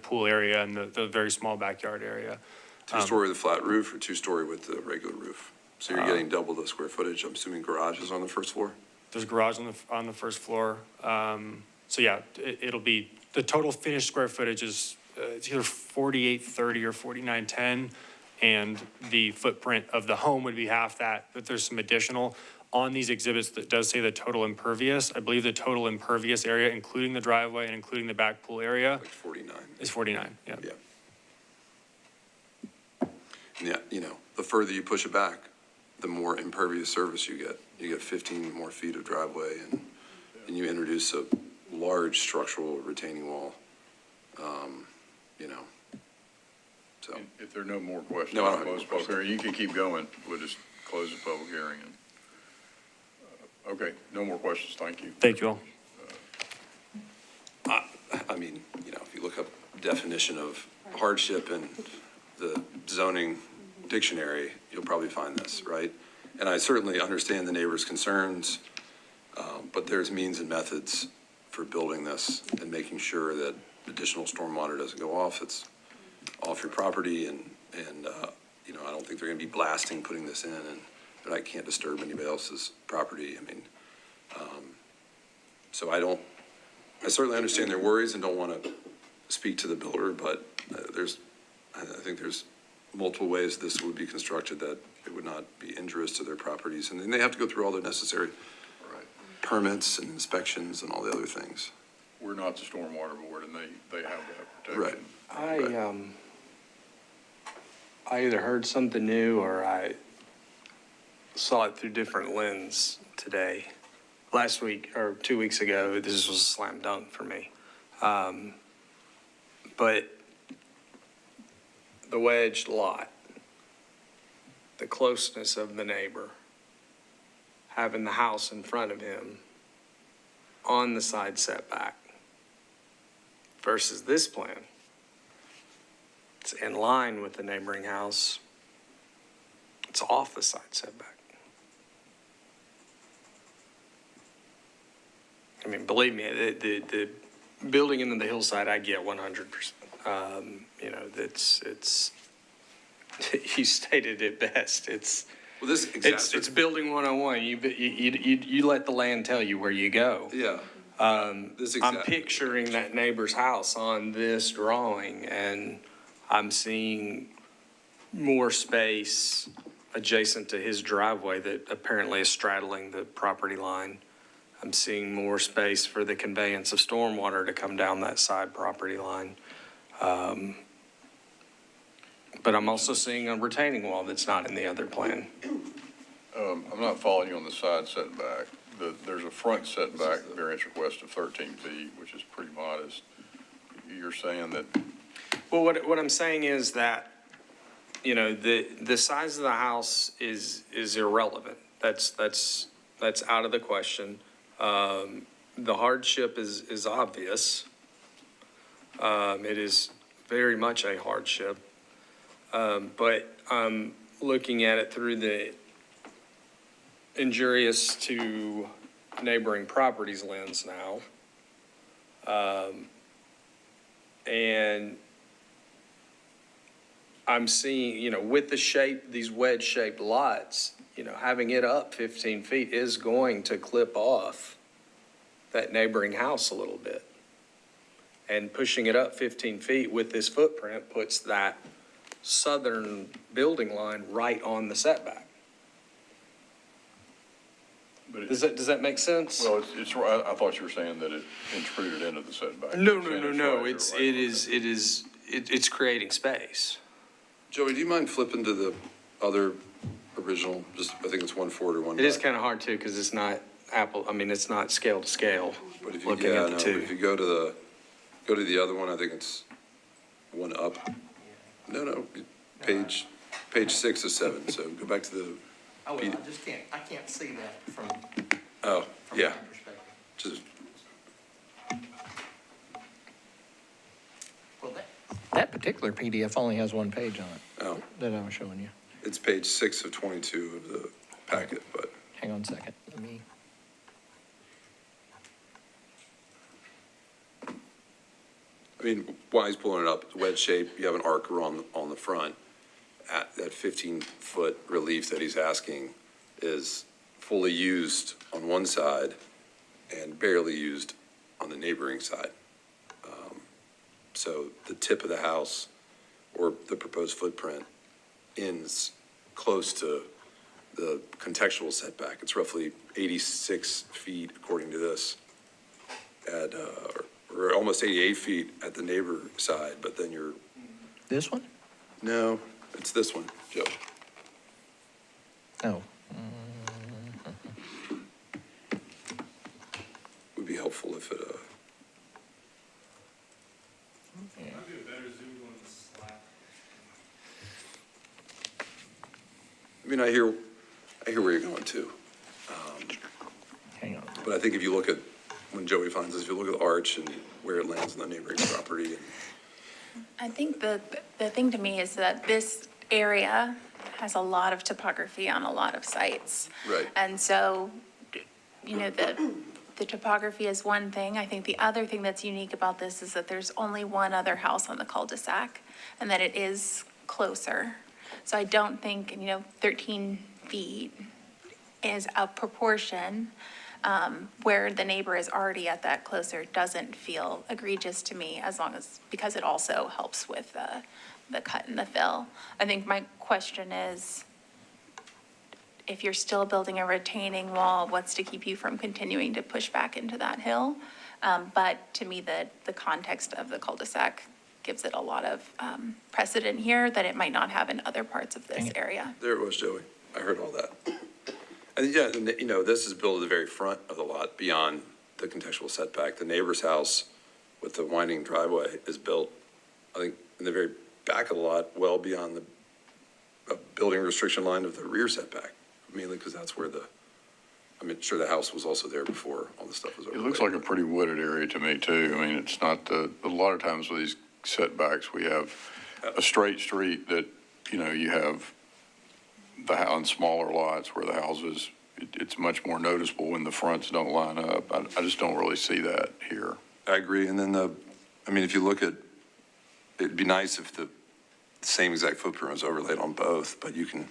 Speaker 10: pool area and the very small backyard area.
Speaker 2: Two-story with a flat roof or two-story with the regular roof? So you're getting double the square footage. I'm assuming garage is on the first floor?
Speaker 10: There's a garage on the first floor. So yeah, it'll be, the total finished square footage is it's either 4830 or 4910. And the footprint of the home would be half that, but there's some additional on these exhibits that does say the total impervious. I believe the total impervious area, including the driveway and including the back pool area,
Speaker 2: Like 49.
Speaker 10: is 49, yeah.
Speaker 2: Yeah. And yeah, you know, the further you push it back, the more impervious surface you get. You get 15 more feet of driveway and you introduce a large structural retaining wall, you know. So.
Speaker 3: If there are no more questions,
Speaker 2: No, I don't have
Speaker 3: close
Speaker 2: any
Speaker 3: public hearing. You can keep going. We'll just close the public hearing. Okay, no more questions. Thank you.
Speaker 10: Thank you all.
Speaker 2: I mean, you know, if you look up definition of hardship in the zoning dictionary, you'll probably find this, right? And I certainly understand the neighbors' concerns, but there's means and methods for building this and making sure that additional stormwater doesn't go off. It's off your property and you know, I don't think they're gonna be blasting, putting this in, and I can't disturb anybody else's property. I mean, so I certainly understand their worries and don't want to speak to the builder, but I think there's multiple ways this would be constructed that it would not be injurious to their properties. And then they have to go through all the necessary permits and inspections and all the other things.
Speaker 3: We're not the stormwater board, and they have that protection.
Speaker 2: Right.
Speaker 7: I either heard something new or I saw it through different lens today. Last week or 2 weeks ago, this was a slam dunk for me. But the wedged lot, the closeness of the neighbor, having the house in front of him on the side setback versus this plan. It's in line with the neighboring house. It's off the side setback. I mean, believe me, the building into the hillside, I get 100%. You know, it's, you stated it best. It's building 101. You let the land tell you where you go.
Speaker 2: Yeah.
Speaker 7: I'm picturing that neighbor's house on this drawing, and I'm seeing more space adjacent to his driveway that apparently is straddling the property line. I'm seeing more space for the conveyance of stormwater to come down that side property line. But I'm also seeing a retaining wall that's not in the other plan.
Speaker 3: I'm not following you on the side setback. There's a front setback variance request of 13 feet, which is pretty modest. You're saying that?
Speaker 7: Well, what I'm saying is that, you know, the size of the house is irrelevant. That's out of the question. The hardship is obvious. It is very much a hardship. But I'm looking at it through the injurious to neighboring properties lens now. And I'm seeing, you know, with the shape, these wedge-shaped lots, you know, having it up 15 feet is going to clip off that neighboring house a little bit. And pushing it up 15 feet with this footprint puts that southern building line right on the setback. Does that make sense?
Speaker 3: Well, I thought you were saying that it intruded into the setback.
Speaker 7: No. It's creating space.
Speaker 2: Joey, do you mind flipping to the other original? Just, I think it's 1 forward or 1
Speaker 7: It is kind of hard too, because it's not it's not scale to scale.
Speaker 2: But if you,
Speaker 7: looking at the two.
Speaker 2: if you go to the other one, I think it's 1 up. No, page 6 of 7. So go back to the.
Speaker 1: Oh, well, I can't see that from.
Speaker 2: Oh, yeah.
Speaker 1: my perspective.
Speaker 2: Just,
Speaker 1: Well, that particular PDF only has 1 page on it.
Speaker 2: Oh.
Speaker 1: That I was showing you.
Speaker 2: It's page 6 of 22 of the packet, but.
Speaker 1: Hang on a second. Let me.
Speaker 2: I mean, while he's pulling it up, it's wedge shape, you have an archer on the front. At that 15-foot relief that he's asking is fully used on one side and barely used on the neighboring side. So the tip of the house or the proposed footprint ends close to the contextual setback. It's roughly 86 feet according to this at, or almost 88 feet at the neighbor side, but then you're.
Speaker 1: This one?
Speaker 2: No, it's this one, Joe.
Speaker 1: Oh.
Speaker 2: Would be helpful if it, I mean, I hear where you're going to.
Speaker 1: Hang on.
Speaker 2: But I think if you look at, when Joey finds this, if you look at the arch and where it lands on the neighboring property.
Speaker 5: I think the thing to me is that this area has a lot of topography on a lot of sites.
Speaker 2: Right.
Speaker 5: And so, you know, the topography is one thing. I think the other thing that's unique about this is that there's only one other house on the cul-de-sac and that it is closer. So I don't think, 13 feet is a proportion where the neighbor is already at that closer doesn't feel egregious to me because it also helps with the cut and the fill. I think my question is, if you're still building a retaining wall, what's to keep you from continuing to push back into that hill? But to me, the context of the cul-de-sac gives it a lot of precedent here that it might not have in other parts of this area.
Speaker 2: There it was, Joey. I heard all that. And yeah, this is built at the very front of the lot beyond the contextual setback. The neighbor's house with the winding driveway is built, I think, in the very back of the lot, well beyond the building restriction line of the rear setback, mainly because that's where sure the house was also there before all this stuff was over.
Speaker 3: It looks like a pretty wooded area to me too. I mean, it's not a lot of times with these setbacks, we have a straight street that, you have on smaller lots where the houses, it's much more noticeable when the fronts don't line up. I just don't really see that here.
Speaker 2: I agree. And then if you look at, it'd be nice if the same exact footprint was overlaid on both, but you can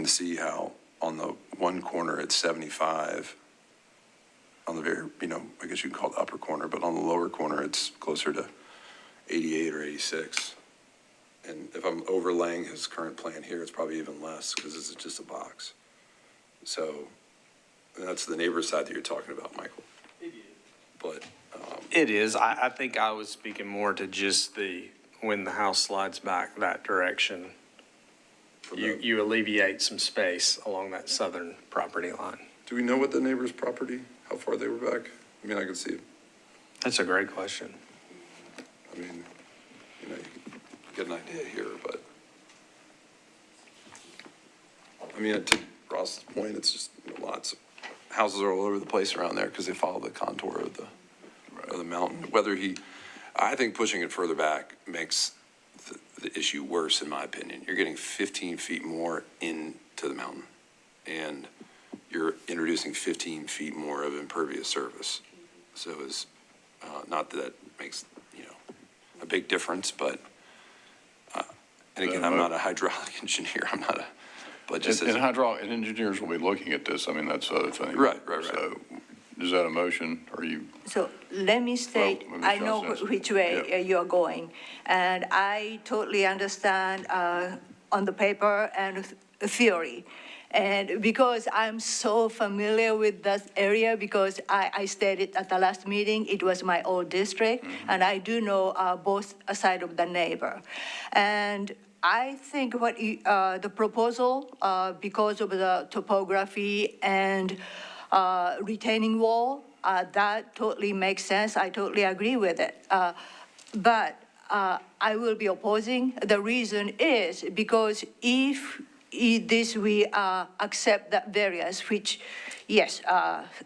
Speaker 2: see how on the one corner it's 75. On the very, I guess you can call it the upper corner, but on the lower corner it's closer to 88 or 86. And if I'm overlaying his current plan here, it's probably even less because this is just a box. So that's the neighbor's side that you're talking about, Michael. But
Speaker 7: It is. I think I was speaking more to just when the house slides back that direction, you alleviate some space along that southern property line.
Speaker 2: do we know what the neighbor's property, how far they were back? I mean, I could see it.
Speaker 7: That's a great question.
Speaker 2: I mean, you get an idea here, but I mean, to Ross's point, it's just lots of houses are all over the place around there because they follow the contour of the mountain. I think pushing it further back makes the issue worse, in my opinion. You're getting 15 feet more into the mountain, and you're introducing 15 feet more of impervious surface. So it's not that makes a big difference, but and again, I'm not a hydraulic engineer. I'm not a, but just
Speaker 3: and hydraulic and engineers will be looking at this. I mean, that's the other thing.
Speaker 2: Right.
Speaker 3: So, is that a motion? Or are you?
Speaker 4: So let me state,
Speaker 3: Well, let me
Speaker 4: I know
Speaker 3: just-
Speaker 4: which way
Speaker 3: yeah.
Speaker 4: you're going, and I totally understand on the paper and theory. And because I'm so familiar with that area, because I stated at the last meeting, it was my old district, and I do know both sides of the neighbor. And I think what the proposal, because of the topography and retaining wall, that totally makes sense. I totally agree with it. But I will be opposing. The reason is because if we accept that variance, which, yes,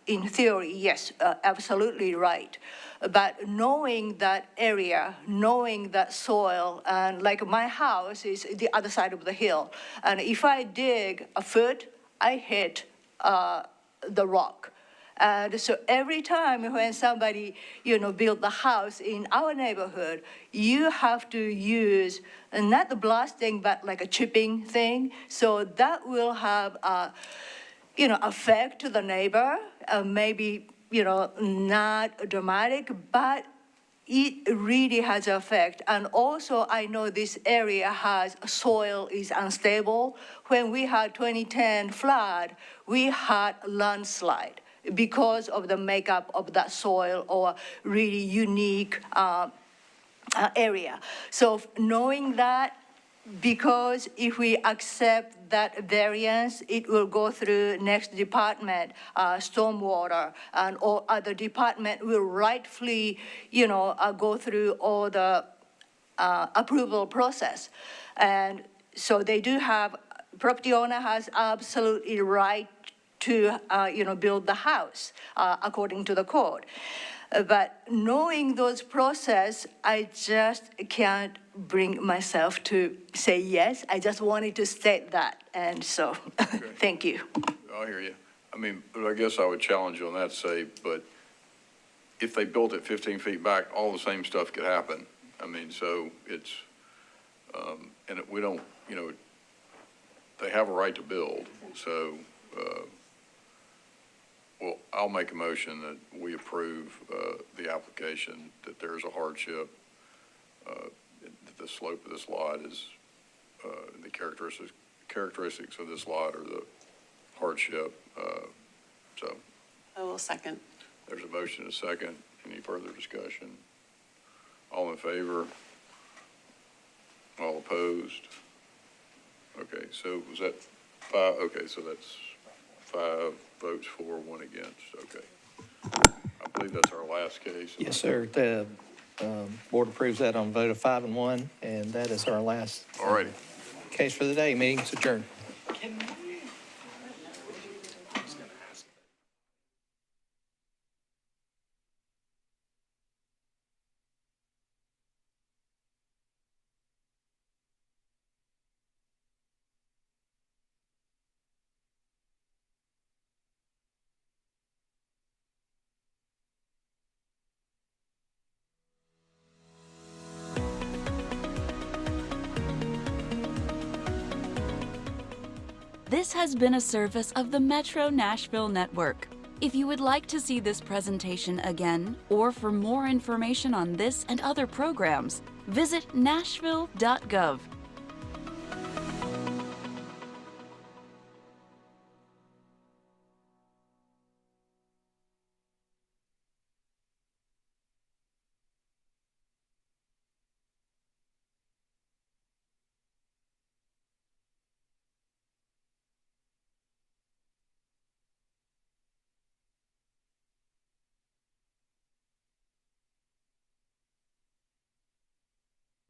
Speaker 4: in theory, yes, absolutely right. But knowing that area, knowing that soil, and like my house is the other side of the hill, and if I dig a foot, I hit the rock. And so every time when somebody, build the house in our neighborhood, you have to use not the blasting, but like a chipping thing. So that will have effect to the neighbor, maybe, not dramatic, but it really has an effect. And also, I know this area soil is unstable. When we had 2010 flood, we had landslide because of the makeup of that soil or really unique area. So knowing that, because if we accept that variance, it will go through next department, stormwater, and all other department will rightfully, go through all the approval process. And so they do have, property owner has absolutely right to, build the house according to the code. But knowing those process, I just can't bring myself to say yes. I just wanted to state that, and so, thank you.
Speaker 3: I hear you. I mean, but I guess I would challenge you on that, say, but if they built it 15 feet back, all the same stuff could happen. I mean, so it's, and we don't, they have a right to build, so, well, I'll make a motion that we approve the application, that there's a hardship, that the slope of this lot is, the characteristics of this lot are the hardship. So
Speaker 11: I will second.
Speaker 3: there's a motion and a second. Any further discussion? All in favor? All opposed? Okay, so was that five? Okay, so that's 5 votes for, 1 against. Okay. I believe that's our last case.
Speaker 1: Yes, sir. The board approves that on a vote of 5 and 1, and that is our last
Speaker 3: All righty.
Speaker 1: case for the day. Meeting's adjourned.
Speaker 12: This has been a service of the Metro Nashville Network. If you would like to see this presentation again, or for more information on this and other programs, visit nashville.gov.